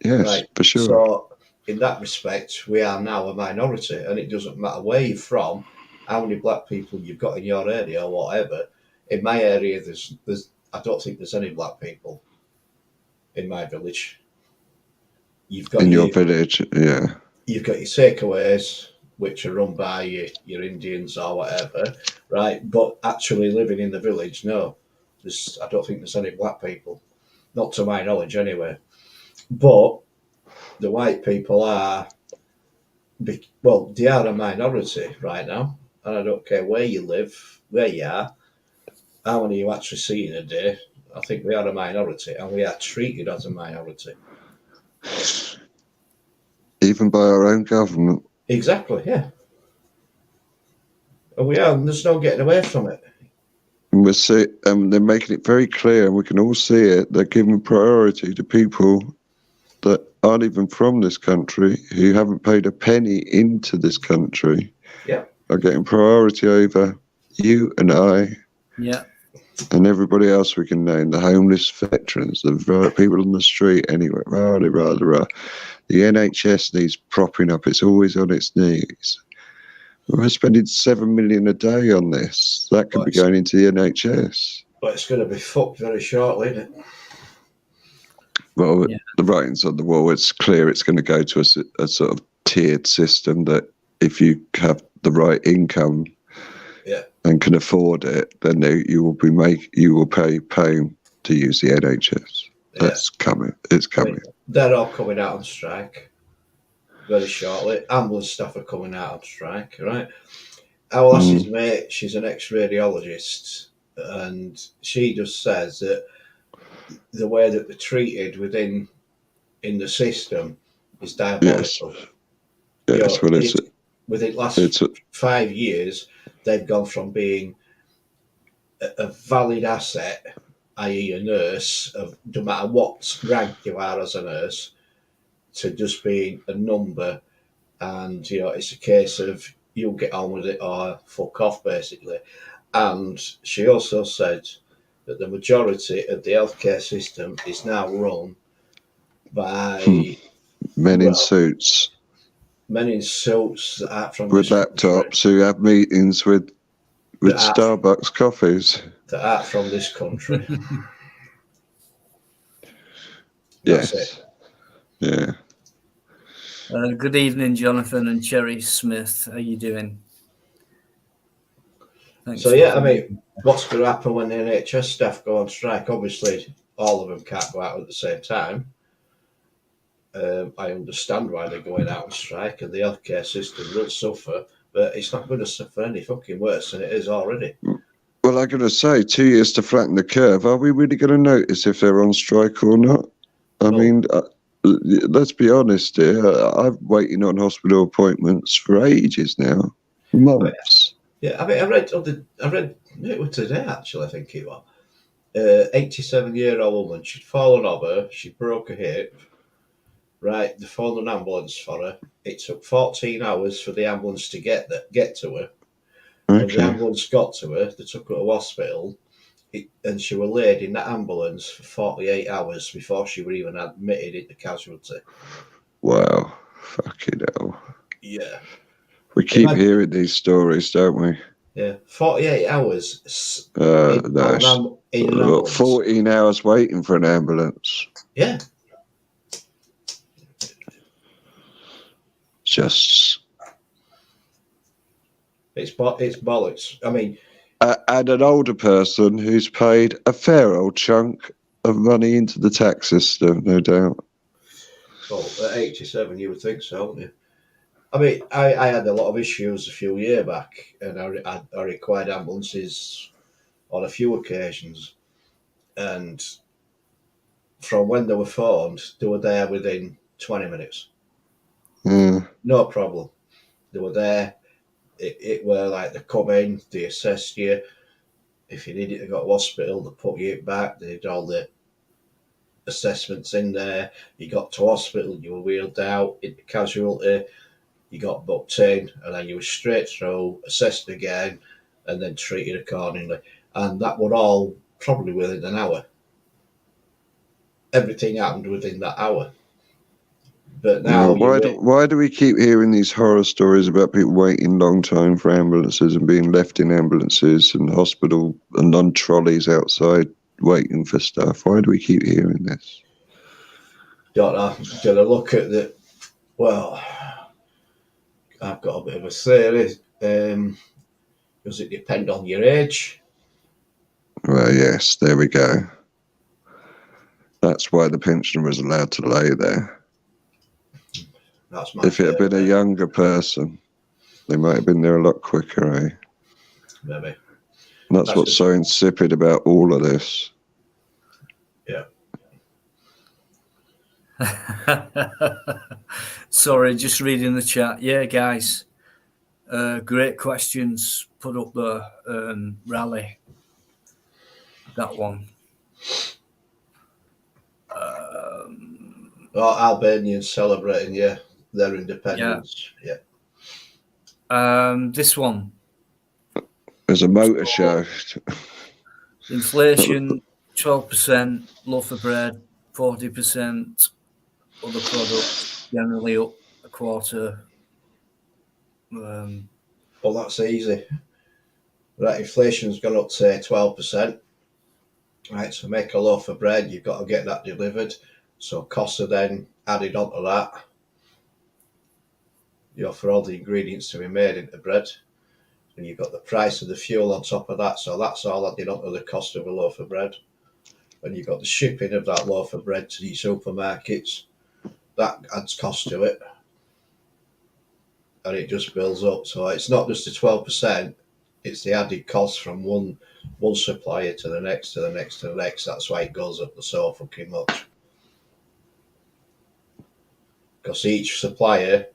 S3: Yes, right. For sure.
S2: So, in that respect, we are now a minority, and it doesn't matter where you're from, how many black people you've got in your area or whatever. In my area, I don't think there's any black people in my village.
S3: Your village, yeah.
S2: You've got your takeaways, which are run by your Indians or whatever, right? But actually living in the village, no. I don't think there's any black people. Not to my knowledge, anyway. But the white people are, they are a minority right now. And I don't care where you live, where you are, how many you actually see in a day. I think we are a minority, and we are treated as a minority.
S3: Even by our own government.
S2: Exactly, yeah. And we are, and there's no getting away from it.
S3: And they're making it very clear, and we can all see it. They're giving priority to people that aren't even from this country, who haven't paid a penny into this country.
S2: Yeah.
S3: Are getting priority over you and I.
S1: Yeah.
S3: And everybody else we can name, the homeless veterans, the people on the street, anyway. The NHS needs propping up. It's always on its knees. We're spending $7 million a day on this. That could be going into the NHS.
S2: But it's going to be fucked very shortly, isn't it?
S3: Well, the writing's on the wall. It's clear it's going to go to a sort of tiered system that if you have the right income and can afford it, then you will pay to use the NHS. That's coming. It's coming.
S2: They're all coming out on strike very shortly. Ambulance staff are coming out on strike, right? Our lass's mate, she's an ex-radiologist, and she just says that the way that they're treated in the system is diabolical.
S3: Yes, well,
S2: within the last 5 years, they've gone from being a valid asset, i.e. a nurse, of no matter what rank you are as a nurse, to just being a number, and it's a case of you'll get on with it or fuck off, basically. And she also said that the majority of the healthcare system is now run by
S3: men in suits.
S2: Men in suits that are from
S3: with laptops who have meetings with Starbucks coffees.
S2: That are from this country.
S3: Yes. It. Yeah.
S1: Good evening, Jonathan and Cherry Smith. How are you doing?
S2: Thanks. So yeah, I mean, what's going to happen when the NHS staff go on strike? Obviously, all of them can't go out at the same time. I understand why they're going out on strike, and the healthcare system will suffer, but it's not going to suffer any fucking worse than it is already.
S3: Well, I'm going to say 2 years to flatten the curve. Are we really going to notice if they're on strike or not? I mean, let's be honest here. I'm waiting on hospital appointments for ages now, months.
S2: Yeah, I mean, I read it was today actually. I think it was 87-year-old woman. She'd fallen over. She broke her hip. Right, they phoned an ambulance for her. It took 14 hours for the ambulance to get to her. When the ambulance got to her, they took her to hospital, and she was laid in that ambulance for 48 hours before she was even admitted into casualty.
S3: Wow, fucking hell.
S2: Yeah.
S3: We keep hearing these stories, don't we?
S2: Yeah, 48 hours.
S3: No,
S2: in an ambulance.
S3: 14 hours waiting for an ambulance.
S2: Yeah. It's bollocks. I mean,
S3: and an older person who's paid a fair old chunk of money into the tax system, no doubt.
S2: Well, at 87, you would think so, wouldn't you? I mean, I had a lot of issues a few years back, and I required ambulances on a few occasions, and from when they were phoned, they were there within 20 minutes. No problem. They were there. It were like they come in, they assessed you. If you needed to go to hospital, they put you back. They did all the assessments in there. You got to hospital, you were wheeled out into casualty. You got booked in, and then you were straight through, assessed again, and then treated accordingly. And that were all probably within an hour. Everything happened within that hour. But now,
S3: why do we keep hearing these horror stories about people waiting long time for ambulances and being left in ambulances and hospital and on trolleys outside waiting for stuff? Why do we keep hearing this?
S2: Don't know. Did I look at the? Well, I've got a bit of a theory. Does it depend on your age?
S3: Well, yes. There we go. That's why the pensioner was allowed to lay there. If it had been a younger person, they might have been there a lot quicker, eh?
S2: Maybe.
S3: That's what's so insipid about all of this.
S2: Yeah.
S1: Sorry, just reading the chat. Yeah, guys. Great questions put up there. Rally. That one.
S2: Albanians celebrating, their independence. Yeah.
S1: This one.
S3: There's a motor show.
S1: Inflation, 12%, loaf of bread, 40%, other products generally up a quarter.
S2: Well, that's easy. Right, inflation's gone up to 12%. Right, so make a loaf of bread, you've got to get that delivered. So costs are then added onto that. For all the ingredients to be made into bread. And you've got the price of the fuel on top of that. So that's all added onto the cost of a loaf of bread. and you've got the shipping of that loaf of bread to your supermarkets, that adds cost to it. And it just builds up. So it's not just the 12%, it's the added cost from one supplier to the next, to the next, to the next. That's why it goes up so fucking much. Because each supplier,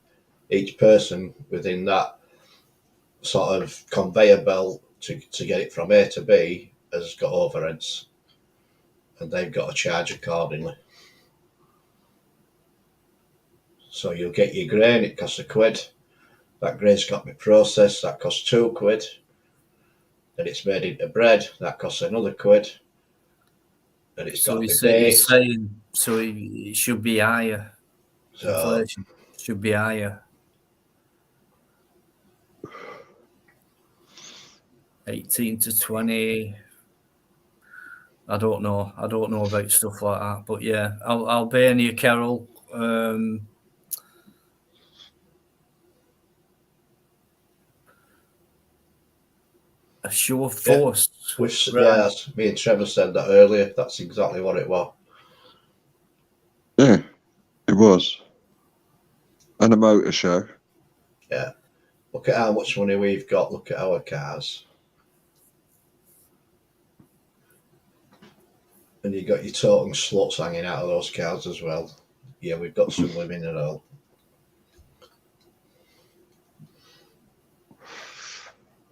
S2: each person within that sort of conveyor belt to get it from A to B has got overheads, and they've got to charge accordingly. So you'll get your grain, it costs £1. That grain's got to be processed, that costs £2. Then it's made into bread, that costs another £1. And it's got to be baked.
S1: Saying, so it should be higher. So inflation should be higher. 18 to 20. I don't know about stuff like that, but yeah, Albania, Carol. A show of force.
S2: Which, right. Me and Trevor said that earlier. That's exactly what it was.
S3: Yeah, it was. And a motor show.
S2: Yeah. Look at how much money we've got. Look at our cars. And you got your toting sluts hanging out of those cars as well. Yeah, we've got some women and all.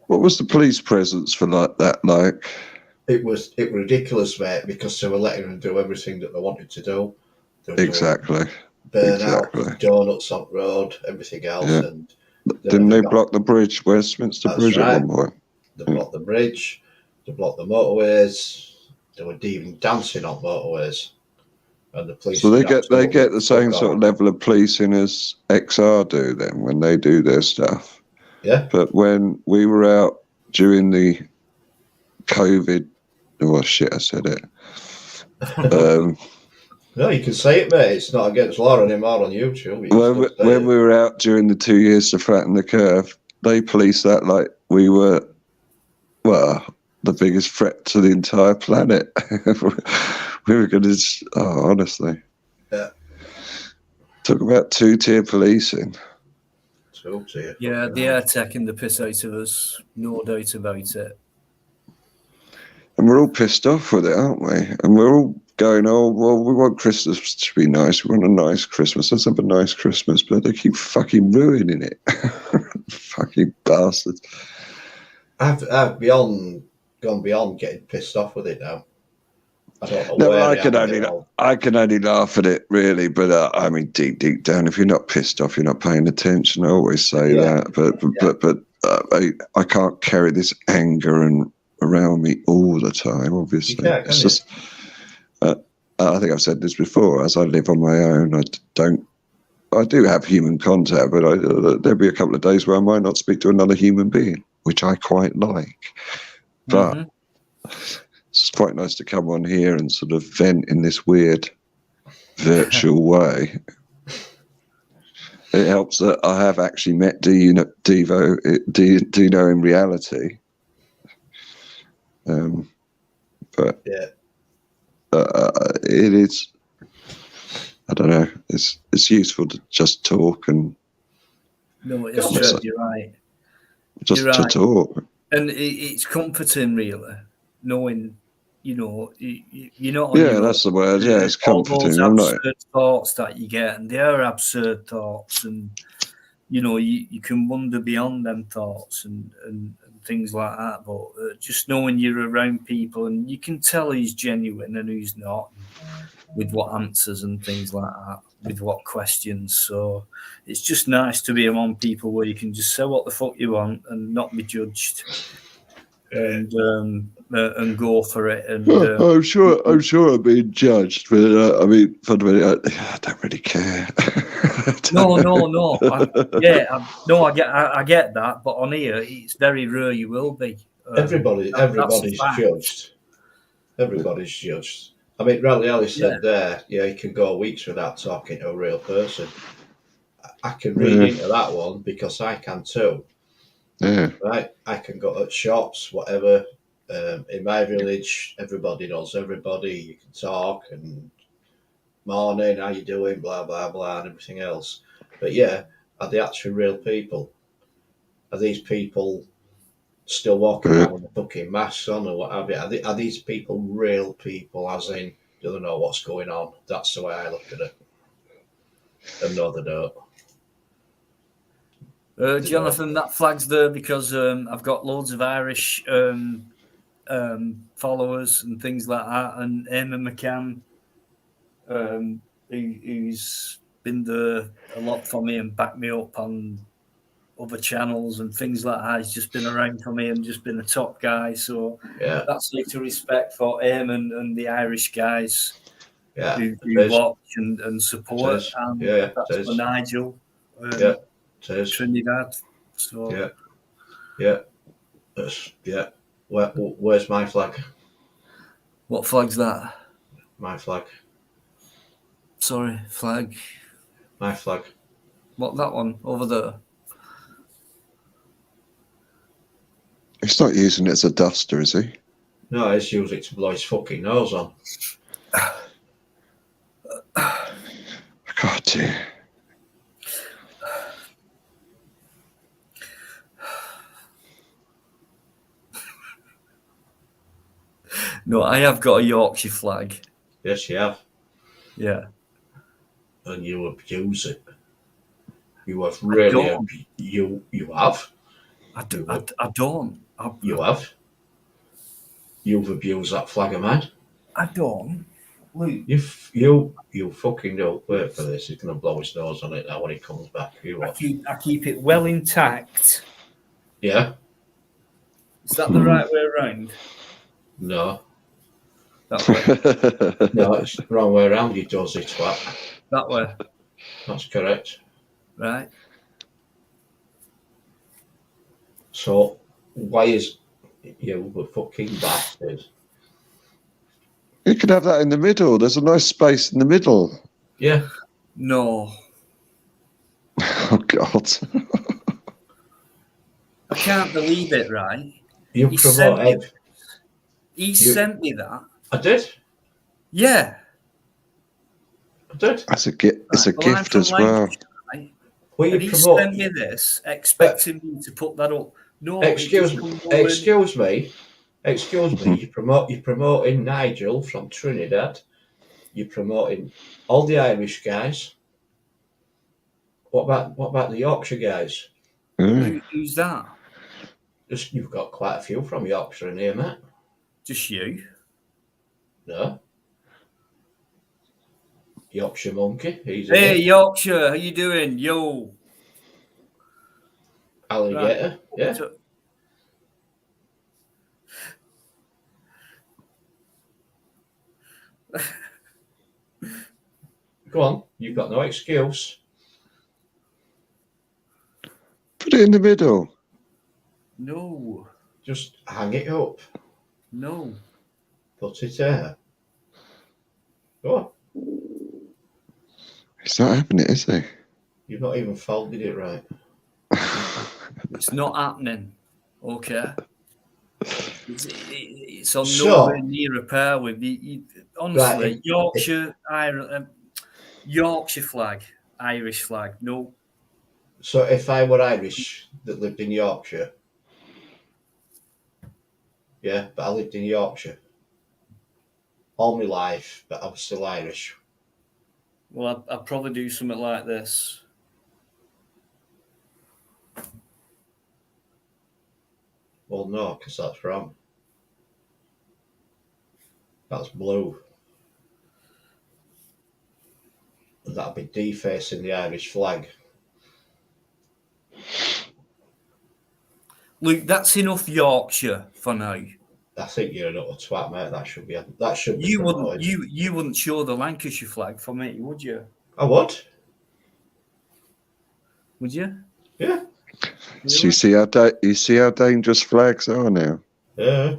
S3: What was the police presence for that like?
S2: It was ridiculous, mate, because they were letting them do everything that they wanted to do.
S3: Exactly.
S2: Burnout, donuts on the road, everything else.
S3: Yeah.
S2: And
S3: didn't they block the bridge, Westminster Bridge,
S2: right.
S3: at one point?
S2: They blocked the bridge, they blocked the motorways, they were even dancing on motorways. And the police.
S3: So they get the same sort of level of policing as XR do then when they do their stuff.
S2: Yeah.
S3: But when we were out during the COVID, oh shit, I said it.
S2: No, you can say it, mate. It's not against law anymore on YouTube.
S3: When we were out during the 2 years to flatten the curve, they policed that like we were, well, the biggest threat to the entire planet. We were going to, honestly.
S2: Yeah.
S3: Talk about two-tier policing.
S1: Yeah, they are taking the piss out of us, no doubt about it.
S3: And we're all pissed off with it, aren't we? And we're all going, oh, well, we want Christmas to be nice. We want a nice Christmas. Let's have a nice Christmas. But they keep fucking ruining it. Fucking bastards.
S2: I've gone beyond getting pissed off with it now. I don't know
S3: I can only laugh at it, really. But I mean, deep down, if you're not pissed off, you're not paying attention. I always say that. But I can't carry this anger around me all the time. Obviously, it's just. I think I've said this before. As I live on my own, I do have human contact, but there'll be a couple of days where I might not speak to another human being, which I quite like. But it's quite nice to come on here and sort of vent in this weird virtual way. It helps that I have actually met Dino in reality. But
S2: yeah.
S3: It is. I don't know. It's useful to just talk and.
S1: No, it's true. You're right.
S3: Just to talk,
S1: and it's comforting, really, knowing, you're not.
S3: Yeah, that's the word. Yeah, it's comforting.
S1: All those absurd thoughts that you get, and they are absurd thoughts, and you can wonder beyond them thoughts and things like that. But just knowing you're around people and you can tell who's genuine and who's not, with what answers and things like that, with what questions. So it's just nice to be among people where you can just say what the fuck you want and not be judged, and go for it. And
S3: I'm sure I'm being judged, but I mean, fundamentally, I don't really care.
S1: No. I get that, but on here, it's very rare you will be.
S2: Everybody's judged. Everybody's judged. I mean, Raleigh said there, you can go weeks without talking to a real person. I can read into that one because I can too.
S3: Yeah.
S2: Right? I can go at shops, whatever, In my village, everybody knows everybody. You can talk and morning, how you doing, blah blah blah, and everything else. But yeah, are they actually real people? Are these people still walking around with a fucking masks on or what have you? Are these people real people? As in, do they know what's going on? That's the way I look at it. And no, they don't.
S1: Jonathan, that flag's there because I've got loads of Irish followers and things like that, and Eamon McCann, who's been there a lot for me and backed me up on other channels and things like that. He's just been around for me and just been a top guy. So
S2: Yeah,
S1: that's little respect for Eamon and the Irish guys
S2: yeah.
S1: who watch and support. And
S2: Yeah,
S1: that's for Nigel.
S2: Yeah, it is.
S1: Trinidad. So
S2: yeah. Yeah. Where's my flag?
S1: What flag's that?
S2: My flag.
S1: Sorry, flag.
S2: My flag.
S1: What, that one over there?
S3: He's not using it as a duster, is he?
S2: No, I just use it to blow his fucking nose on.
S3: God dear.
S1: No, I have got a Yorkshire flag.
S2: Yes, you have.
S1: Yeah.
S2: And you abuse it. You have really. You have.
S1: I don't.
S2: You have. You've abused that flag of mine.
S1: I don't. Luke.
S2: You fucking don't. Wait for this. He's gonna blow his nose on it now when he comes back.
S1: I keep it well intact.
S2: Yeah.
S1: Is that the right way around?
S2: No.
S1: That way.
S2: No, it's the wrong way around. You does it, twat.
S1: That way.
S2: That's correct.
S1: Right.
S2: So why is you a fucking bastard?
S3: You could have that in the middle. There's a nice space in the middle.
S2: Yeah.
S1: No.
S3: Oh, God.
S1: I can't believe it, right?
S2: You promote
S1: He sent me that.
S2: I did?
S1: Yeah.
S2: I did.
S3: It's a gift as well.
S1: Right?
S2: Well,
S1: And he sent me this, expecting me to put that up. No.
S2: Excuse me. You're promoting Nigel from Trinidad. You're promoting all the Irish guys. What about the Yorkshire guys?
S1: Who's that?
S2: You've got quite a few from Yorkshire in here, mate.
S1: Just you?
S2: No. Yorkshire monkey.
S1: Hey, Yorkshire, how you doing? Yo.
S2: Alligator. Right. Yeah. Go on. You've got no excuse.
S3: Put it in the middle.
S1: No.
S2: Just hang it up.
S1: No.
S2: Put it there. Go on.
S3: He's not having it, is he?
S2: You've not even folded it right.
S1: It's not happening. Okay. It's on nowhere near repair with you. Honestly, right. Yorkshire, Ireland, Yorkshire flag, Irish flag. No.
S2: So if I were Irish that lived in Yorkshire, yeah, but I lived in Yorkshire all my life, but I was still Irish.
S1: Well, I'd probably do something like this.
S2: Well, no, because that's wrong. That's blue. And that'd be defacing the Irish flag.
S1: Luke, that's enough Yorkshire for now.
S2: I think you're an utter twat, mate. That should be.
S1: You wouldn't show the Lancashire flag for me, would you?
S2: I would.
S1: Would you?
S2: Yeah.
S3: So you see how dangerous flags are now.
S2: Yeah.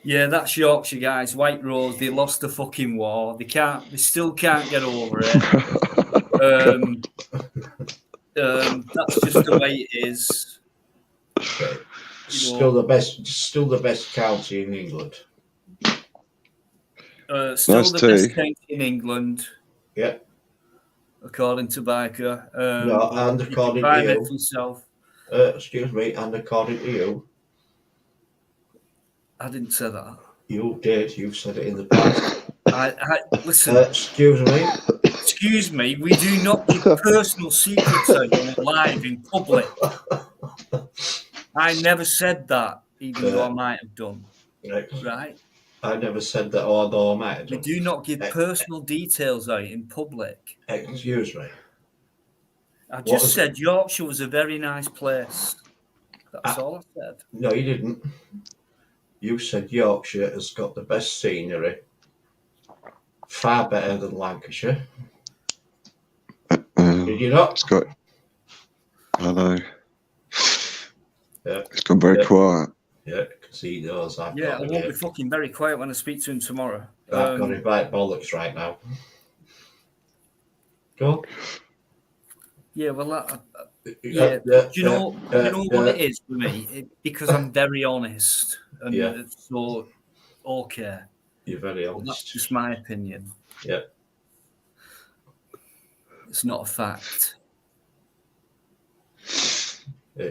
S1: Yeah, that's Yorkshire, guys. White Rose, they lost the fucking war. They still can't get over it. That's just the way it is.
S2: Okay. Still the best county in England.
S1: Still
S3: Nice
S1: the
S3: tea.
S1: best county in England,
S2: Yeah.
S1: according to Biker.
S2: No,
S1: but
S2: and
S1: you can
S2: according to
S1: find it
S2: you.
S1: for yourself.
S2: Excuse me, and according to you.
S1: I didn't say that.
S2: You did. You've said it in the past.
S1: I listen.
S2: Excuse me.
S1: Excuse me. We do not give personal secrets out on live in public. I never said that, even though I might have done. Right?
S2: I never said that, although I might have done.
S1: We do not give personal details out in public.
S2: Excuse me.
S1: I just said Yorkshire was a very nice place. That's all I said.
S2: No, you didn't. You said Yorkshire has got the best scenery, far better than Lancashire. Did you not?
S3: It's got. I know.
S2: Yeah.
S3: It's gone very quiet.
S2: Yeah, because he knows I've
S1: Yeah,
S2: got
S1: I won't be fucking very quiet when I speak to him tomorrow.
S2: I've got him right bollocks right now. Go on.
S1: Yeah, well, do you know what it is for me? Because I'm very honest, and so okay.
S2: You're very honest.
S1: That's just my opinion.
S2: Yeah,
S1: it's not a fact.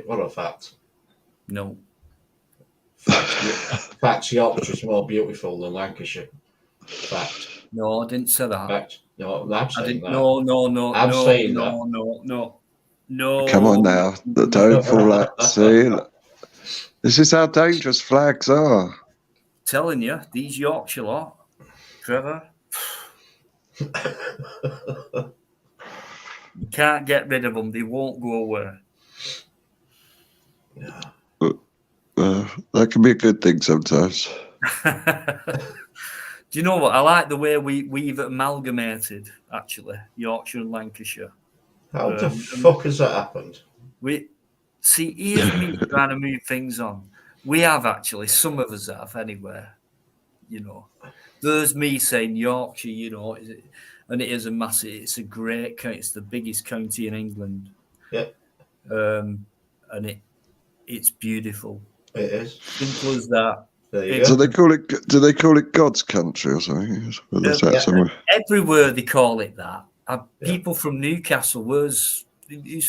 S2: What a fact!
S1: No.
S2: Fact, Yorkshire's more beautiful than Lancashire. Fact.
S1: No, I didn't say that.
S2: Fact. No, I'm saying that.
S1: No.
S2: I'm saying that.
S1: No.
S3: Come on now. Don't fall out. See, this is how dangerous flags are.
S1: Telling you, these Yorkshire lot, Trevor. You can't get rid of them. They won't go away.
S2: Yeah.
S3: That can be a good thing sometimes.
S1: Do you know what? I like the way we've amalgamated, actually, Yorkshire and Lancashire.
S2: How the fuck has that happened?
S1: Here's me trying to move things on. We have actually, some of us have anyway, There's me saying Yorkshire, and it is it's a great county. It's the biggest county in England.
S2: Yeah.
S1: And it's beautiful.
S2: It is.
S1: Simple as that.
S3: Do they call it God's country or something?
S1: Everywhere they call it that. People from Newcastle, who's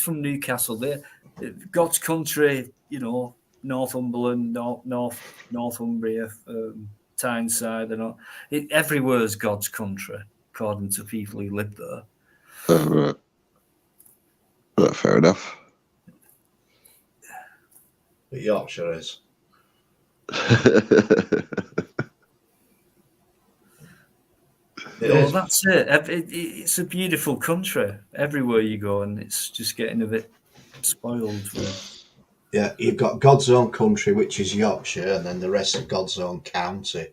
S1: from Newcastle? There, God's country. Northumberland, Northumbria, Tyneside, and all. Everywhere is God's country, according to people who live there.
S3: Right. Well, fair enough.
S2: But Yorkshire is.
S1: That's it. It's a beautiful country everywhere you go, and it's just getting a bit spoiled.
S2: Yeah, you've got God's own country, which is Yorkshire, and then the rest of God's own county.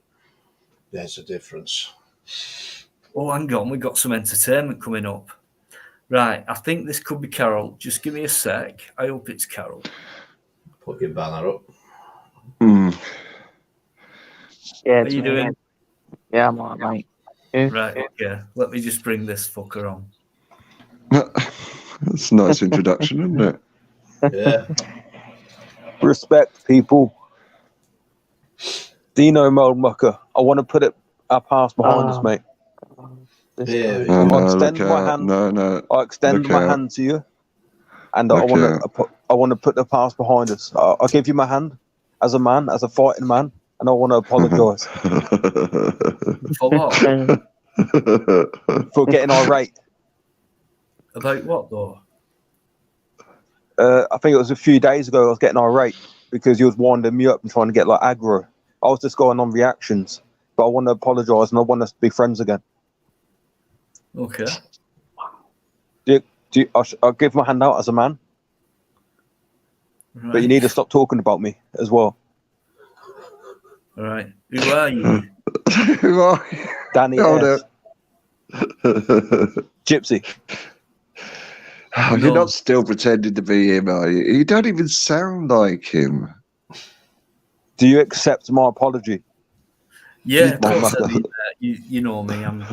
S2: There's a difference.
S1: Oh, hang on, we've got some entertainment coming up. Right, I think this could be Carol. Just give me a sec. I hope it's Carol.
S2: Put your banner up.
S4: Yeah,
S1: how are you doing?
S4: Yeah, I'm alright, mate. Yeah.
S1: Right, okay. Let me just bring this fucker on.
S3: That's a nice introduction, isn't it?
S2: Yeah.
S4: Respect, people. Dino Mold Mucker. I want to put our past behind us, mate.
S2: Yeah.
S4: I extend my hand.
S3: No.
S4: I extend my hand to you, and I want to put the past behind us. I give you my hand as a man, as a fighting man, and I want to apologise.
S1: For what?
S4: For getting irate.
S1: About what, though?
S4: I think it was a few days ago I was getting irate because you was winding me up and trying to get like aggro. I was just going on reactions, but I want to apologise and I want us to be friends again.
S1: Okay.
S4: I'll give my hand out as a man,
S1: right.
S4: But you need to stop talking about me as well.
S1: All right. Who are you?
S3: Who are you?
S4: Danny
S3: Oh,
S4: Gypsy.
S3: Oh, you're not still pretending to be him, are you? You don't even sound like him.
S4: Do you accept my apology?
S1: Yeah, of course I do. You know me. I'm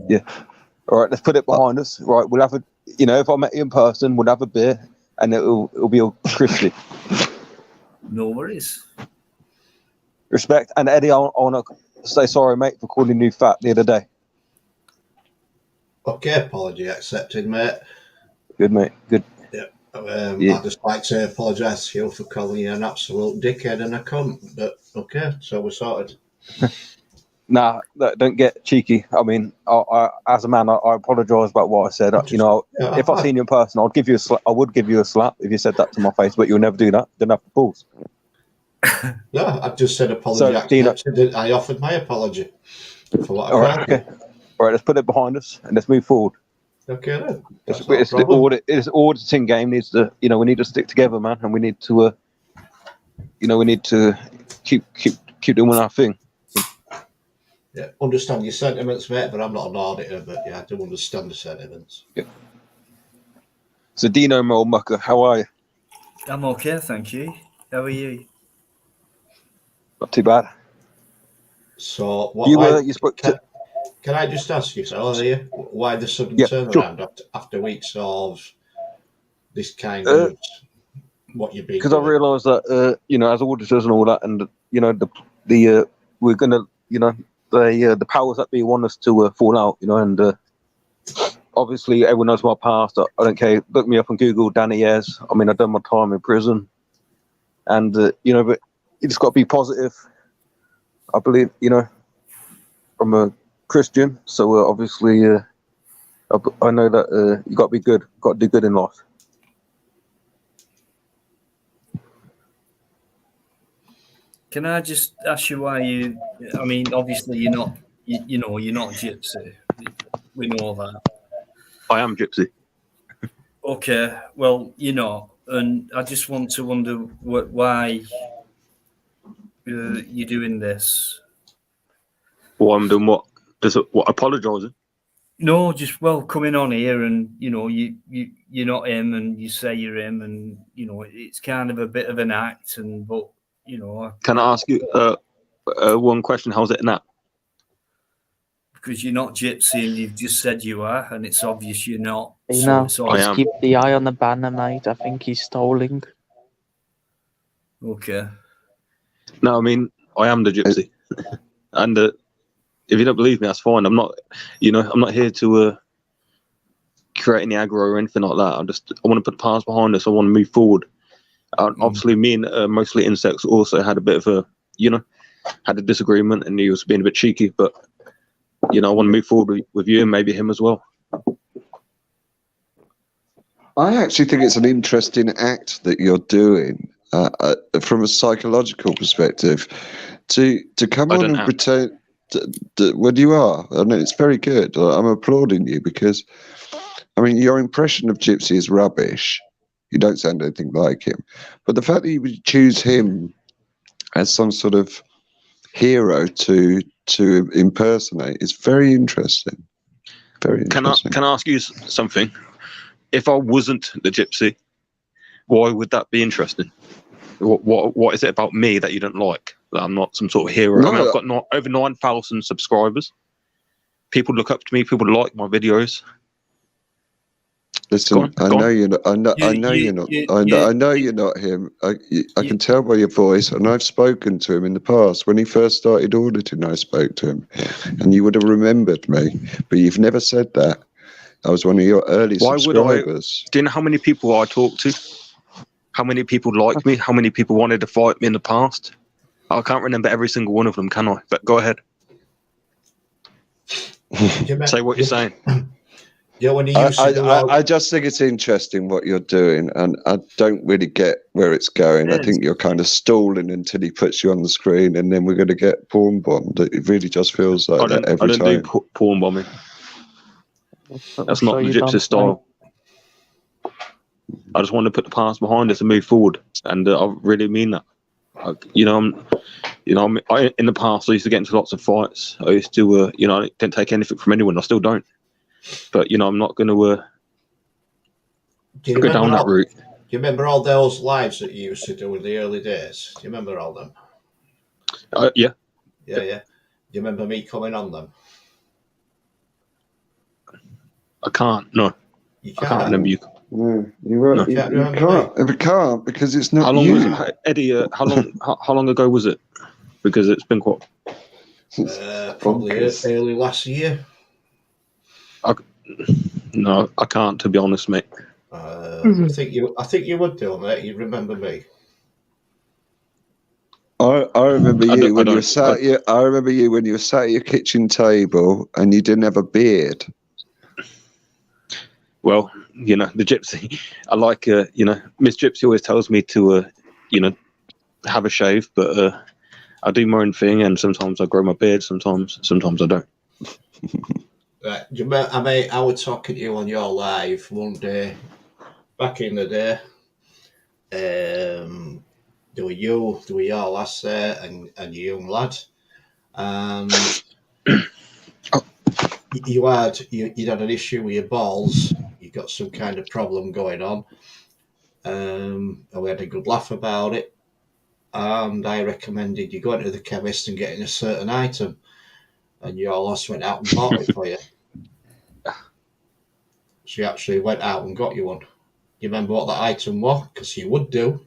S4: Yeah. All right, let's put it behind us. Right, we'll have if I met you in person, we'll have a beer, and it'll be all crispy.
S1: No worries.
S4: Respect. And Eddie, I want to say sorry, mate, for calling you fat the other day.
S2: Okay, apology accepted, mate.
S4: Good, mate. Good.
S2: Yeah.
S4: Yeah.
S2: I'd just like to apologise to you for calling you an absolute dickhead and a cunt. But okay, so we're sorted.
S4: Nah, don't get cheeky. I mean, I as a man, I apologise about what I said. If I seen you in person, I'd give you a slap. I would give you a slap if you said that to my face, but you'll never do that. Don't have the balls.
S2: No, I just said apology
S4: So,
S2: accepted. I offered my apology for what
S4: all
S2: I've
S4: right,
S2: done.
S4: okay. All right, let's put it behind us and let's move forward.
S2: Okay then.
S4: It's the auditing game needs to, we need to stick together, man, and we need to, keep doing our thing.
S2: Yeah, understand your sentiments, mate, but I'm not an auditor. But yeah, I do understand the sentiments.
S4: Yeah. So, Dino Mucker, how are you?
S1: I'm okay, thank you. How are you?
S4: Not too bad.
S2: So,
S4: You spoke to.
S2: Can I just ask you, why the sudden turnaround after weeks of this kind of what you've been doing?
S4: Because I realised that, as auditors and all that, and we're gonna, the powers that be want us to fall out, and obviously everyone knows my past. I don't care. Look me up on Google, Danny Ayres. I mean, I've done my time in prison, and but you just got to be positive. I believe, I'm a Christian, so obviously, I know that you got to be good, got to do good in life.
S1: Can I just ask you why you? I mean, obviously you're not. You're not gypsy. We know that.
S4: I am gypsy.
S1: Okay, well, and I just want to wonder why you're doing this.
S4: Well, I'm doing what? Apologising?
S1: No, just coming on here and you're not him and you say you're him and it's kind of a bit of an act but.
S4: Can I ask you one question? How's it an act?
S1: Because you're not gypsy and you've just said you are, and it's obvious you're not.
S5: Just keep the eye on the banner, mate. I think he's stalling.
S1: Okay.
S4: No, I mean, I am the gypsy. And if you don't believe me, that's fine. I'm not, I'm not here to create any aggro or anything like that. I want to put the past behind us. I want to move forward. Obviously, me and mostly insects also had a bit of had a disagreement, and he was being a bit cheeky. But I want to move forward with you and maybe him as well.
S3: I actually think it's an interesting act that you're doing from a psychological perspective. To come on and pretend when you are, I mean, it's very good. I'm applauding you because, I mean, your impression of Gypsy is rubbish. You don't sound anything like him. But the fact that you would choose him as some sort of hero to impersonate is very interesting. Very interesting.
S4: Can I ask you something? If I wasn't the gypsy, why would that be interesting? What is it about me that you don't like? That I'm not some sort of hero?
S3: No,
S4: I mean, I've got over 9,000 subscribers. People look up to me. People like my videos.
S3: Listen, I know you're not. I know you're not. I know you're not him. I can tell by your voice, and I've spoken to him in the past. When he first started auditing, I spoke to him, and you would have remembered me, but you've never said that. I was one of your early subscribers.
S4: Do you know how many people I talked to? How many people liked me? How many people wanted to fight me in the past? I can't remember every single one of them, can I? But go ahead. Say what you're saying.
S2: Yeah, when he used to
S3: I just think it's interesting what you're doing, and I don't really get where it's going. I think you're kind of stalling until he puts you on the screen, and then we're going to get porn bombed. It really just feels like that every time. I don't do
S4: porn bombing. That's not the gypsy style. I just want to put the past behind us and move forward, and I really mean that. In the past I used to get into lots of fights. I used to, I didn't take anything from anyone. I still don't. But I'm not going to go down that route.
S2: Do you remember all those lives that you used to do in the early days? Do you remember all them?
S4: Yeah.
S2: Yeah. Do you remember me coming on them?
S4: I can't. No.
S2: You can't?
S4: I can't remember you.
S3: No, you won't.
S4: No.
S3: You,
S2: Can't
S3: you
S2: remember
S3: can't. You can't because it's not
S4: How long
S3: you.
S4: was it, Eddie? How long ago was it? Because it's been quite.
S2: Probably
S3: Bonkers.
S2: early last year.
S4: No, I can't. To be honest, mate.
S2: I think you would do, mate. You'd remember me.
S3: I remember
S4: I
S3: you
S4: don't- I
S3: when you were
S4: don't-
S3: sat. I remember you when you were sat at your kitchen table and you didn't have a beard.
S4: Well, the gypsy. I like, Miss Gypsy always tells me to, have a shave, but I do my own thing, and sometimes I grow my beard. Sometimes I don't.
S2: Right. Do you remember, I was talking to you on your live one day back in the day. There were your lass there and your young lad, and you'd had an issue with your balls. You got some kind of problem going on, and we had a good laugh about it. And I recommended you going to the chemist and getting a certain item, and your lass went out and bought it for you. She actually went out and got you one. You remember what that item was? Because you would do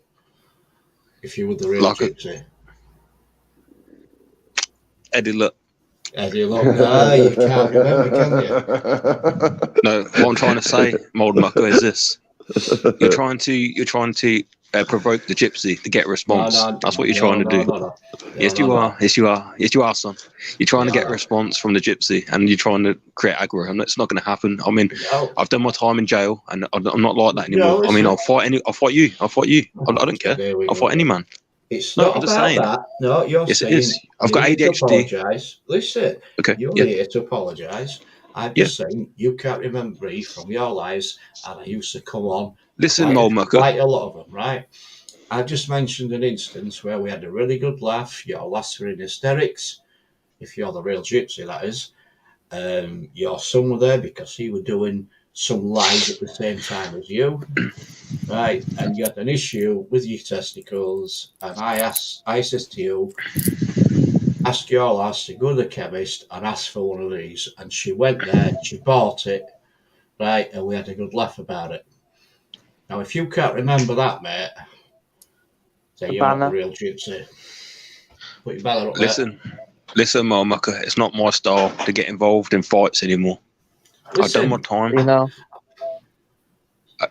S2: if you were the real gypsy.
S4: Eddie, look.
S2: Eddie, look, you can't remember, can you?
S4: No, what I'm trying to say, Mold Mucker, is this: you're trying to provoke the gypsy to get a response. That's what you're trying to do.
S2: No.
S4: Yes, you are. Yes, you are, son. You're trying to get a response from the gypsy, and you're trying to create aggro, and it's not going to happen. I mean, I've done my time in jail, and I'm not like that anymore. I mean, I'll fight you. I don't care. I'll fight any man.
S2: It's
S4: No,
S2: not
S4: I'm just
S2: about
S4: saying.
S2: that. No, you're
S4: Yes,
S2: saying
S4: it is. I've got ADHD.
S2: Apologise. Listen,
S4: Okay.
S2: you're here to apologise. I'm just saying you can't remember me from your lives, and I used to come on.
S4: Listen, Mold Mucker.
S2: Quite a lot of them, right? I just mentioned an instance where we had a really good laugh. Your lass were in hysterics. If you're the real gypsy, that is. Your son were there because he was doing some live at the same time as you. Right, and you had an issue with your testicles, and I says to you, ask your lass to go to the chemist and ask for one of these. And she went there, she bought it, right, and we had a good laugh about it. Now, if you can't remember that, mate, then you're not the real gypsy. Put your banner up there.
S4: Listen, Mold Mucker, it's not my style to get involved in fights anymore. I've done my time.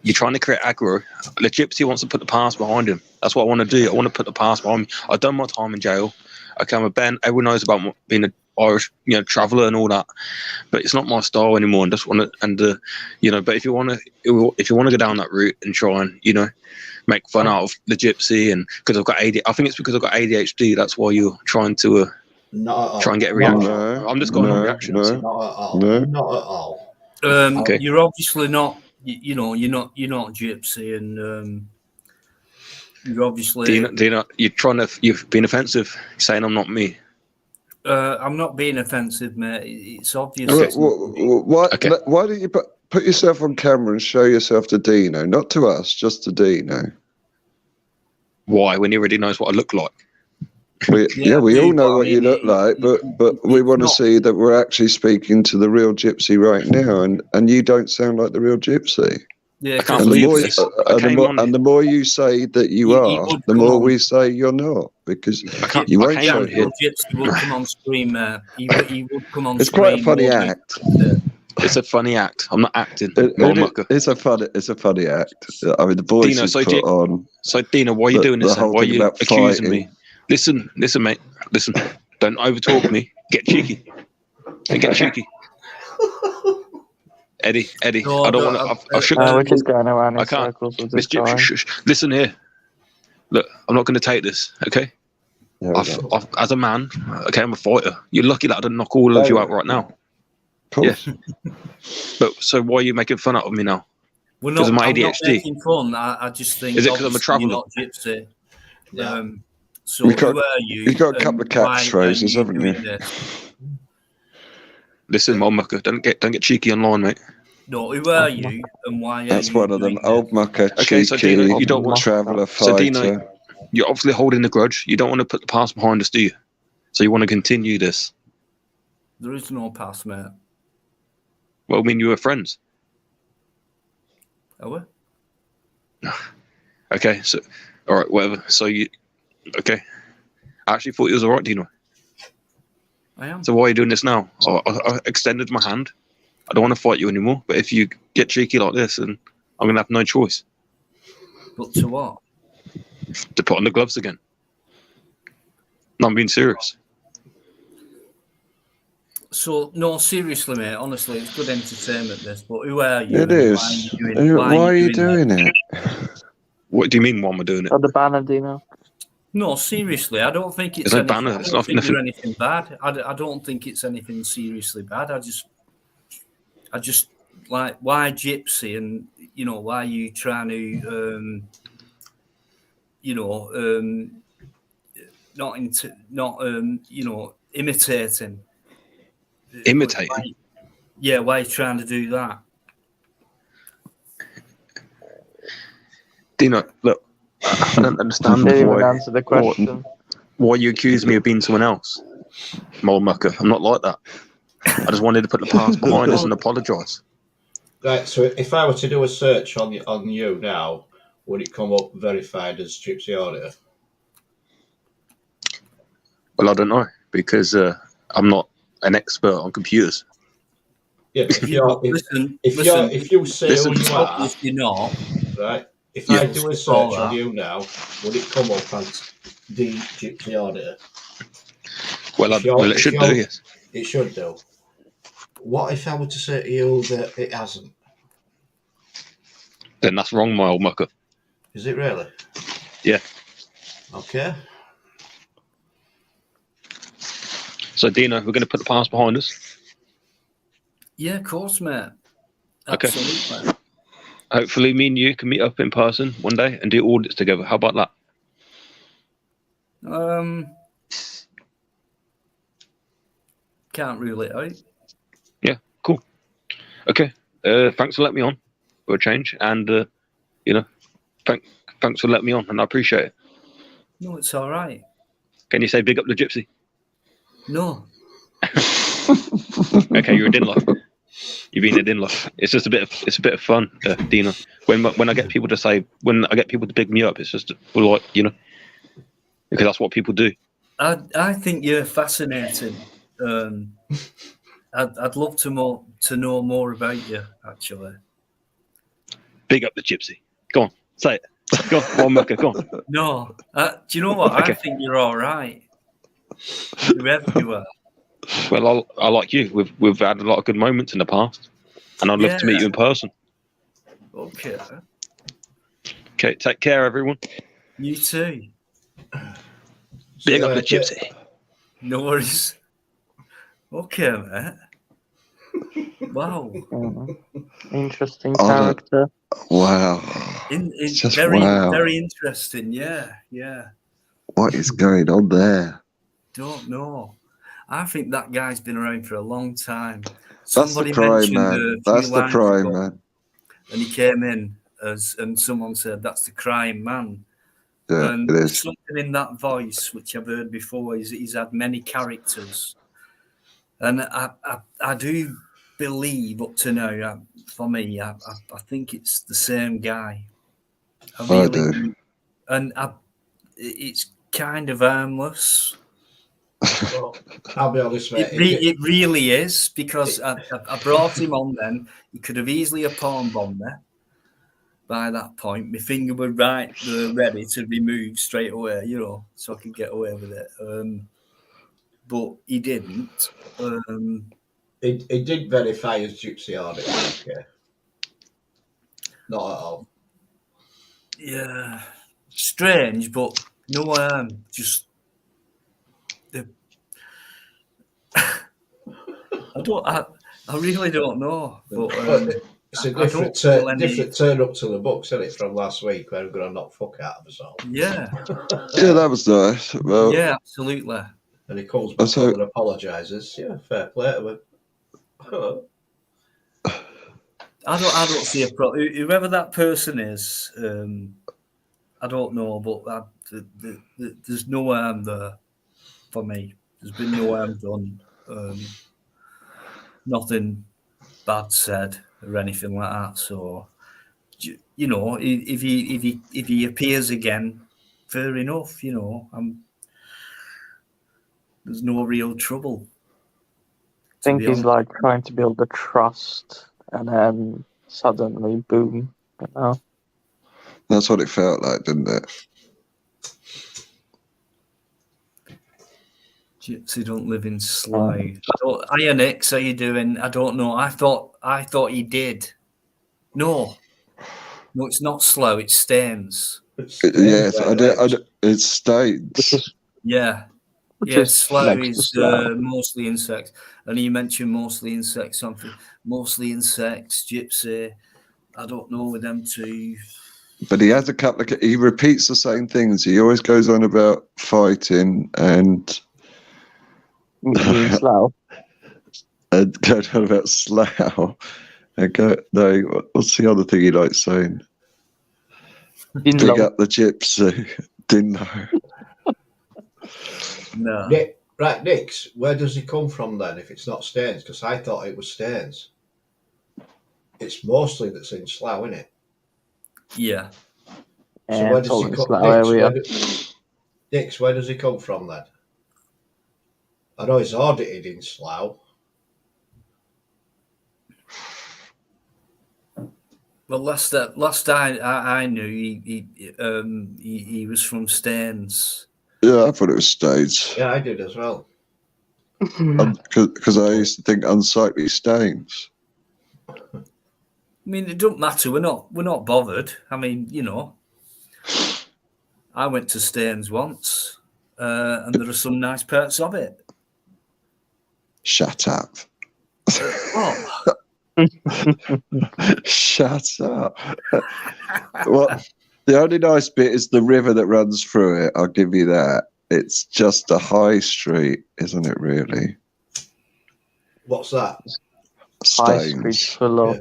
S4: You're trying to create aggro. The gypsy wants to put the past behind him. That's what I want to do. I want to put the past behind me. I've done my time in jail. Okay, I'm a Ben. Everyone knows about being an Irish, traveller and all that. But it's not my style anymore. And just want to, But if you want to go down that route and try and, make fun out of the gypsy, and because I've got ADHD, I think it's because I've got ADHD. That's why you're trying to try and get a reaction.
S3: No,
S4: I'm just going on reactions.
S2: Not at all.
S3: No.
S2: Not at all.
S4: Okay.
S1: You're obviously not. You're not gypsy, and you're obviously.
S4: Dina, you've been offensive, saying I'm not me.
S1: I'm not being offensive, mate. It's obvious.
S3: Why don't you put yourself on camera and show yourself to Dino, not to us, just to Dino?
S4: Why? When he already knows what I look like.
S3: We all know what you look like, but we want to see that we're actually speaking to the real gypsy right now, and you don't sound like the real gypsy.
S1: Yeah,
S4: I can't
S3: and
S4: believe this.
S3: The more you say that you are, the more we say you're not, because you won't show
S1: it. Gypsy would come on screen, he would come on
S3: it's
S1: screen.
S3: Quite a funny act.
S4: It's a funny act. I'm not acting.
S3: It's a funny act. I mean, the voice
S4: Dino,
S3: is put on.
S4: So, Dina, why are you doing this? Why are you accusing me? Listen, mate. Listen. Don't overtalk me. Get cheeky. Get cheeky. Eddie.
S1: No,
S4: I don't want to.
S5: We're just going around in
S4: I can't.
S5: circles with
S4: Miss
S5: this guy.
S4: Listen here. Look, I'm not going to take this. Okay. As a man, okay, I'm a fighter. You're lucky that I didn't knock all of you out right now.
S3: Yeah.
S4: But so why are you making fun out of me now?
S1: Because
S4: of my ADHD.
S1: I'm not making fun. I just think.
S4: Is it because I'm a traveller?
S1: You're not gypsy.
S2: Yeah.
S1: So who are you?
S3: You've got a couple of catchphrases, haven't you?
S4: Listen, Mold Mucker, don't get cheeky online, mate.
S1: No, who are you and why?
S3: That's one of them. Old mucker,
S4: okay,
S3: cheeky,
S4: so Dino, you don't want
S3: traveller fighter.
S4: So Dino, you're obviously holding the grudge. You don't want to put the past behind us, do you? So you want to continue this?
S1: There is no past, mate.
S4: Well, I mean, you were friends.
S1: Are we?
S4: Okay, so all right, whatever. So okay? I actually thought he was all right, Dino.
S1: I am.
S4: So why are you doing this now? I extended my hand. I don't want to fight you anymore. But if you get cheeky like this, then I'm gonna have no choice
S1: But to what?
S4: to put on the gloves again. No, I'm being serious.
S1: So no, seriously, mate. Honestly, it's good entertainment. This, but who are you?
S3: It
S1: and
S3: is.
S1: Why
S3: Why are you
S1: that?
S3: doing it?
S4: What do you mean? Why am I doing it?
S5: Oh, the banner, Dino.
S1: No, seriously, I don't think it's
S4: It's no
S1: anything.
S4: banner.
S1: I
S4: It's
S1: don't think
S4: nothing.
S1: you're anything bad. I don't think it's anything seriously bad. I just like, why Gypsy, and why are you trying to not imitating.
S4: Imitating.
S1: Why are you trying to do that?
S4: Dino, look, I don't understand
S5: Didn't even
S4: why
S5: answer the question.
S4: you accuse me of being someone else. Mole mucker. I'm not like that. I just wanted to put the past behind us and apologise.
S2: Right, so if I were to do a search on you now, would it come up verified as Gypsy Audio?
S4: Well, I don't know because I'm not an expert on computers.
S2: Yeah, but if you say
S4: Listen.
S2: who you are,
S1: Obviously not.
S2: right? If
S4: Yeah.
S2: I do a search on you now, would it come up as the Gypsy Audio?
S4: Well, it should do. Yes.
S2: It should do. What if I were to say to you that it hasn't?
S4: Then that's wrong, my old mucker.
S2: Is it really?
S4: Yeah.
S2: Okay.
S4: So, Dino, we're going to put the past behind us.
S1: Yeah, of course, mate.
S4: Okay.
S1: Absolutely.
S4: Hopefully, me and you can meet up in person one day and do audits together. How about that?
S1: Can't rule it out.
S4: Yeah, cool. Okay. Thanks for letting me on for a change, and thanks for letting me on, and I appreciate it.
S1: No, it's all right.
S4: Can you say big up the Gypsy?
S1: No.
S4: Okay, you're a Dinloff. You've been a Dinloff. It's just a bit of fun, Dino. When I get people to pick me up, it's just like because that's what people do.
S1: I think you're fascinating. I'd love to know more about you, actually.
S4: Big up the Gypsy. Go on, say it. Go on, Mucker, go on.
S1: No, do you know what?
S4: Okay.
S1: I think you're all right. Whoever you are.
S4: Well, I like you. We've had a lot of good moments in the past, and I'd love to meet you in person.
S1: Okay.
S4: Okay, take care, everyone.
S1: You too.
S4: Big up the Gypsy.
S1: No worries. Okay, mate. Wow.
S5: Interesting character.
S3: Wow.
S1: Just very interesting. Yeah.
S3: What is going on there?
S1: Don't know. I think that guy's been around for a long time.
S3: That's the crime, man. That's the crime, man.
S1: And he came in and someone said, "That's the crime, man."
S3: Yeah,
S1: And
S3: it is.
S1: there's something in that voice which I've heard before. He's had many characters, and I do believe up to now, for me, I think it's the same guy. I really do. And it's kind of harmless.
S2: Well, I'll be honest, mate.
S1: It really is, because I brought him on then. He could have easily have palm bombed me by that point. My finger was ready to be moved straight away, so I could get away with it. But he didn't.
S2: It did verify as Gypsy Audio. Okay. Not at all.
S1: Yeah. Strange, but no, just... I really don't know. But
S2: it's a different turn up to the books, isn't it, from last week where we're going to knock fuck out of us all.
S1: Yeah.
S3: Yeah, that was nice. Well,
S1: yeah, absolutely.
S2: And he calls back and apologises. Yeah, fair play to him.
S1: I don't see a problem. Whoever that person is, I don't know, but there's no harm there for me. There's been no harm done. Nothing bad said or anything like that. So you know, if he appears again, fair enough. You know, there's no real trouble.
S5: I think he's like trying to build the trust, and then suddenly, boom, you know.
S3: That's what it felt like, didn't it?
S1: Gypsy don't live in Slough. Hiya, Nix, how you doing? I don't know. I thought he did. No, it's not Slough. It's Staines.
S3: Yes, it's States.
S1: Yeah.
S5: Which
S1: Yeah,
S5: is
S1: Slough
S5: next to
S1: is
S5: Slough.
S1: mostly insects. And he mentioned mostly insects, something. Mostly insects, Gypsy. I don't know with them two.
S3: But he has a couple of. He repeats the same things. He always goes on about fighting and
S5: In Slough.
S3: and going on about Slough. And go, no, what's the other thing he likes saying?
S5: Didn't
S3: Big
S5: know.
S3: up the Gypsy. Didn't know.
S1: No.
S2: Right, Nix, where does he come from then if it's not Staines? Because I thought it was Staines. It's mostly that's in Slough, isn't it?
S1: Yeah.
S2: So
S5: Yeah,
S2: where
S5: it's
S2: does
S5: all
S2: he
S5: in
S2: come?
S5: Slough area.
S2: Nix, where does he come from then? I know he's audited in Slough.
S1: Well, last I knew, he was from Staines.
S3: Yeah, I thought it was States.
S2: Yeah, I did as well.
S3: Because I used to think unsightly stains.
S1: I mean, it don't matter. We're not bothered. I mean, you know, I went to Staines once, and there are some nice parts of it.
S3: Shut up.
S1: What?
S3: Shut up. Well, the only nice bit is the river that runs through it. I'll give you that. It's just a high street, isn't it, really?
S2: What's that?
S5: High Street
S3: Stains.
S5: full of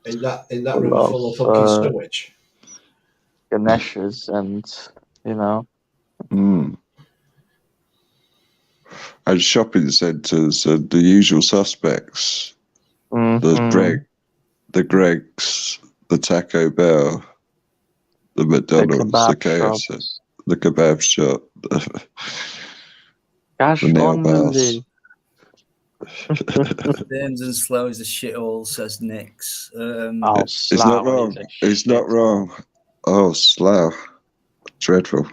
S2: In that
S5: full
S2: river
S5: of,
S2: full of fucking sewage.
S5: Ganeshas and, you know.
S3: Mm. And shopping centres and the usual suspects. There's the Greggs, the Taco Bell, the McDonald's, the KFC,
S5: shops.
S3: the kebab shop,
S5: Cash
S3: the nail
S5: on
S3: bars.
S1: Staines and Slough is a shithole, says Nix.
S3: It's not wrong. It's not wrong. Oh, Slough. Dreadful.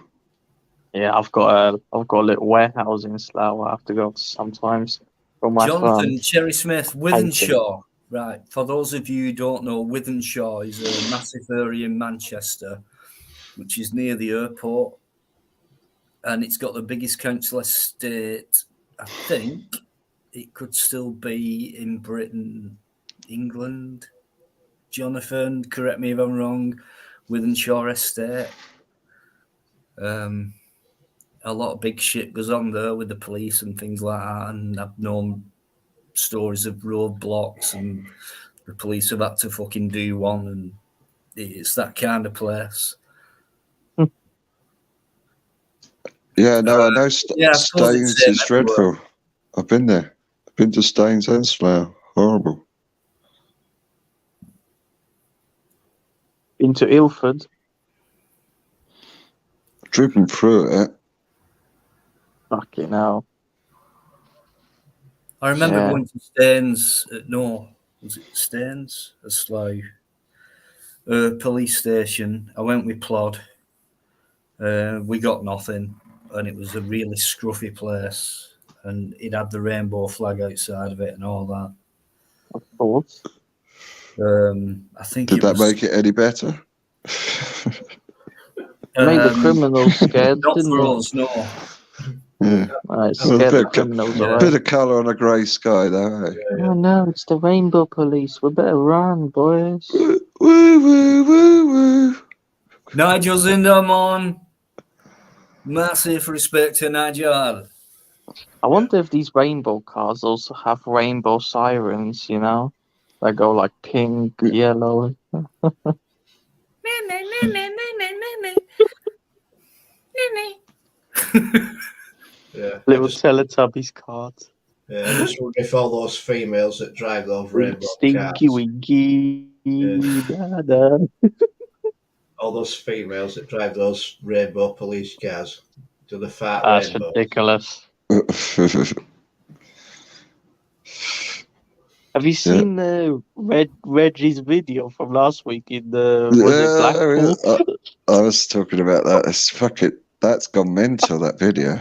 S5: Yeah, I've got a little warehouse in Slough I have to go to sometimes for my
S1: Jonathan
S5: farm.
S1: Cherry Smith, Withenshaw. Right. For those of you who don't know, Withenshaw is a massive area in Manchester, which is near the airport. And it's got the biggest council estate. I think it could still be in Britain, England. Jonathan, correct me if I'm wrong. Withenshaw Estate. A lot of big shit goes on there with the police and things like that. And I've known stories of roadblocks and the police have had to fucking do one. And it's that kind of place.
S3: Yeah, no, I know Staines is dreadful. I've been there. I've been to Staines and Slough. Horrible.
S5: Been to Ilford.
S3: Driven through it.
S5: Fucking hell.
S1: I remember going to Staines. Was it Staines or Slough? Police station. I went with Plod. We got nothing, and it was a really scruffy place, and it had the rainbow flag outside of it and all that.
S5: Of course.
S1: I think
S3: Did that make it any better?
S5: Made the criminals scared,
S1: not
S5: didn't
S1: for
S5: it?
S1: us, no.
S3: Yeah.
S5: Scared the criminals away.
S3: Bit of colour on a grey sky, though. Eh?
S5: Oh no, it's the Rainbow Police. We better run, boys.
S3: Woo, woo, woo, woo.
S1: Nigel's in the mon. Massive respect to Nigel.
S5: I wonder if these rainbow cars also have rainbow sirens, you know? They go like pink, yellow.
S2: Yeah.
S5: Little Teletubbies cards.
S2: Yeah, I just wonder if all those females that drive those rainbow
S5: Stinky
S2: cars,
S5: winky. Nada.
S2: All those females that drive those rainbow police cars to the fat
S5: That's
S2: rainbow.
S5: ridiculous. Have you seen Reggie's video from last week in the was it Blackpool?
S3: I was talking about that. That's gone mental, that video.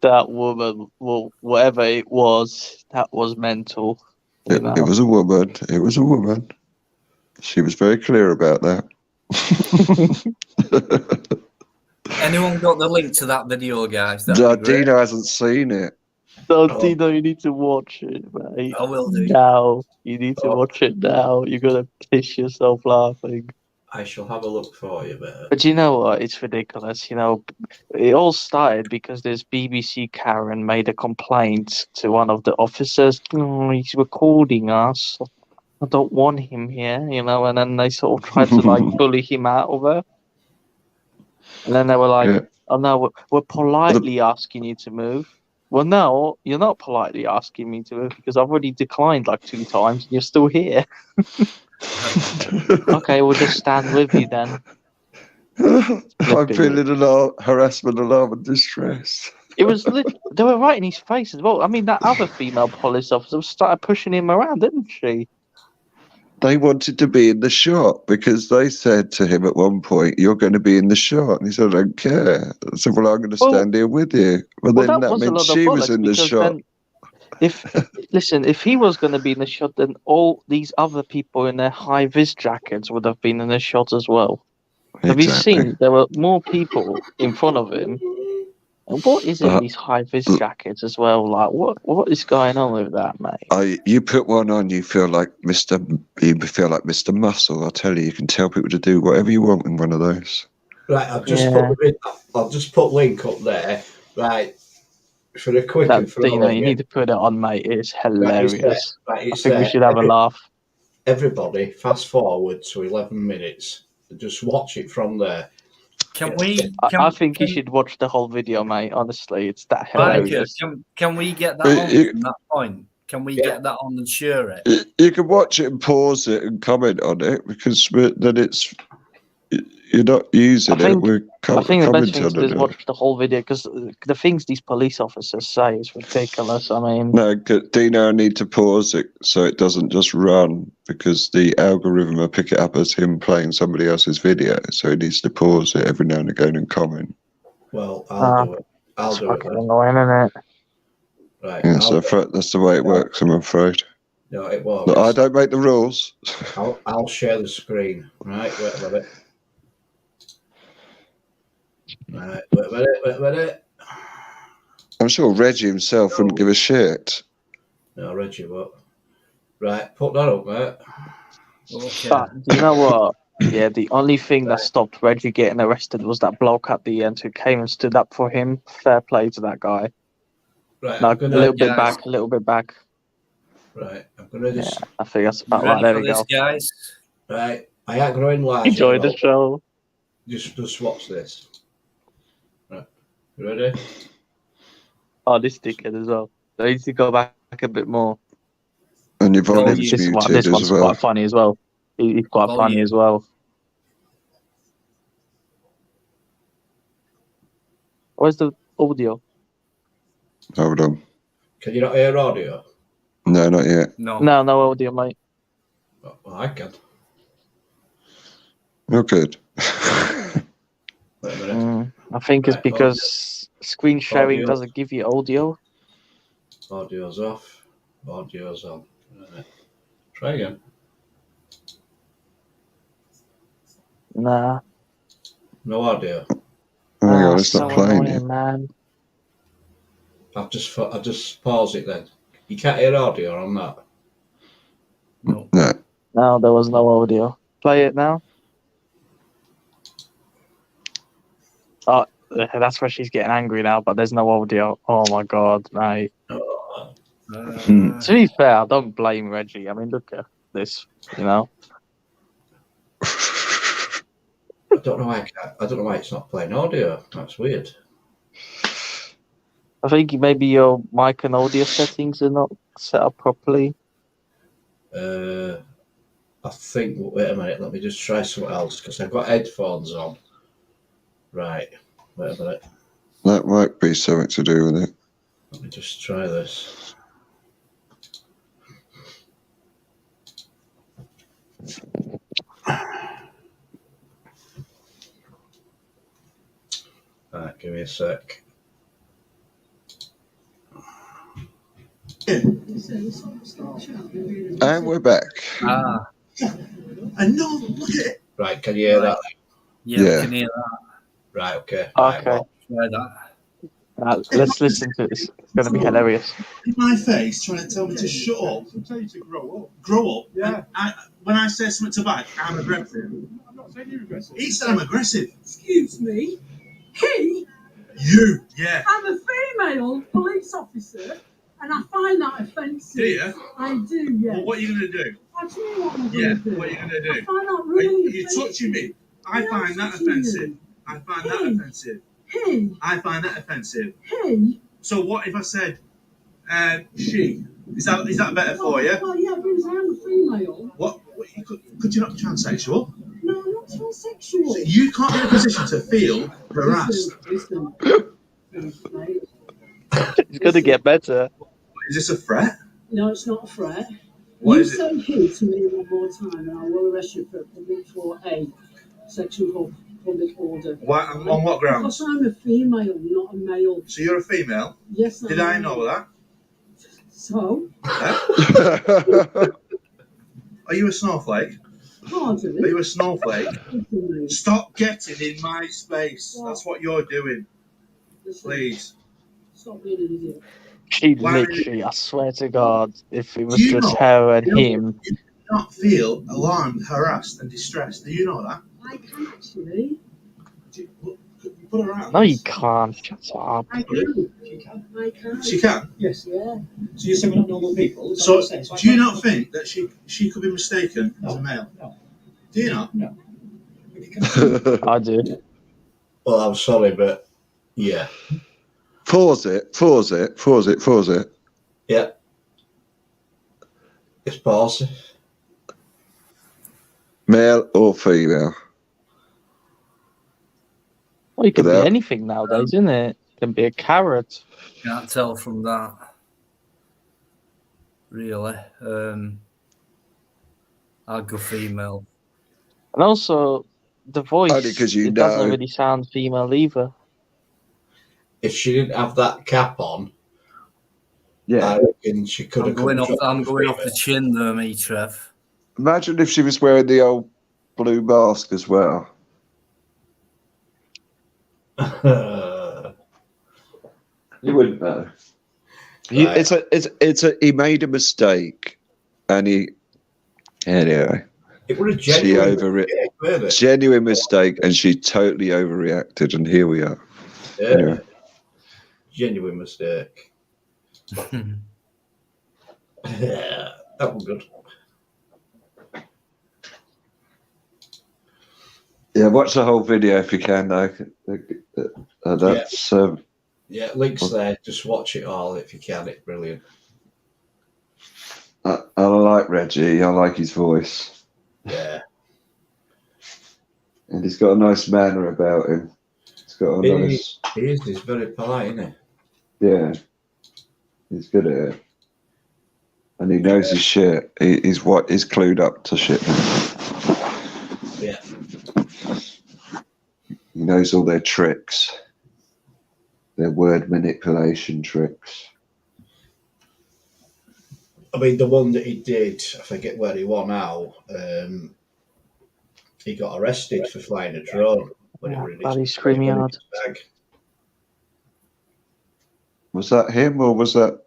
S5: That woman, well, whatever it was, that was mental.
S3: It was a woman. It was a woman. She was very clear about that.
S1: Anyone got the link to that video, guys?
S3: Dino hasn't seen it.
S5: So, Tino, you need to watch it, mate.
S1: I will do.
S5: Now. You need to watch it now. You're going to piss yourself laughing.
S2: I shall have a look for you, mate.
S5: But you know what? It's ridiculous. You know, it all started because this BBC Karen made a complaint to one of the officers. Oh, he's recording us. I don't want him here, you know. And then they sort of tried to like bully him out of her. And then they were like, "Oh no, we're politely asking you to move." Well, no, you're not politely asking me to move because I've already declined like 2 times and you're still here. Okay, we'll just stand with you then.
S3: I'm feeling harassment, alarm, and distress.
S5: It was they were right in his face as well. I mean, that other female police officer started pushing him around, didn't she?
S3: They wanted to be in the shot because they said to him at one point, "You're going to be in the shot." And he said, "I don't care." I said, "Well, I'm going to stand here with you." Well, then that meant she was in the shot.
S5: If he was going to be in the shot, then all these other people in their high vis jackets would have been in the shot as well.
S3: Exactly.
S5: Have you seen? There were more people in front of him. And what is in these high vis jackets as well? Like, what is going on with that, mate?
S3: You put one on, you feel like Mr. Muscle. I tell you can tell people to do whatever you want in one of those.
S2: Right, I'll just put link up there. Right, for a quick and for
S5: you need to put it on, mate. It's hilarious.
S2: Right,
S5: I think we should have a laugh.
S2: Everybody, fast forward to 11 minutes. Just watch it from there.
S5: I think you should watch the whole video, mate. Honestly, it's that hilarious.
S1: Can we get that on from that point? Can we get that on and share it?
S3: You can watch it and pause it and comment on it because then you're not using it.
S5: I think the best thing to do is watch the whole video because the things these police officers say is ridiculous. I mean,
S3: no, Dino, I need to pause it so it doesn't just run because the algorithm will pick it up as him playing somebody else's video. So he needs to pause it every now and again and comment.
S2: Well, I'll do it.
S5: I'll do it. Annoying, isn't it?
S2: Right.
S3: Yeah, so that's the way it works. I'm afraid.
S2: No, it won't.
S3: No, I don't make the rules.
S2: I'll share the screen. Right, wait a minute. Right, wait a minute.
S3: I'm sure Reggie himself wouldn't give a shit.
S2: No, Reggie won't. Right, put that up, mate.
S1: Okay.
S5: But you know what? Yeah, the only thing that stopped Reggie getting arrested was that bloke at the end who came and stood up for him. Fair play to that guy.
S2: Right,
S5: a little bit back.
S2: Right, I'm gonna just.
S5: Yeah, I think that's about right. There we go,
S1: guys.
S2: Right, I ain't going to enlarge.
S5: Enjoy the show.
S2: Just watch this. Right, you ready?
S5: Oh, this dickhead as well. I need to go back a bit more.
S3: And your volume's muted
S5: this
S3: as
S5: one's
S3: well.
S5: quite funny as well. He's quite funny as well. Where's the audio?
S3: Hold on.
S2: Can you not hear audio?
S3: No, not yet.
S5: No audio, mate.
S2: Oh, well, I can.
S3: Oh, good.
S2: Wait a minute.
S5: I think it's because screen sharing doesn't give you audio.
S2: Audio's off. Audio's on. Try again.
S5: Nah.
S2: No audio.
S3: Oh my god, it's not playing
S5: it, man.
S2: I'll just pause it then. You can't hear audio on that.
S1: No.
S5: No, there was no audio. Play it now. Oh, that's where she's getting angry now, but there's no audio. Oh my god, mate. To be fair, I don't blame Reggie. I mean, look at this, you know.
S2: I don't know why it's not playing audio. That's weird.
S5: I think maybe your mic and audio settings are not set up properly.
S2: I I think. Wait a minute. Let me just try something else because I've got headphones on. Right. Wait a minute.
S3: That might be something to do with it.
S2: Let me just try this. Right, give me a sec.
S3: And we're back.
S1: Ah,
S2: And no, look at it. Right, can you hear that?
S1: yeah,
S3: Yeah.
S1: we can hear that.
S2: Right, okay.
S5: Okay.
S2: Right,
S1: Try that.
S5: Let's listen to this. It's going to be hilarious.
S6: In my face, trying to tell me to shut up. I'm telling you to grow up. Grow up? Yeah. When I say something to Bike, I'm aggressive. I'm not saying you're aggressive. He said I'm aggressive.
S7: Excuse me. He?
S6: You? Yeah.
S7: I'm a female police officer, and I find that offensive.
S6: Do you?
S7: I do, yes.
S6: Well, what are you going to do?
S7: What do you want me to
S6: Yeah,
S7: do?
S6: what are you going to do?
S7: I find that
S6: Are
S7: really
S6: you
S7: offensive.
S6: touching me? I
S7: I'm
S6: find that
S7: touching
S6: offensive.
S7: you.
S6: I find that
S7: Hey.
S6: offensive.
S7: He?
S6: I find that offensive.
S7: He?
S6: So what if I said, she? Is that better for you?
S7: Well, yeah, because I'm a female.
S6: What could you not be transsexual?
S7: No, I'm not transsexual.
S6: So you can't be in a position to feel harassed.
S7: Listen. Mate.
S5: It's going to get better.
S6: Is this a threat?
S7: No, it's not a threat.
S6: What
S7: You
S6: is it?
S7: say he to me one more time, and I will arrest you for a section of public order.
S6: Why, on what grounds?
S7: Because I'm a female, not a male.
S6: So you're a female?
S7: Yes,
S6: Did I know that?
S7: So,
S6: Are you a snowflake?
S7: pardon
S6: Are
S7: me.
S6: you a snowflake?
S7: Listen,
S6: Stop getting in my space.
S7: What?
S6: That's what you're doing.
S7: listen,
S6: Please.
S7: stop being an idiot.
S5: She
S6: Why-
S5: literally, I swear to God, if it was
S6: Do you
S5: just
S6: know-
S5: her and
S6: you know-
S5: him,
S6: You do not feel alarmed, harassed, and distressed. Do you know that?
S7: I can actually.
S6: Put her out.
S5: no, you can't. Shut up.
S7: I can. She can. I can.
S6: She can.
S7: Yes, yeah.
S6: So you're saying we're not normal people? So do you not think that she could be mistaken as a male?
S7: No.
S6: Do you not?
S7: No.
S5: I do.
S2: Well, I'm sorry, but yeah.
S3: Pause it.
S2: Yeah. It's pause.
S3: Male or female?
S5: Well, it can
S3: Without-
S5: be anything nowadays, isn't it? It can be a carrot.
S1: Can't tell from that. Really. I'll go female.
S5: And also, the voice,
S3: Only 'cause you
S5: it doesn't
S3: know.
S5: really sound female either.
S2: If she didn't have that cap on,
S3: Yeah.
S2: I reckon she could
S1: I'm
S2: have
S1: going
S2: come
S1: off.
S2: across
S1: I'm
S2: as
S1: going off the
S2: female.
S1: chin there, me, Trev.
S3: Imagine if she was wearing the old blue mask as well. You wouldn't know.
S2: Right.
S3: He made a mistake, and anyway,
S2: It was a
S3: she
S2: genuine mistake, wasn't it?
S3: genuine mistake, and she totally overreacted, and here we are.
S2: Yeah.
S3: Anyway.
S2: Genuine mistake. Yeah, that was good.
S3: Yeah, watch the whole video if you can, though. That's
S2: Yeah, links there. Just watch it all if you can. It's brilliant.
S3: I like Reggie. I like his voice,
S2: Yeah.
S3: and he's got a nice manner about him. He's got a nice.
S2: He is. He's very polite, isn't
S3: Yeah, he's good at it, and he knows his shit. He's clued up to shit.
S2: he? Yeah.
S3: He knows all their tricks, their word manipulation tricks.
S2: I mean, the one that he did, I forget where he won now. He got arrested for flying a drone when he
S5: Yeah,
S2: were in
S5: bloody
S2: his
S5: screaming
S2: when he
S5: hard.
S2: was in his bag.
S3: Was that him or was that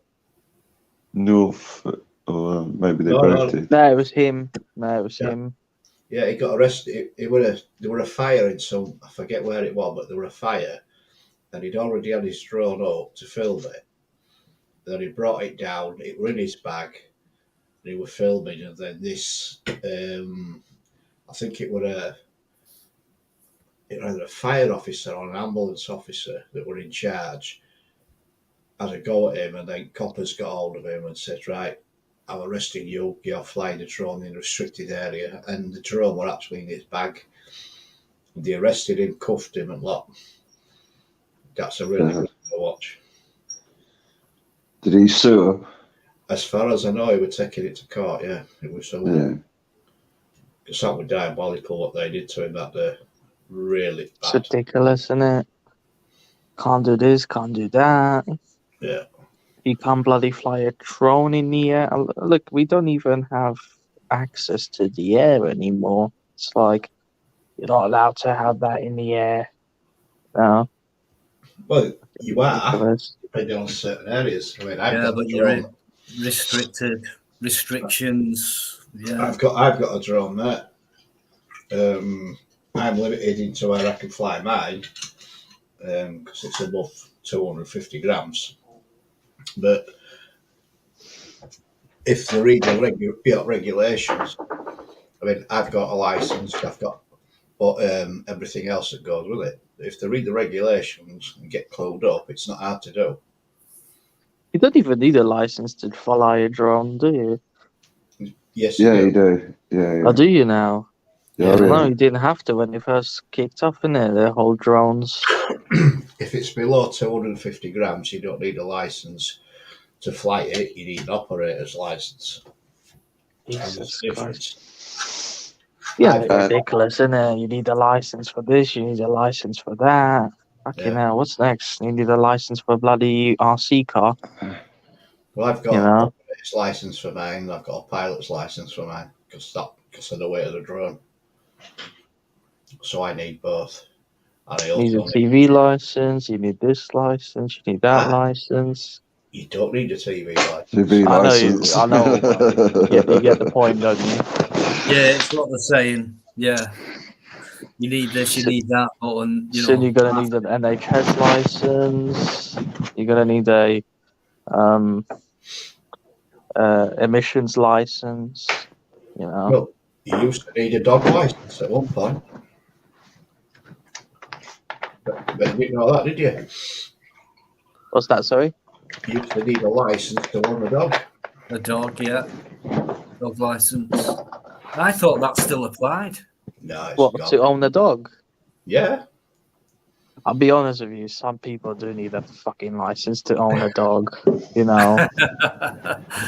S3: North? Or maybe they
S2: No,
S3: both
S2: no.
S3: did.
S5: No, it was him. No, it was
S2: Yeah.
S5: him.
S2: Yeah, he got arrested. There were a fire in some, I forget where it was, but there were a fire, and he'd already had his drone up to film it. Then he brought it down. It were in his bag, and he were filming. And then this, I think it were either a fire officer or an ambulance officer that were in charge, had a go at him, and then coppers got hold of him and said, "Right, I'm arresting you. You're flying a drone in a restricted area, and the drone were actually in his bag. They arrested him, cuffed him, and lot. That's a really good one to watch.
S3: Did he sue?
S2: As far as I know, he was taking it to court. Yeah, it was so.
S3: Yeah.
S2: Because that was diabolical what they did to him that day. Really
S5: It's
S2: bad.
S5: ridiculous, isn't it? Can't do this, can't do that.
S2: Yeah.
S5: You can't bloody fly a drone in the air. Look, we don't even have access to the air anymore. It's like you're not allowed to have that in the air. No,
S2: Well, you are,
S5: ridiculous.
S2: depending on certain areas. I mean, I've
S1: Yeah,
S2: got
S1: but
S2: a
S1: you're
S2: drone.
S1: restrictions. Yeah,
S2: I've got a drone there. I'm limited into where I can fly mine because it's above 250 grams. But if they read the regulations, I mean, I've got a license, I've got everything else that goes with it. If they read the regulations and get clued up, it's not hard to do.
S5: You don't even need a license to fly a drone, do you?
S2: Yes,
S3: Yeah,
S2: you
S3: you
S2: do.
S3: do. Yeah,
S5: Or do you now?
S3: yeah.
S5: I
S3: Oh,
S5: know
S3: yeah.
S5: you didn't have to when you first kicked off, innit? The whole drones.
S2: If it's below 250 grams, you don't need a license to fly it. You need an operator's license. And there's
S5: Jesus
S2: a
S5: Christ.
S2: difference.
S5: Yeah,
S2: I've
S5: it's
S2: got,
S5: ridiculous, isn't it? You need a license for this, you need a license for that. Fucking
S2: Yeah.
S5: hell, what's next? You need a license for a bloody RC car,
S2: well, I've got
S5: you
S2: an
S5: know?
S2: operator's license for mine. I've got a pilot's license for mine because of the weight of the drone. So I need both. And I
S5: You need a
S2: also need.
S5: TV license, you need this license, you need that license.
S2: You don't need a TV license.
S3: TV
S5: I know,
S3: license.
S5: I know, but you get the point, don't you?
S1: yeah, it's what they're saying. Yeah, you need this, you need that, but
S5: Soon you're gonna need an NHS license. You're gonna need a emissions license. You know,
S2: Well, you used to need a dog license at one point. But you didn't know that, did you?
S5: what's that? Sorry.
S2: You used to need a license to own a dog.
S1: a dog, yeah, dog license. I thought that still applied.
S2: No, it's
S5: What,
S2: gone.
S5: to own a dog?
S2: Yeah.
S5: I'll be honest with you. Some people do need a fucking license to own a dog. You know,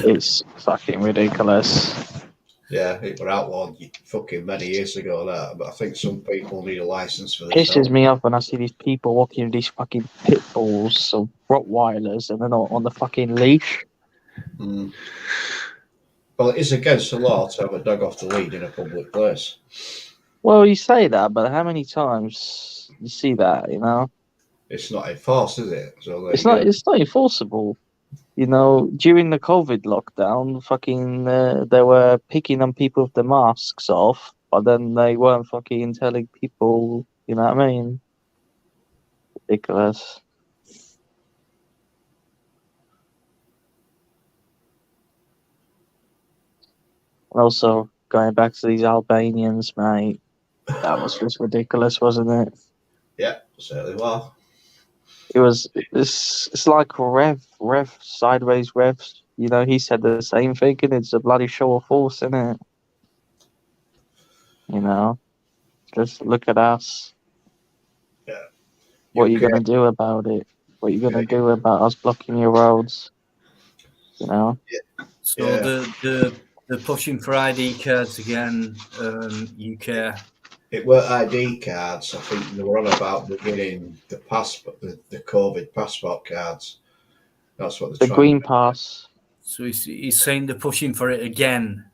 S5: it's fucking ridiculous.
S2: Yeah, it were outlawed fucking many years ago, that. But I think some people need a license for
S5: Pisses
S2: themselves.
S5: me off when I see these people walking with these fucking pit bulls or Rottweilers and they're not on the fucking leash.
S2: Mm. Well, it is against the law to have a dog off the lead in a public place.
S5: Well, you say that, but how many times you see that? You know,
S2: It's not enforced, is it? So there
S5: it's
S2: you
S5: not.
S2: go.
S5: It's not enforceable. You know, during the COVID lockdown, fucking, they were picking on people with the masks off, but then they weren't fucking telling people. You know what I mean? Ridiculous. And also, going back to these Albanians, mate, that was just ridiculous, wasn't it?
S2: Yeah, certainly well.
S5: It was. It's like Rev sideways Revs. You know, he said the same thing, and it's a bloody show of force, isn't it? You know, just look at us.
S2: Yeah.
S5: What are you gonna do about it? What are you gonna do about us blocking your roads? You know.
S1: So
S2: Yeah.
S1: they're pushing for ID cards again. UK.
S2: It were ID cards. I think they were on about beginning the passport, the COVID passport cards. That's what
S5: The
S2: they're trying.
S5: green pass.
S1: So he's saying they're pushing for it again.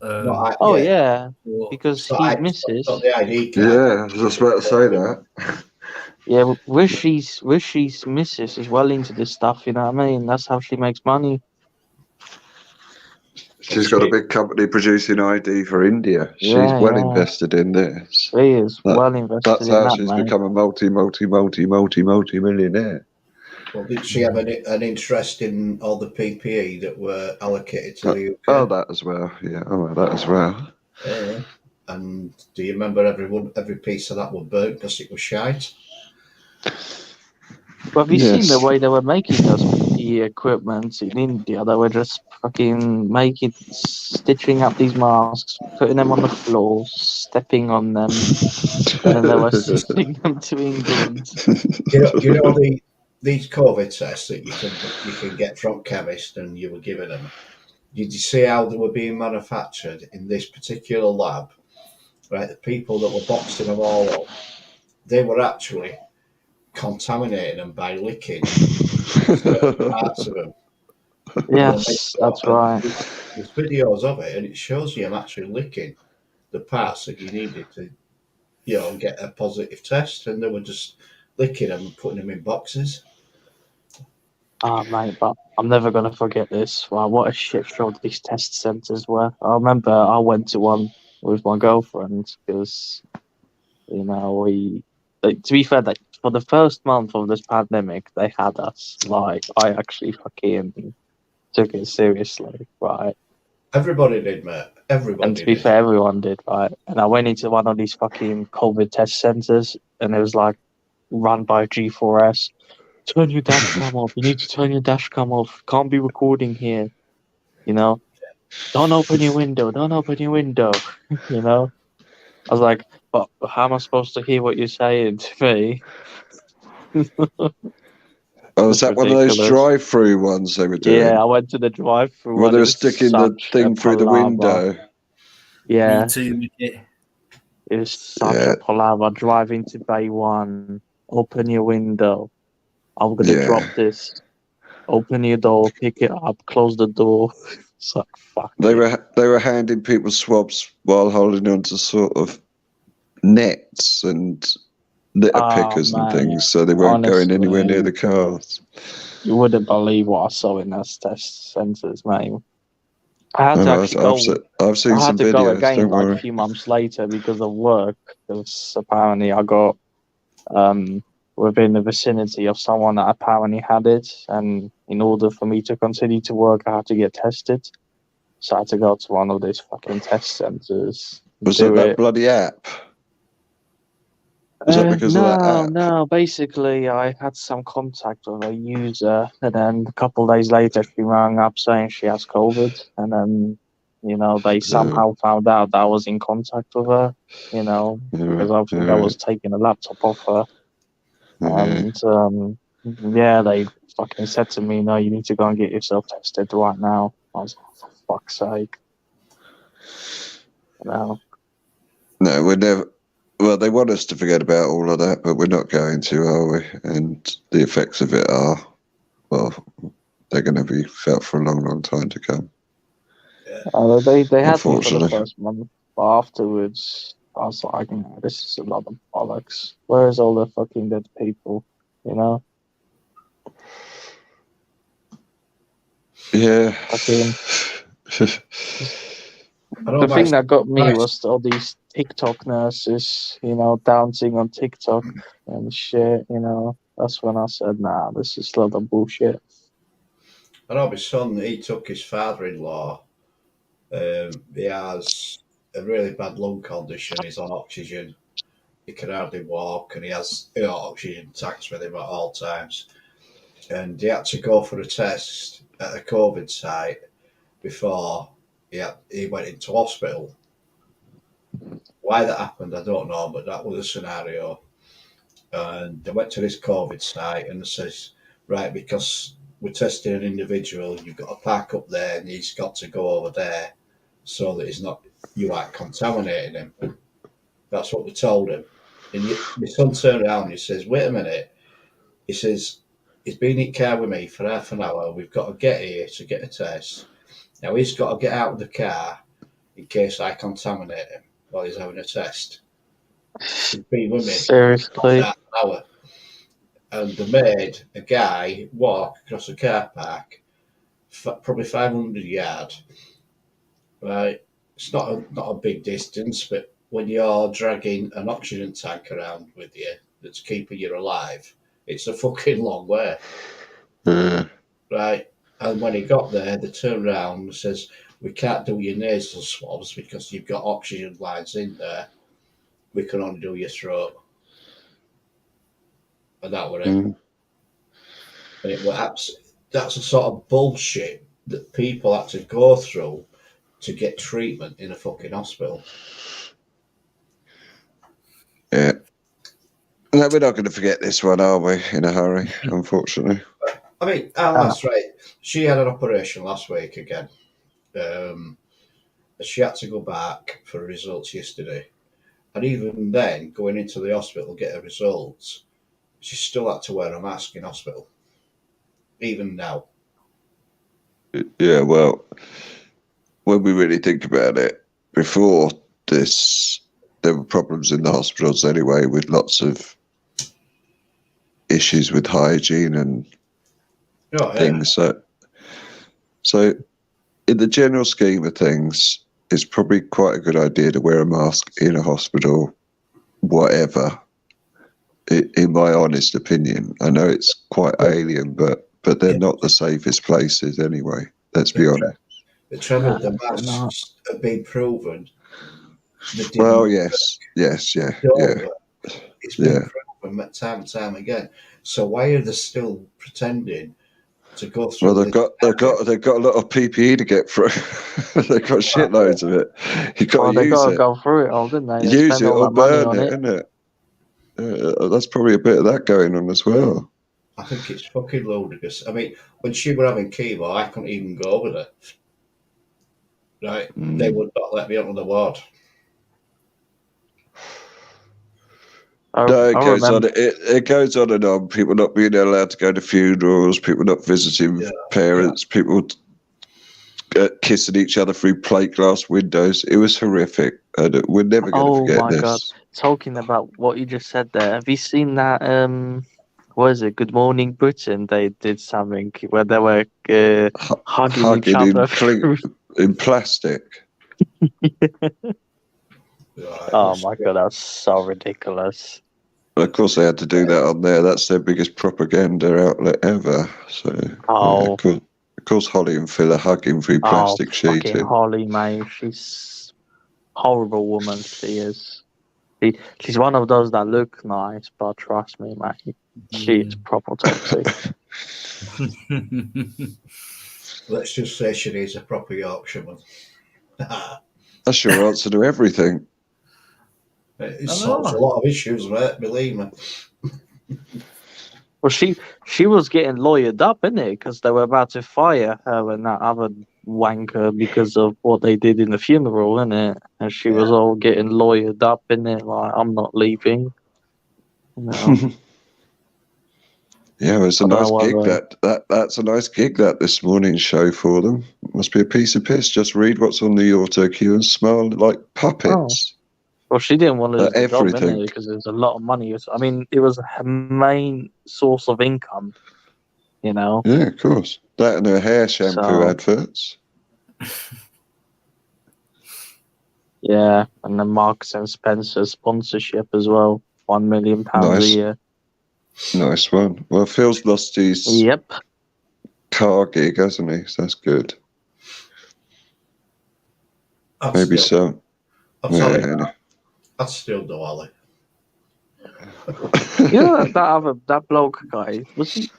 S5: Oh yeah, because
S2: It's
S5: his
S2: not
S5: missus.
S2: the ID card.
S3: Yeah, I was just about to say that.
S5: Yeah, Rishi's missus is well into this stuff. You know what I mean? That's how she makes money.
S3: She's got a big company producing ID for India. She's
S5: Yeah,
S3: well
S5: yeah.
S3: invested in this.
S5: She is well invested
S3: That's
S5: in
S3: how
S5: that,
S3: she's
S5: mate.
S3: become a multi-millionaire.
S2: Well, did she have an interest in all the PPE that were allocated to the UK?
S3: Oh, that as well. Yeah, that as well.
S2: And do you remember every piece of that was burnt because it was shite?
S5: But have you seen the
S3: Yes.
S5: way they were making those PPE equipment in India? They were just fucking stitching up these masks, putting them on the floor, stepping on them, and then they were sending them to England.
S2: You know these COVID tests that you can get from chemist and you were giving them. Did you see how they were being manufactured in this particular lab? Right, the people that were boxing them all up, they were actually contaminating them by licking certain parts of them. And then
S5: Yes, that's right.
S2: there's videos of it, and it shows you them actually licking the parts that you needed to, get a positive test, and they were just licking them and putting them in boxes.
S5: Ah, mate, but I'm never going to forget this. Wow, what a shit show these test centres were. I remember I went to one with my girlfriend because, to be fair, for the first month of this pandemic, they had us. Like, I actually fucking took it seriously, right?
S2: Everybody did, mate. Everybody
S5: And to be
S2: did.
S5: fair, everyone did, right? And I went into one of these fucking COVID test centres, and it was like run by G4S. Turn your dash cam off. You need to turn your dash cam off. Can't be recording here. You know, don't open your window. Don't open your window. You know, I was like, but how am I supposed to hear what you're saying to me?
S3: Oh, is
S5: It's
S3: that one of those
S5: ridiculous.
S3: drive-through ones they were
S5: Yeah,
S3: doing?
S5: I went to the drive-through
S3: Well,
S5: one.
S3: they
S5: It
S3: were
S5: was
S3: sticking the
S5: such a
S3: thing through the
S5: palaver.
S3: window.
S5: Yeah,
S1: Me too, mate.
S5: it was such
S3: Yeah.
S5: a palaver. Driving to Bay 1. Open your window. I'm gonna drop
S3: Yeah.
S5: this. Open your door. Pick it up. Close the door. It's like fuck
S3: They
S5: it.
S3: were handing people swabs while holding onto sort of nets and litter
S5: Oh
S3: pickers and
S5: man,
S3: things, so they weren't going anywhere near
S5: honestly,
S3: the cars.
S5: you wouldn't believe what I saw in those test centres, mate. I had to
S3: Oh,
S5: actually go.
S3: I've seen
S5: I had
S3: some
S5: to go
S3: videos.
S5: again
S3: Don't
S5: like a
S3: worry.
S5: few months later because of work. Because apparently I got within the vicinity of someone that apparently had it, and in order for me to continue to work, I had to get tested. So I had to go to one of these fucking test centres,
S3: Was
S5: do
S3: that
S5: it.
S3: bloody app? Was that because of that app?
S5: No. Basically, I had some contact with a user, and then a couple of days later, she rang up saying she has COVID, and then they somehow found out that I was in contact with her. Because obviously I was taking a laptop off her, and they fucking said to me, "No, you need to go and get yourself tested right now." I was like, "For fuck's sake!"
S3: No, we're never. Well, they want us to forget about all of that, but we're not going to, are we? And the effects of it are, well, they're going to be felt for a long, long time to come.
S5: They had me for the
S3: Unfortunately.
S5: first month, but afterwards, I was like, "No, this is a lot of bollocks. Where's all the fucking dead people?"
S3: Yeah.
S5: Fucking.
S2: I know
S5: The
S2: my
S5: thing that got me
S2: my
S5: was all these TikTok nurses, dancing on TikTok and shit. That's when I said, "Nah, this is a lot of bullshit."
S2: I know my son. He took his father-in-law. He has a really bad lung condition. He's on oxygen. He can hardly walk, and he has oxygen tanks with him at all times. And he had to go for a test at a COVID site before he went into hospital. Why that happened, I don't know, but that was a scenario. And they went to this COVID site, and it says, right, because we're testing an individual, you've got to park up there, and he's got to go over there so that you aren't contaminating him. That's what we told him. And my son turned around and he says, wait a minute. He says, he's been in car with me for half an hour. We've got to get here to get a test. Now he's got to get out of the car in case I contaminate him while he's having a test. He's been with me
S5: Seriously.
S2: for half an hour. And they made a guy walk across a car park, probably 500 yards. Right? It's not a big distance, but when you're dragging an oxygen tank around with you that's keeping you alive, it's a fucking long way. Right? And when he got there, they turned around and says, we can't do your nasal swabs because you've got oxygen lines in there. We can only do your throat. And that were it. And that's a sort of bullshit that people have to go through to get treatment in a fucking hospital.
S3: Yeah. No, we're not going to forget this one, are we? In a hurry, unfortunately.
S2: I mean, that's right. She had an operation last week again. She had to go back for results yesterday. And even then, going into the hospital to get her results, she still had to wear a mask in hospital. Even now.
S3: Yeah, well, when we really think about it, before this, there were problems in the hospitals anyway, with lots of issues with hygiene and things. So, in the general scheme of things, it's probably quite a good idea to wear a mask in a hospital, whatever. In my honest opinion, I know it's quite alien, but they're not the safest places anyway. Let's be honest.
S2: Trevor, the masks have been proven.
S3: Well, yes, yeah.
S2: It's been proven time and time again. So why are they still pretending to go through?
S3: Well, they've got a lot of PPE to get through. They've got shitloads of it. You got to use it.
S5: Go through it all, didn't they?
S3: Use it or burn it, isn't it? That's probably a bit of that going on as well.
S2: I think it's fucking ludicrous. I mean, when she were having chemo, I couldn't even go with her. Right? They would not let me onto the ward.
S3: No, it goes on and on. People not being allowed to go to funerals, people not visiting parents, people kissing each other through plate glass windows. It was horrific. And we're never going to forget this. Oh, my God.
S5: Talking about what you just said there, have you seen that, what is it, Good Morning Britain? They did something where they were hugging each other
S3: in plastic.
S5: Oh my God, that's so ridiculous.
S3: Well, of course, they had to do that on there. That's their biggest propaganda outlet ever. So, of course, Holly and Phil are hugging through plastic sheeting.
S5: Holly, mate, she's a horrible woman. She is. She's one of those that look nice, but trust me, mate, she is proper toxic.
S2: Let's just say she needs a proper Yorkshireman.
S3: That's your answer to everything.
S2: It solves a lot of issues, mate, believe me.
S5: Well, she was getting lawyered up, isn't it? Because they were about to fire her and that other wanker because of what they did in the funeral, isn't it? And she was all getting lawyered up, isn't it? Like, I'm not leaving. You know?
S3: Yeah, it's a nice gig. That's a nice gig, that this morning's show for them. Must be a piece of piss. Just read what's on the auto cue and smile like puppets.
S5: Well, she didn't want to lose the job, innit? Because there's a lot of money. I mean, it was her main source of income, you know?
S3: Yeah, of course. That and her hair shampoo adverts.
S5: Yeah, and the Marks and Spencer sponsorship as well. £1 million a year.
S3: Nice one. Well, Phil's lost his car gig, hasn't he? So that's good. Maybe so.
S2: I'd still do Ollie.
S5: Yeah, that bloke guy, was he?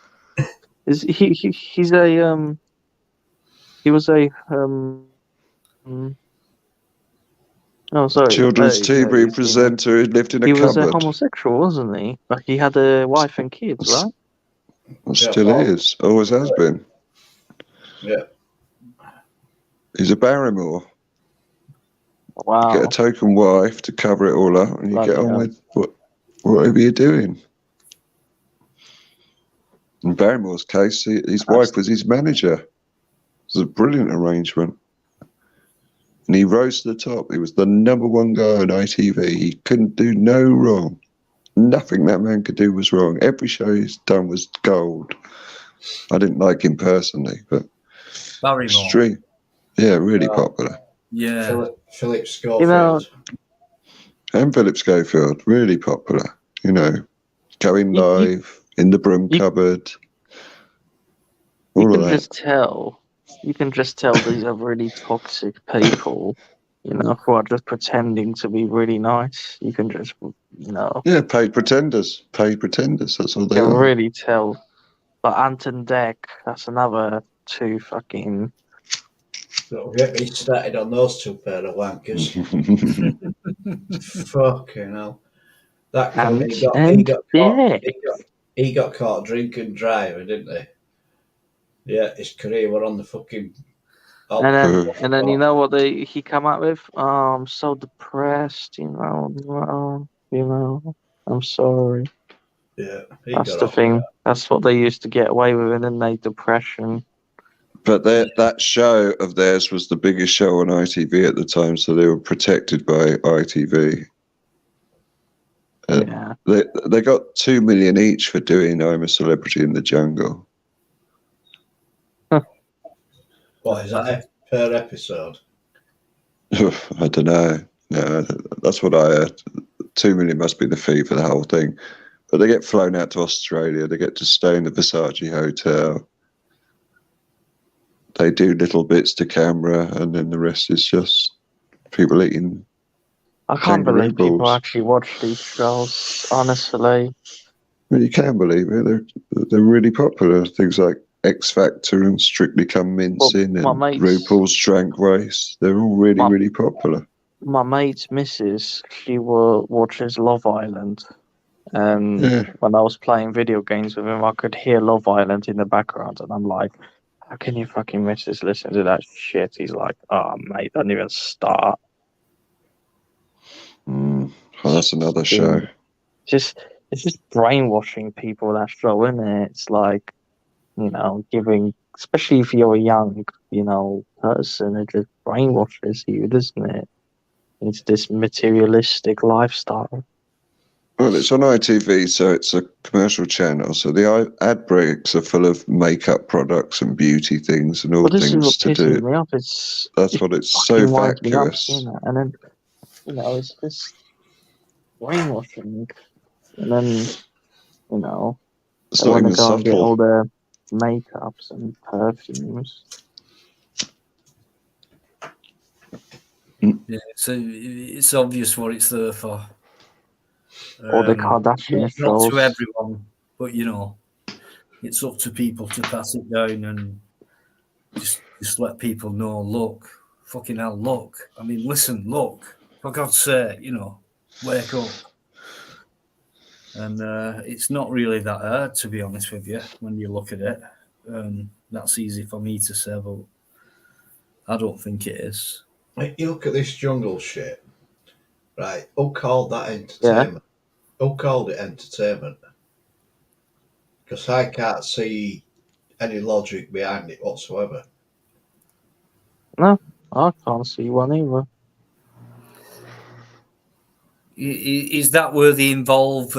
S5: He was a
S3: children's TV presenter who lived in a cupboard.
S5: He was a homosexual, wasn't he? Like, he had a wife and kids, right?
S3: Well, still is. Always has been.
S2: Yeah.
S3: He's a Barrymore.
S5: Wow.
S3: You get a token wife to cover it all up, and you get on with whatever you're doing. In Barrymore's case, his wife was his manager. It was a brilliant arrangement. And he rose to the top. He was the number one guy on ITV. He couldn't do no wrong. Nothing that man could do was wrong. Every show he's done was gold. I didn't like him personally, but
S1: Barrymore.
S3: Yeah, really popular.
S1: Yeah.
S2: Philip Schofield.
S3: And Philip Schofield, really popular. You know, going live, in the broom cupboard. All of that.
S5: You can just tell these are really toxic people, you know, who are just pretending to be really nice. You can just, you know.
S3: Yeah, paid pretenders. That's all they are.
S5: You can really tell. But Anton Deck, that's another two fucking.
S2: Don't get me started on those two pair of wankers. Fucking hell. That cunt,
S5: Anton Deck.
S2: he got caught drinking driving, didn't he? Yeah, his career were on the fucking.
S5: And then you know what he come up with? Oh, I'm so depressed, I'm sorry.
S2: Yeah,
S5: That's the thing. That's what they used to get away with, didn't they? Depression.
S3: But that show of theirs was the biggest show on ITV at the time, so they were protected by ITV.
S5: Yeah.
S3: They got 2 million each for doing I'm a Celebrity in the Jungle.
S2: What is that per episode?
S3: I don't know. No, that's what I heard. 2 million must be the fee for the whole thing. But they get flown out to Australia. They get to stay in the Versace hotel. They do little bits to camera, and then the rest is just people eating.
S5: I can't believe people actually watch these shows, honestly.
S3: Well, you can believe it. They're really popular. Things like X Factor and Strictly Come Mincing and RuPaul's Drag Race. They're all really popular.
S5: My mate's missus, she watches Love Island. And when I was playing video games with him, I could hear Love Island in the background. And I'm like, how can you fucking missus listen to that shit? He's like, oh, mate, don't even start.
S3: Oh, that's another show.
S5: It's just brainwashing people, that show, isn't it? It's like, giving, especially if you're a young, person, it just brainwashes you, doesn't it? It's this materialistic lifestyle.
S3: Well, it's on ITV, so it's a commercial channel. So the ad breaks are full of makeup products and beauty things and all things to do.
S5: Me off.
S3: That's what it's so vacuous.
S5: And then, it's just brainwashing. And then,
S3: it's
S5: they
S3: not
S5: want
S3: even
S5: to go and get
S3: subtle.
S5: all their makeups and perfumes.
S1: Yeah, so it's obvious what it's there for.
S5: Or the Kardashian shows.
S1: Not to everyone, but it's up to people to pass it down and just let people know. Look, fucking hell, look. I mean, listen, look. For God's sake, wake up. And it's not really that hard, to be honest with you, when you look at it. That's easy for me to say, but I don't think it is.
S2: You look at this jungle shit, right? Who called that entertainment? Yeah. Who called it entertainment? Because I can't see any logic behind it whatsoever.
S5: No, I can't see one either.
S1: Is that where they involve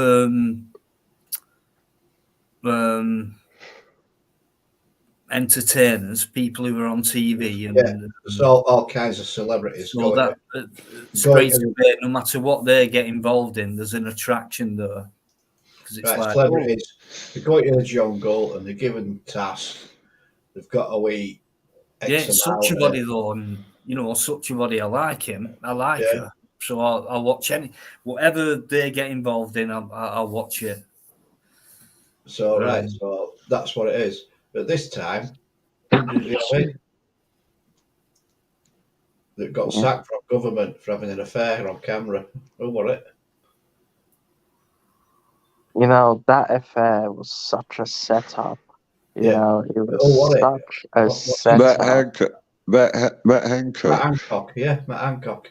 S1: entertainers, people who are on TV, and
S2: so all kinds of celebrities.
S1: So that straight away, no matter what they get involved in, there's an attraction there. Because it's like
S2: celebrities, they go into the jungle and they're given tasks. They've got to eat.
S1: Such a body though, and such a body. I like him. I like her. So I'll watch whatever they get involved in. I'll watch it.
S2: So so that's what it is. But this time, they got sacked from government for having an affair on camera. Who were it?
S5: That affair was such a setup. It was such a setup.
S3: Matt Hancock.
S2: Matt Hancock.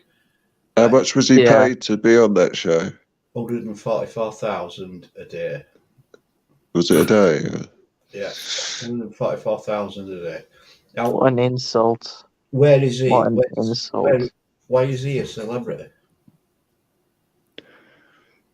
S3: How much was he paid to be on that show?
S2: 144,000 a day.
S3: Was it a day?
S2: Yeah, 144,000 a day. Now,
S5: what an insult!
S2: Where is he?
S5: What an insult!
S2: Why is he a celebrity?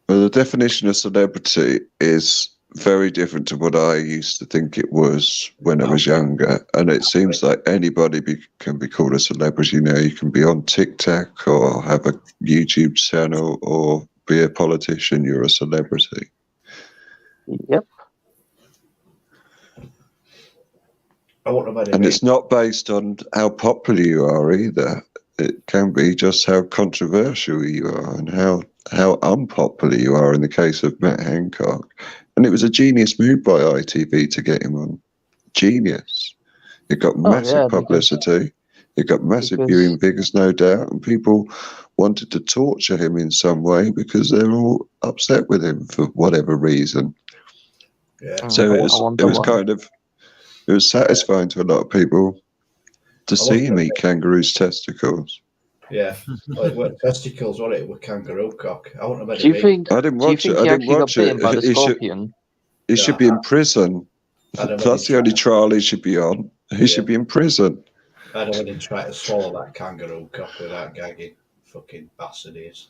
S3: Well, the definition of celebrity is very different to what I used to think it was when I was younger. And it seems like anybody can be called a celebrity now. You can be on TikTok or have a YouTube channel or be a politician. You're a celebrity.
S5: Yep.
S3: And it's not based on how popular you are either. It can be just how controversial you are and how unpopular you are in the case of Matt Hancock. And it was a genius move by ITV to get him on. Genius. It got massive publicity. It got massive viewing figures, no doubt, and people wanted to torture him in some way because they're all upset with him for whatever reason.
S2: Yeah.
S3: So it was satisfying to a lot of people to see him eat kangaroo's testicles.
S2: Yeah. Well, it weren't testicles, was it? It was kangaroo cock. I wouldn't have
S5: Do you think?
S3: I didn't
S5: Do you
S3: watch
S5: think
S3: it.
S5: he
S3: I didn't
S5: actually got
S3: watch
S5: bitten
S3: it.
S5: by the scorpion?
S3: He should be in prison.
S2: I'd have
S3: That's the only trial he should be on. He should be in prison.
S2: I don't want him try to swallow that kangaroo cock without gagging. Fucking bastard he is.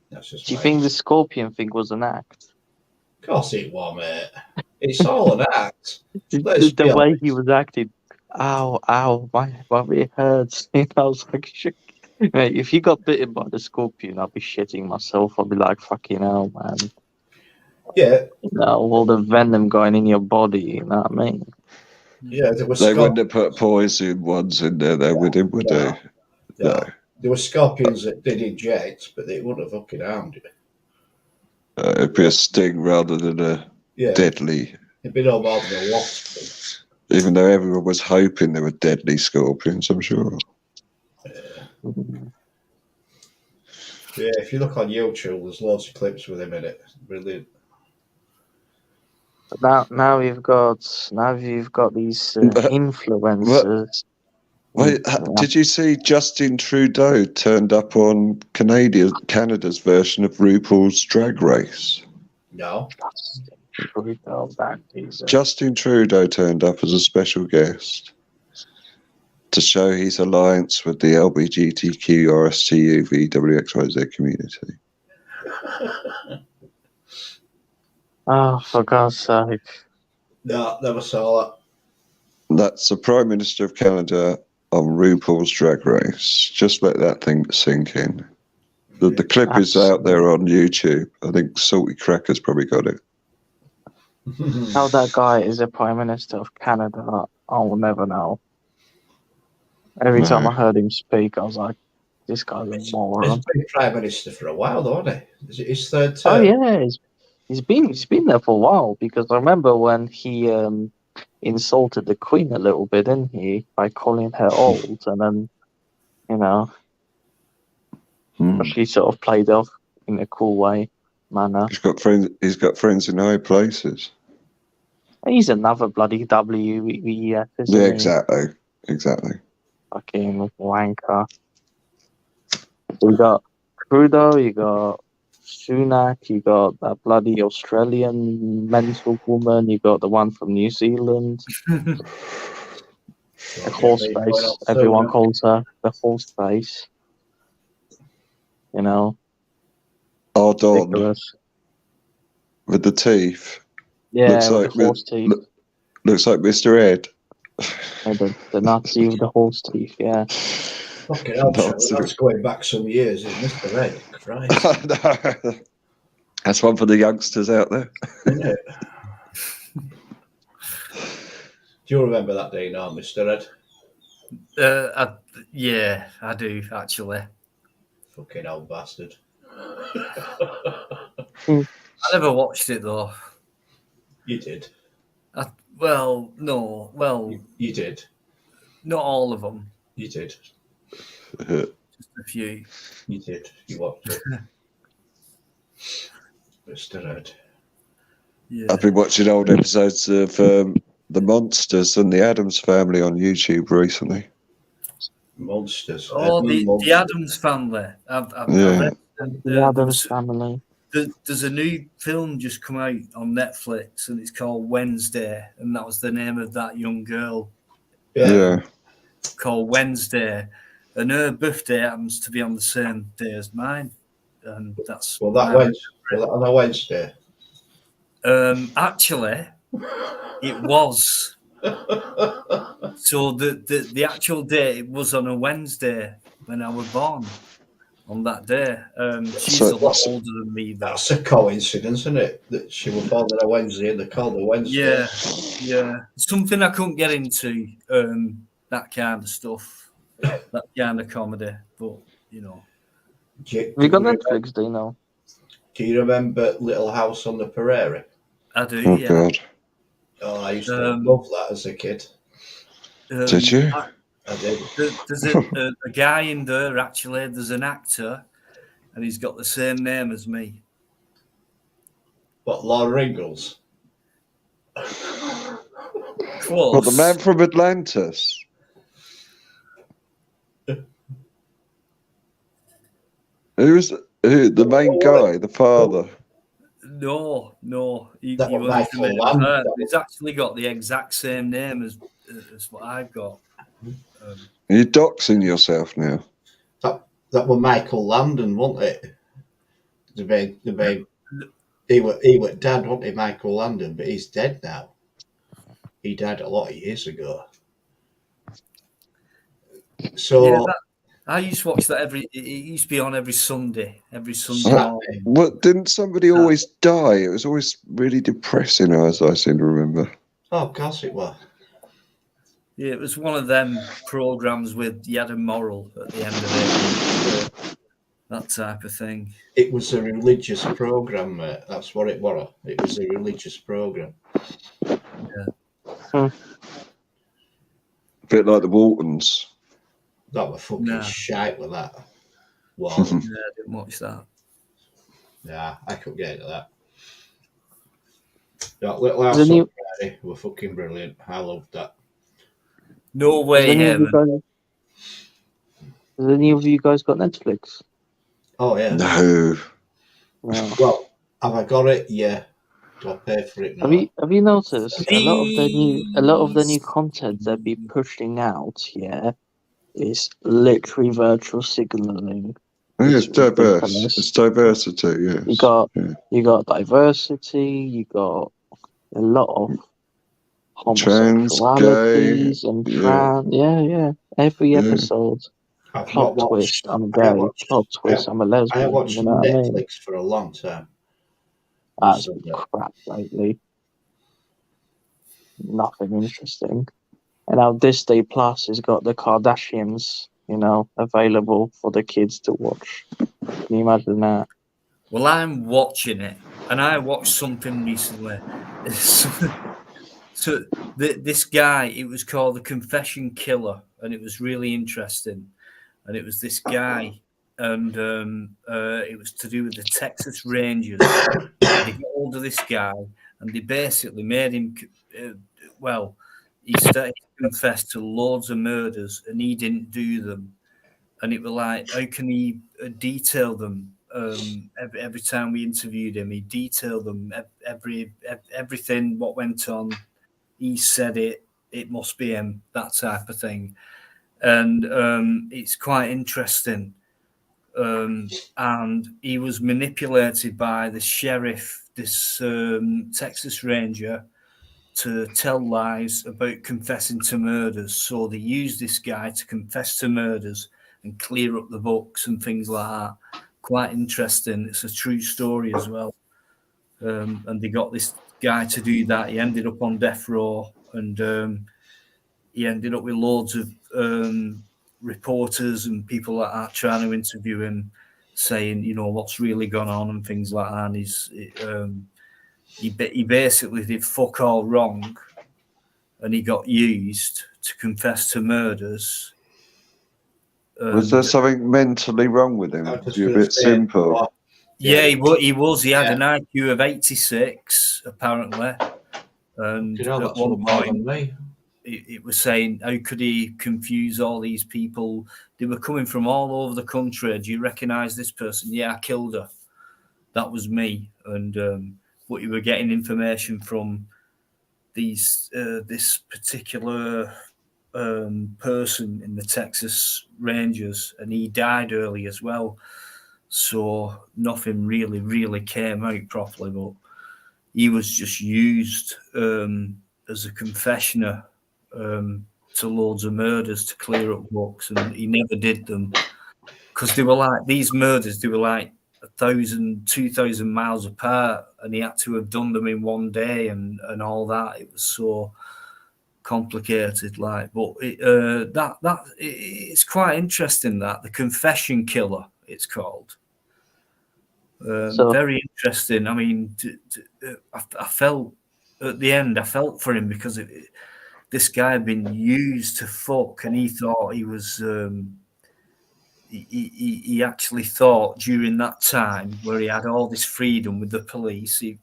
S2: That's just
S5: Do you think the scorpion thing was an act?
S2: Of course it was, mate. It's all an act.
S5: The way he was acting. Ow, my it hurts. I was like, shit. Mate, if you got bitten by the scorpion, I'd be shitting myself. I'd be like, fucking hell, man.
S2: Yeah.
S5: You know, all the venom going in your body, you know what I mean?
S2: Yeah,
S3: they wouldn't have put poison ones in there, though, would him, would they?
S2: No. There were scorpions that did inject, but they wouldn't have fucking harmed you.
S3: It'd be a sting rather than a deadly.
S2: It'd be no more than a wasp.
S3: Even though everyone was hoping there were deadly scorpions, I'm sure.
S2: Yeah, if you look on YouTube, there's loads of clips with him in it. Brilliant.
S5: Now you've got these influencers.
S3: Wait, did you see Justin Trudeau turned up on Canada's version of RuPaul's Drag Race?
S2: No.
S3: Justin Trudeau turned up as a special guest to show his alliance with the LGBTQ, RSTU, VWXYZ community.
S5: Oh, for God's sake.
S2: No, never saw that.
S3: That's the Prime Minister of Canada on RuPaul's Drag Race. Just let that thing sink in. The clip is out there on YouTube. I think Salty Cracker's probably got it.
S5: How that guy is a Prime Minister of Canada, I will never know. Every time I heard him speak, I was like, this guy's a moron.
S2: He's been Prime Minister for a while, though, hasn't he? Is it his third term?
S5: Oh, yeah. He's been there for a while, because I remember when he insulted the Queen a little bit, didn't he? By calling her old, and then, you know, she sort of played off in a cool manner.
S3: He's got friends in high places.
S5: He's another bloody WEF, isn't
S3: Yeah,
S5: he?
S3: exactly.
S5: Fucking wanker. You got Trudeau, you got Sunak, you got that bloody Australian mental woman, you got the one from New Zealand. The horse face, everyone calls her the horse face. You know.
S3: Ardon with the teeth.
S5: Yeah,
S3: looks
S5: with
S3: like
S5: the horse teeth.
S3: Looks like Mr. Ed.
S5: The Nazi with the horse teeth, yeah.
S2: Fucking hell, that's going back some years, isn't Mr. Ed? Christ.
S3: No. That's one for the youngsters out there.
S2: Isn't it? Do you remember that day now, Mr. Ed?
S1: Yeah, I do, actually.
S2: Fucking old bastard.
S1: I never watched it, though.
S2: You did.
S1: You
S2: did.
S1: Not all of them.
S2: You did.
S1: Just a few.
S2: You did. You watched it. Mr. Ed.
S1: Yeah.
S3: I've been watching old episodes of The Monsters and the Addams Family on YouTube recently.
S2: Monsters.
S1: Oh, the Addams Family.
S5: The Addams Family.
S1: There's a new film just come out on Netflix, and it's called Wednesday, and that was the name of that young girl.
S3: Yeah.
S1: Called Wednesday, and her birthday happens to be on the same day as mine, and that's
S2: on a Wednesday.
S1: Actually, it was. So the actual date was on a Wednesday when I was born. On that day, she's a lot older than me.
S2: That's a coincidence, isn't it? That she was born on a Wednesday and they called her Wednesday.
S1: Yeah. Something I couldn't get into, that kind of stuff, that kind of comedy. But, you know.
S5: We got Netflix, do you know?
S2: Do you remember Little House on the Prairie?
S1: I do,
S3: Oh
S1: yeah.
S3: God,
S2: Oh, I used to love that as a kid.
S3: did you?
S2: I did.
S1: There's a guy in there, actually. There's an actor, and he's got the same name as me.
S2: What, Lord Ringles?
S1: Close.
S3: What, the man from Atlantis? Who's the main guy, the father?
S1: No. He
S2: That was
S1: won't
S2: Michael
S1: commit
S2: Land.
S1: her. He's actually got the exact same name as what I've got.
S3: Are you doxing yourself now?
S2: That was Michael Landon, wasn't it? The main. He was dad, wasn't he, Michael Landon? But he's dead now. He died a lot of years ago. So
S1: Yeah, I used to watch that it used to be on every Sunday morning.
S3: What, didn't somebody always die? It was always really depressing, as I seem to remember.
S2: oh, of course it was.
S1: Yeah, it was one of them programs with you had a moral at the end of it, that type of thing.
S2: It was a religious program, mate. That's what it was. It was a religious program.
S1: Yeah.
S3: A bit like the Waltons.
S2: That was fucking shite with that. Wow.
S1: Yeah, I didn't watch that.
S2: Yeah, I couldn't get into that. That Little House on the Prairie were fucking brilliant. I loved that.
S1: No way, Evan.
S5: Has any of you guys got Netflix?
S2: Oh yeah.
S3: No.
S2: Well, have I got it? Yeah. Do I pay for it now?
S5: Have you noticed a lot of the new content they'll be pushing out? Yeah, is literally virtual signaling.
S3: It's diverse. It's diversity. Yes.
S5: You got diversity. You got a lot of homosexualities and trans. Yeah. Every episode. Plot twist. I'm gay. Plot twist. I'm a lesbian.
S2: I have watched Netflix for a long time.
S5: That's crap lately. Nothing interesting. And now Disney Plus has got the Kardashians, available for the kids to watch. Can you imagine that?
S1: Well, I'm watching it, and I watched something recently. So this guy, it was called The Confession Killer, and it was really interesting. And it was this guy, and it was to do with the Texas Rangers. They got hold of this guy, and they basically made him. He started to confess to loads of murders, and he didn't do them. And it was like, how can he detail them? Every time we interviewed him, he detailed them. Everything what went on. He said it must be him, that type of thing. And it's quite interesting. And he was manipulated by the sheriff, this Texas Ranger, to tell lies about confessing to murders. So they used this guy to confess to murders and clear up the books and things like that. Quite interesting. It's a true story as well. And they got this guy to do that. He ended up on death row, and he ended up with loads of reporters and people like that trying to interview him, saying, what's really gone on and things like that. And he basically did fuck all wrong, and he got used to confess to murders.
S3: Was there something mentally wrong with him? You're a bit simple.
S1: Yeah, he was. He had an IQ of 86, apparently. And at one point, it was saying, how could he confuse all these people? They were coming from all over the country. Do you recognise this person? Yeah, I killed her. That was me. And but you were getting information from this particular person in the Texas Rangers, and he died early as well. So nothing really came out properly, but he was just used as a confessioner to loads of murders to clear up books, and he never did them because they were like these murders. They were like 1,000, 2,000 miles apart, and he had to have done them in one day and all that. It was so complicated, but it's quite interesting. That The Confession Killer, it's called.
S5: So
S1: Very interesting. I mean, I felt at the end, I felt for him because this guy had been used to fuck, and he thought he was. He actually thought during that time where he had all this freedom with the police, he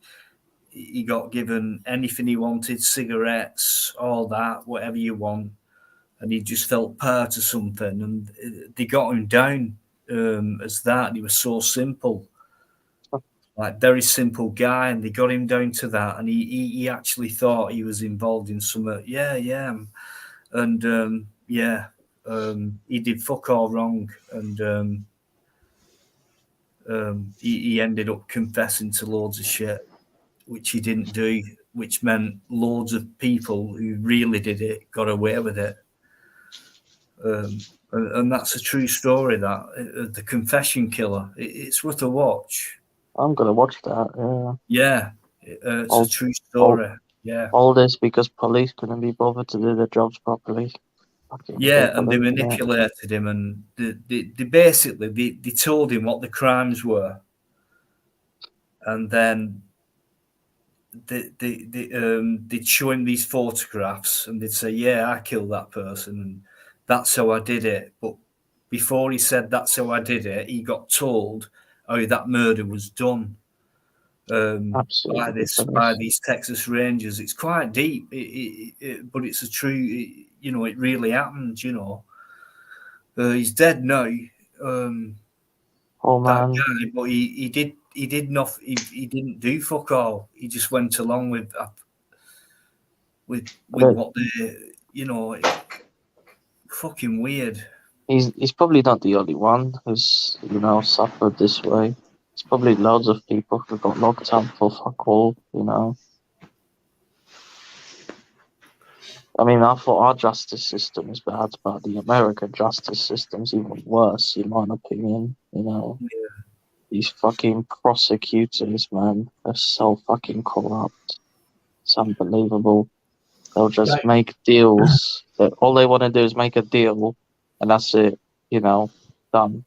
S1: got given anything he wanted, cigarettes, all that, whatever you want, and he just felt part of something, and they got him down as that. And he was so simple, like very simple guy, and they got him down to that, and he actually thought he was involved in some and he did fuck all wrong, and he ended up confessing to loads of shit which he didn't do, which meant loads of people who really did it got away with it. And that's a true story, that the confession killer. It's worth a watch.
S5: I'm gonna watch that.
S1: Yeah, it's
S5: All-
S1: a true story. Yeah,
S5: All this because police couldn't be bothered to do their jobs properly. Fucking
S1: yeah, and they
S5: ridiculous, isn't it?
S1: manipulated him, and they basically they told him what the crimes were, and then they'd show him these photographs, and they'd say, "Yeah, I killed that person, and that's how I did it." But before he said that's how I did it, he got told how that murder was done
S5: Absolutely
S1: by
S5: ridiculous.
S1: these Texas Rangers. It's quite deep, but it's a true. It really happened. He's dead now.
S5: Oh
S1: That
S5: man,
S1: guy, but he did not. He didn't do fuck all. He just went along with
S5: But
S1: what fucking weird.
S5: he's probably not the only one who's suffered this way. There's probably loads of people who got locked up for fuck all. I mean, I thought our justice system was bad, but the American justice system's even worse, in my opinion. These fucking prosecutors, man, are so fucking corrupt. It's unbelievable. They'll just
S2: Right.
S5: make deals. All they want to do is make a deal, and that's it. Done.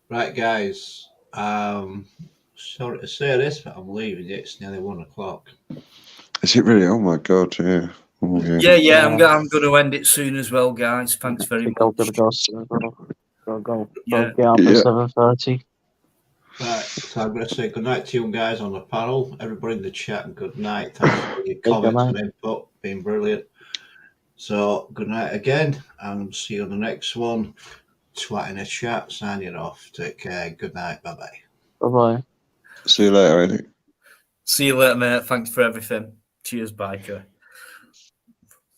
S2: Right, guys. Sorry to say this, but I'm leaving. It's nearly 1 o'clock.
S3: Is it really? Oh my god! Yeah. Oh, yeah.
S1: Yeah. I'm going to end it soon as well, guys. Thanks very
S5: I'm gonna
S1: much.
S5: go soon as well. Go
S1: Yeah.
S5: get up
S3: Yeah.
S5: at 7:30.
S2: Right, so I'm going to say good night to you guys on the panel. Everybody in the chat, and good night. Thanks for your comments and input. Been brilliant. So, good night again, and see you on the next one. Twat in a chat, signing off. Take care. Good night. Bye bye.
S5: Bye bye.
S3: See you later, Eddie.
S1: See you later, mate. Thanks for everything. Cheers, biker.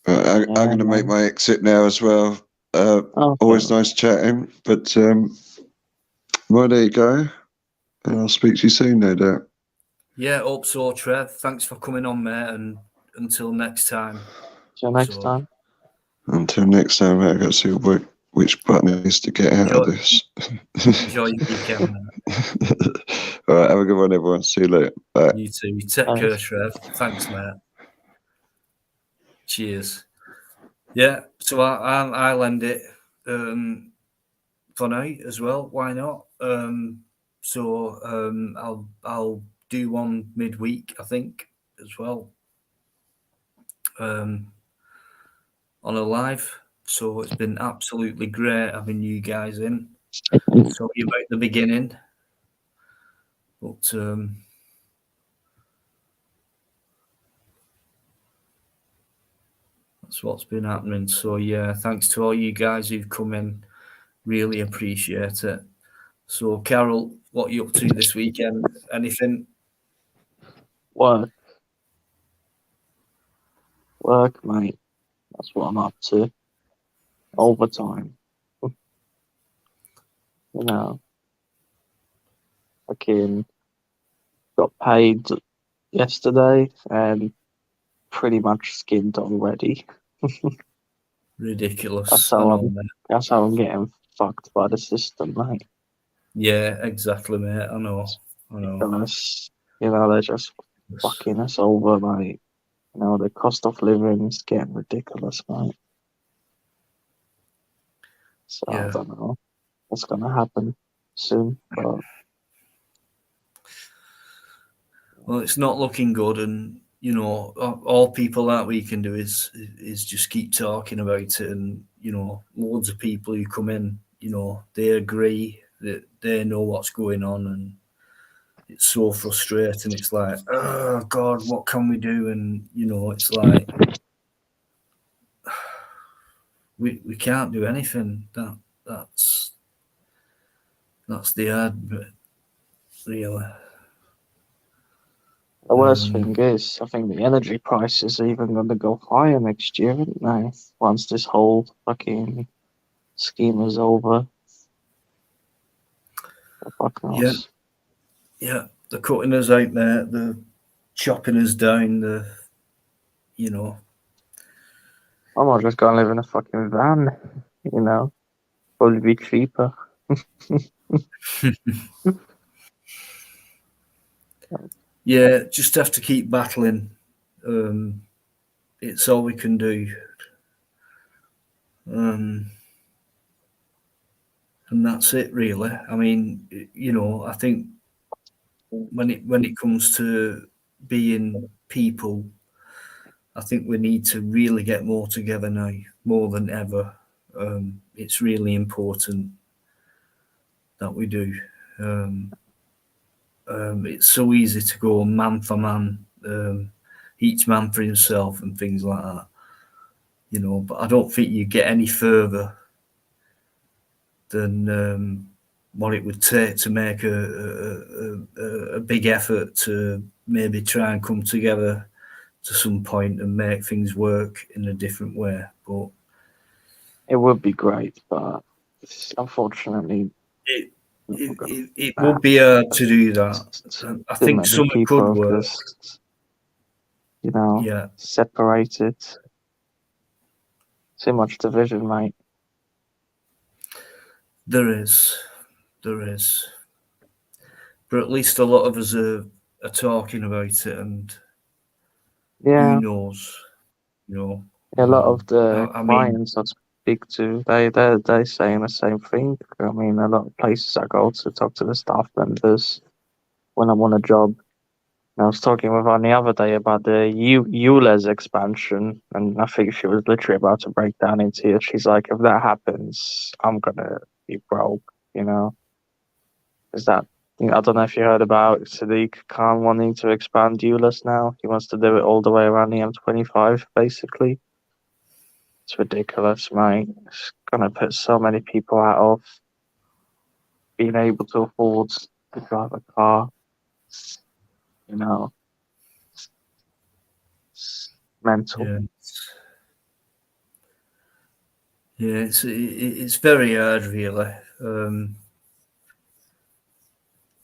S3: I'm going to make my exit now as well. Always nice chatting, but well, there you go. And I'll speak to you soon, no doubt.
S1: Yeah, hope so, Trev. Thanks for coming on, mate, and until next time.
S5: Till next time.
S3: Until next time, I've got to see which button it is to get out of this.
S1: Enjoy your weekend, mate.
S3: All right, have a good one, everyone. See you later. Bye.
S1: You too. Take care, Trev. Thanks, mate. Cheers. Yeah, so I'll end it for now as well. Why not? I'll do one midweek, I think, as well. On a live. So it's been absolutely great having you guys in. Sorry about the beginning, but that's what's been happening. So yeah, thanks to all you guys who've come in. Really appreciate it. So Carol, what are you up to this weekend? Anything?
S5: Work, mate. That's what I'm up to. Overtime. Fucking got paid yesterday and pretty much skinned already.
S1: Ridiculous.
S5: That's how I'm getting fucked by the system, mate.
S1: Yeah, exactly, mate. I know.
S5: They're just fucking us over, mate. The cost of living is getting ridiculous, mate. So
S1: Yeah.
S5: I don't know what's gonna happen soon, but
S1: Well, it's not looking good, and you know, all people that we can do is just keep talking about it, and you know, loads of people who come in, you know, they agree that they know what's going on, and it's so frustrating. It's like, oh God, what can we do? And you know, it's like we can't do anything. That's the hard bit, really.
S5: The worst thing is, I think the energy prices are even going to go higher next year, aren't they? Once this whole fucking scheme is over. The fuck knows?
S1: Yeah, they're cutting us out there. They're chopping us down. You know,
S5: I might just go and live in a fucking van, you know? Probably be cheaper.
S1: yeah, just have to keep battling. It's all we can do. And that's it, really. I mean, you know, I think when it comes to being people, I think we need to really get more together now, more than ever. It's really important that we do. It's so easy to go man for man, each man for himself, and things like that. You know, but I don't think you get any further than what it would take to make a big effort to maybe try and come together to some point and make things work in a different way. But
S5: It would be great, but unfortunately,
S1: it would be hard to do that. I
S5: too
S1: think
S5: many
S1: something
S5: people
S1: could
S5: are
S1: work.
S5: just, you know,
S1: Yeah,
S5: separated. Too much division, mate.
S1: there is. But at least a lot of us are talking about it, and who
S5: Yeah,
S1: knows? You know,
S5: a lot of the
S1: I mean,
S5: clients I speak to, they're saying the same thing. I mean, a lot of places I go to talk to the staff members when I'm on a job. And I was talking with her the other day about the ULEZ expansion, and I think she was literally about to break down in tears. She's like, if that happens, I'm gonna be broke, you know? Is that, I don't know if you heard about Sadiq Khan wanting to expand ULEZ now. He wants to do it all the way around the M25, basically. It's ridiculous, mate. It's gonna put so many people out of being able to afford to drive a car, you know? It's mental.
S1: yeah, it's very hard, really,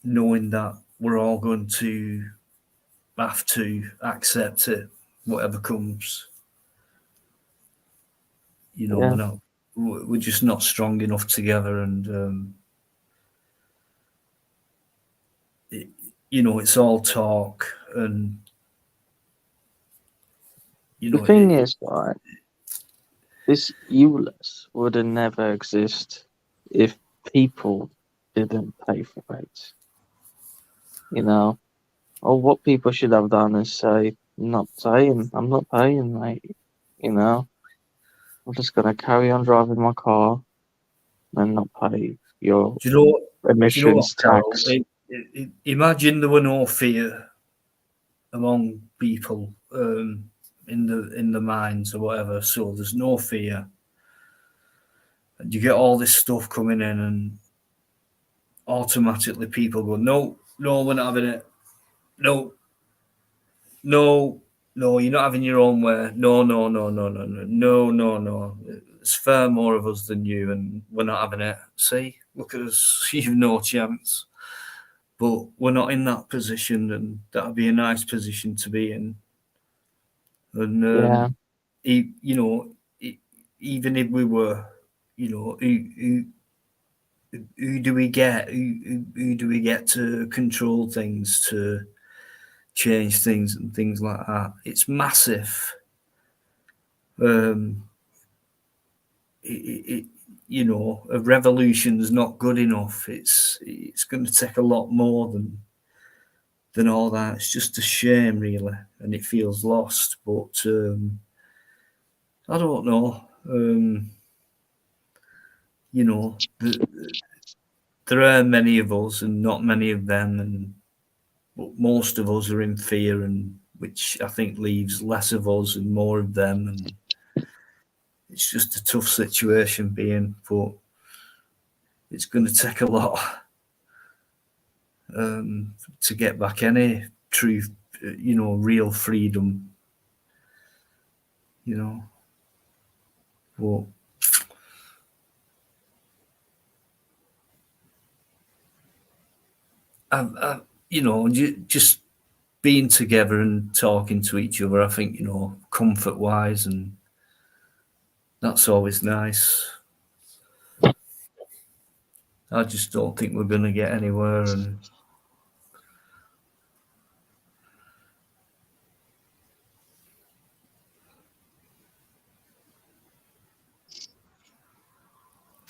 S1: knowing that we're all going to have to accept it, whatever comes. You know,
S5: Yeah.
S1: we're just not strong enough together, and you know, it's all talk, and you
S5: The
S1: know,
S5: thing is, right, this ULEZ would have never exist if people didn't pay for it. You know, or what people should have done is say, I'm not paying, mate. You know, I'm just gonna carry on driving my car and not pay your
S1: do you know,
S5: emissions
S1: Carol?
S5: tax.
S1: Imagine there were no fear among people in the mines or whatever. So there's no fear. And you get all this stuff coming in, and automatically people go, no, we're not having it. No, no, no, you're not having your own way. No, no, no, no, no, no, no, no, no. There's far more of us than you, and we're not having it. See, look at us. You've no chance. But we're not in that position, and that'd be a nice position to be in. And
S5: Yeah,
S1: you know, even if we were, you know, who do we get? Who do we get to control things, to change things and things like that? It's massive. Um, you know, a revolution's not good enough. It's going to take a lot more than all that. It's just a shame, really, and it feels lost. But I don't know. You know, there are many of us and not many of them, and but most of us are in fear, and which I think leaves less of us and more of them, and it's just a tough situation being. But it's going to take a lot to get back any true, real freedom. But just being together and talking to each other, I think, comfort wise, and that's always nice. I just don't think we're going to get anywhere. And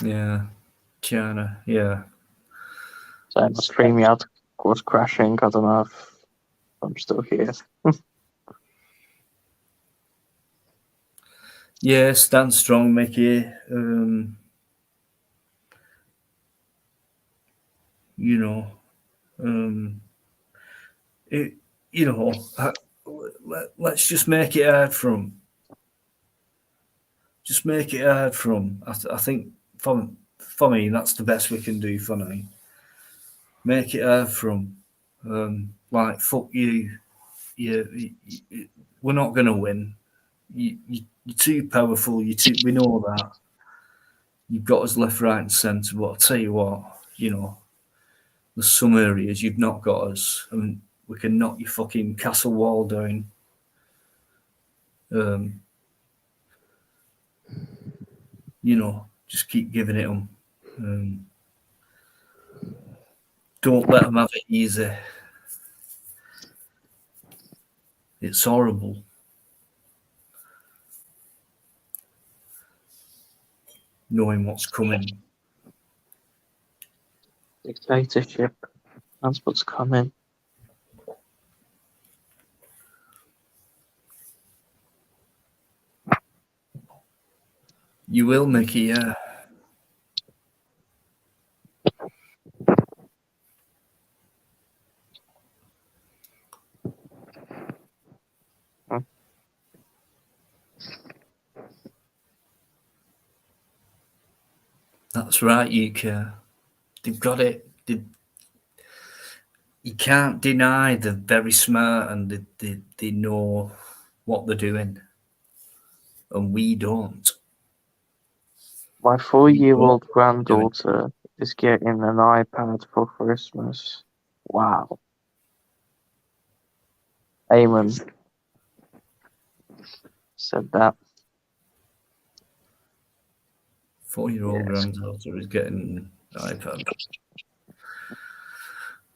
S1: yeah, China, yeah.
S5: So my StreamYard was crashing. I don't know if I'm still here.
S1: Yeah, stand strong, Mickey. Let's just make it hard for them. Just make it hard for them. I think for me, that's the best we can do for now. Make it hard for them. Like, fuck you. We're not going to win. You're too powerful. We know that. You've got us left, right, and centre. But I'll tell you what, there's some areas you've not got us. I mean, we can knock your fucking castle wall down. Just keep giving it them. Don't let them have it easy. It's horrible. Knowing what's coming.
S5: Dictatorship. That's what's coming.
S1: You will, Mickey, yeah. That's right, UK. They've got it. You can't deny they're very smart and they know what they're doing. And we don't.
S5: My 4-year-old granddaughter is getting an iPad for Christmas. Wow. Amen. Said that.
S1: 4-year-old granddaughter is getting an iPad.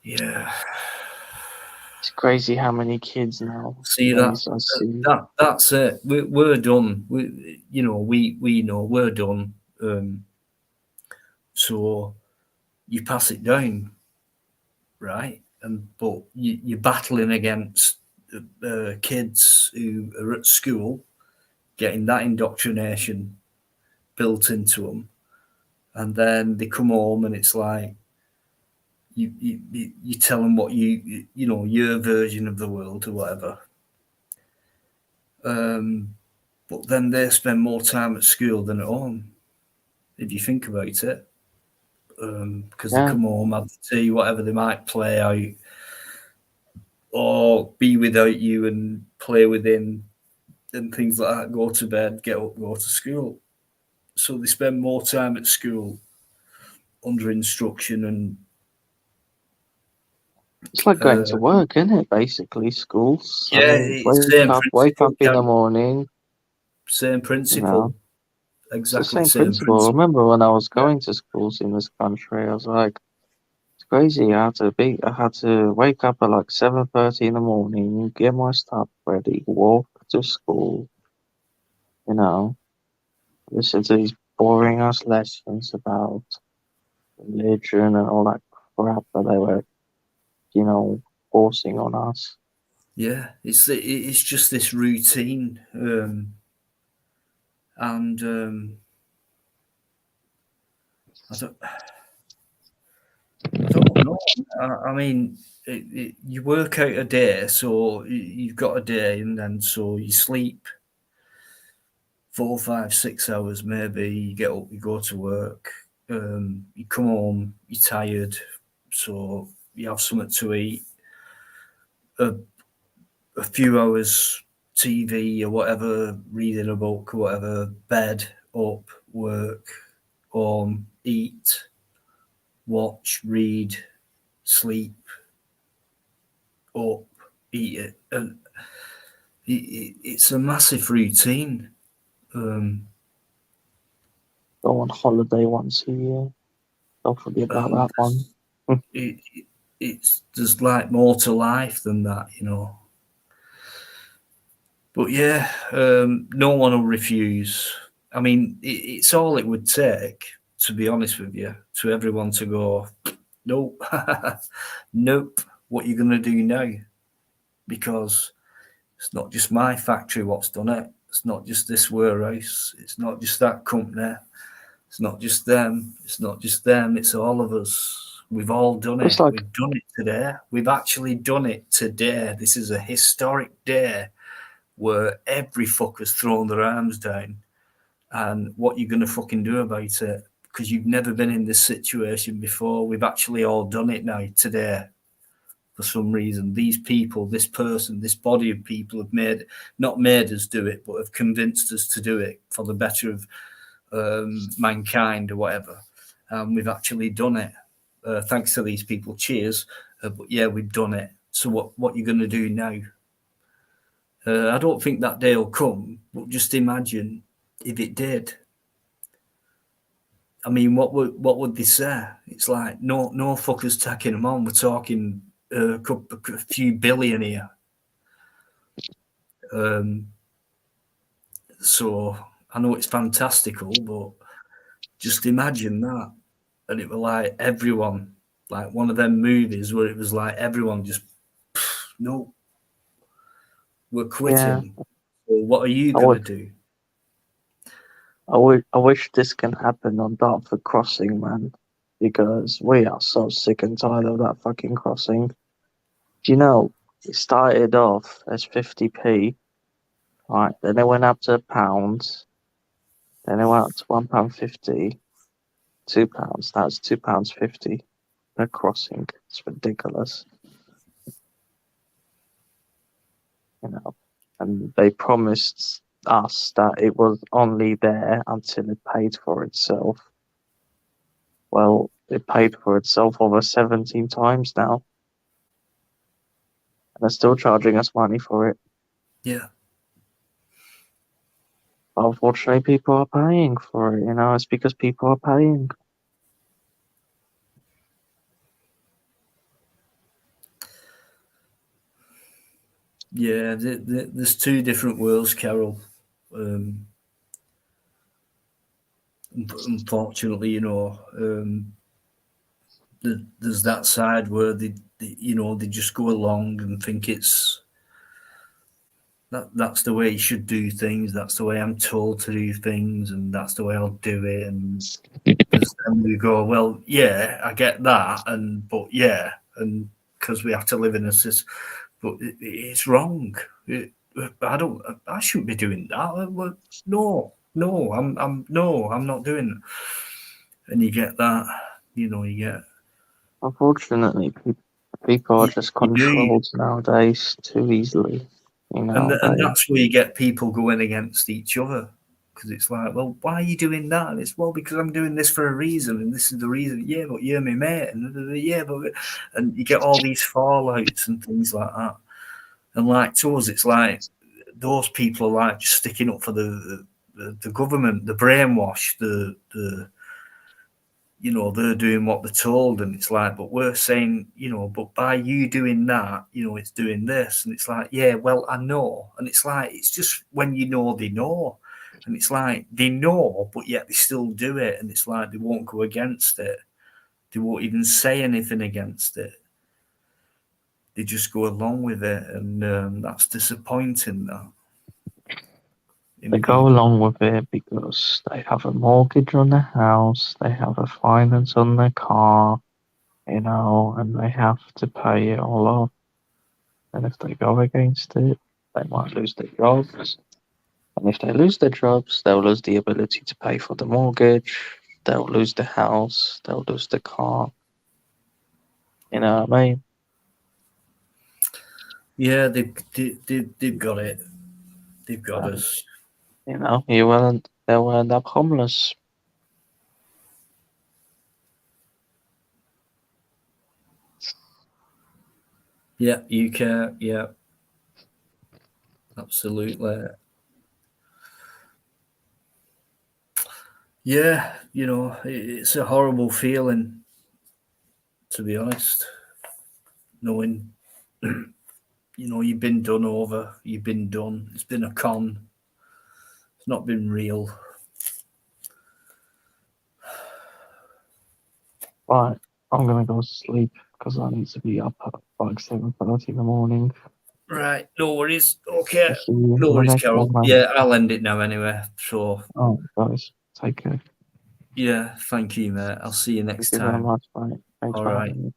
S1: Yeah.
S5: It's crazy how many kids now.
S1: See that's it. We're done. We know we're done. So you pass it down, right? But you're battling against kids who are at school, getting that indoctrination built into them, and then they come home and it's like you tell them what your version of the world or whatever. But then they spend more time at school than at home, if you think about it. Because they come home, have tea, whatever they might play out, or be without you and play with him and things like that, go to bed, get up, go to school. So they spend more time at school under instruction and
S5: it's like going to work, isn't it? Basically, schools.
S1: Yeah,
S5: wake up in the morning.
S1: Same principle. Exactly
S5: it's the same principle. I remember when I was going to schools in this country, I was like, it's crazy. I had to wake up at like 7:30 in the morning, get my stuff ready, walk to school. Listen to these boring ass lessons about religion and all that crap that they were, forcing on us.
S1: Yeah, it's just this routine, and I don't know. I mean, you work out a day, so you've got a day, and then so you sleep 4, 5, 6 hours, maybe. You get up, you go to work, you come home, you're tired, so you have something to eat. A few hours TV or whatever, reading a book or whatever, bed, up, work, home, eat, watch, read, sleep, up, eat it. And it's a massive routine.
S5: Go on holiday once a year. Don't forget about that one.
S1: There's like more to life than that, you know. But yeah, no one will refuse. I mean, it's all it would take, to be honest with you, to everyone to go, nope, nope, what you're going to do now? Because it's not just my factory what's done it. It's not just this warehouse. It's not just that company. It's not just them. It's not just them. It's all of us. We've all done it.
S5: Like,
S1: we've done it today. We've actually done it today. This is a historic day where every fucker's thrown their arms down. And what you're going to fucking do about it? Because you've never been in this situation before. We've actually all done it now today. For some reason, these people, this person, this body of people have not made us do it, but have convinced us to do it for the better of mankind or whatever. We've actually done it. Thanks to these people. Cheers. But yeah, we've done it. So what you're going to do now? I don't think that day will come, but just imagine if it did. I mean, what would they say? It's like no fuckers taking them on. We're talking a few billion here. So I know it's fantastical, but just imagine that. And it was like everyone, like one of them movies where it was like everyone just, no, we're quitting.
S5: Yeah.
S1: So what are you going to do?
S5: I wish this can happen on Dartford Crossing, man, because we are so sick and tired of that fucking crossing. Do you know, it started off as 50p, right? Then it went up to £1, then it went up to £1.50, £2. That's £2.50 per crossing. It's ridiculous. You know, and they promised us that it was only there until it paid for itself. Well, it paid for itself over 17 times now. And they're still charging us money for it.
S1: Yeah.
S5: Unfortunately, people are paying for it. You know, it's because people are paying.
S1: Yeah, there's two different worlds, Carol. Unfortunately, you know, there's that side where they just go along and think that's the way you should do things. That's the way I'm told to do things, and that's the way I'll do it. And then we go, well, yeah, I get that, but yeah, and because we have to live in a system, but it's wrong. I shouldn't be doing that. No, I'm not doing it. And you get that, you get.
S5: Unfortunately, people are just controlled nowadays too easily. You know,
S1: and that's where you get people going against each other, because it's like, well, why are you doing that? And it's, well, because I'm doing this for a reason, and this is the reason. Yeah, but you're my mate, and yeah, and you get all these fallouts and things like that. And like to us, it's like those people are like just sticking up for the government, the brainwash, the they're doing what they're told, and it's like, but we're saying, but by you doing that, it's doing this, and it's like, yeah, well, I know, and it's like, it's just when they know, and it's like they know, but yet they still do it, and it's like they won't go against it, they won't even say anything against it. they just go along with it, and that's disappointing. That
S5: They go along with it because they have a mortgage on their house, they have a finance on their car, you know, and they have to pay it all off. And if they go against it, they might lose their jobs. And if they lose their jobs, they'll lose the ability to pay for the mortgage, they'll lose the house, they'll lose the car. You know what I mean?
S1: Yeah, they've got it. They've got us.
S5: You know, they'll end up homeless.
S1: Yeah, you can. Yeah, absolutely. Yeah, you know, it's a horrible feeling, to be honest, knowing, you know, you've been done over, you've been done. It's been a con. It's not been real.
S5: Right, I'm gonna go to sleep because I need to be up at like 7:30 in the morning.
S1: Right, no worries. Okay,
S5: I'll see you in
S1: no
S5: the
S1: worries,
S5: next
S1: Carol.
S5: one, mate.
S1: Yeah, I'll end it now anyway. So,
S5: Oh, guys, take care.
S1: yeah, thank you, mate. I'll see you
S5: Thank
S1: next
S5: you very
S1: time.
S5: much, mate. Thanks
S1: All
S5: for
S1: right,
S5: having me.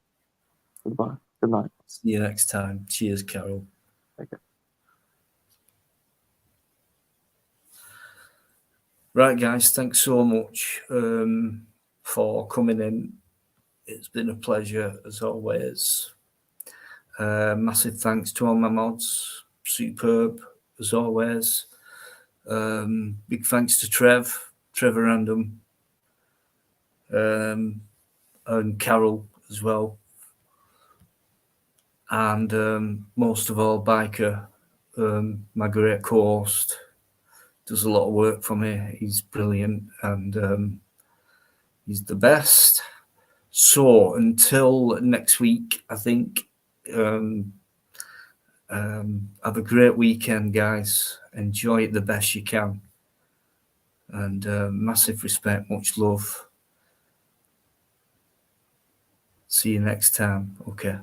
S5: Goodbye. Good night.
S1: see you next time. Cheers, Carol.
S5: Take care.
S1: Right, guys, thanks so much for coming in. It's been a pleasure as always. Massive thanks to all my mods. Superb as always. Big thanks to Trevor Random, and Carol as well. And most of all, Biker, my great co-host, does a lot of work for me. He's brilliant, and he's the best. So until next week, I think, have a great weekend, guys. Enjoy it the best you can. And massive respect, much love. See you next time. Okay.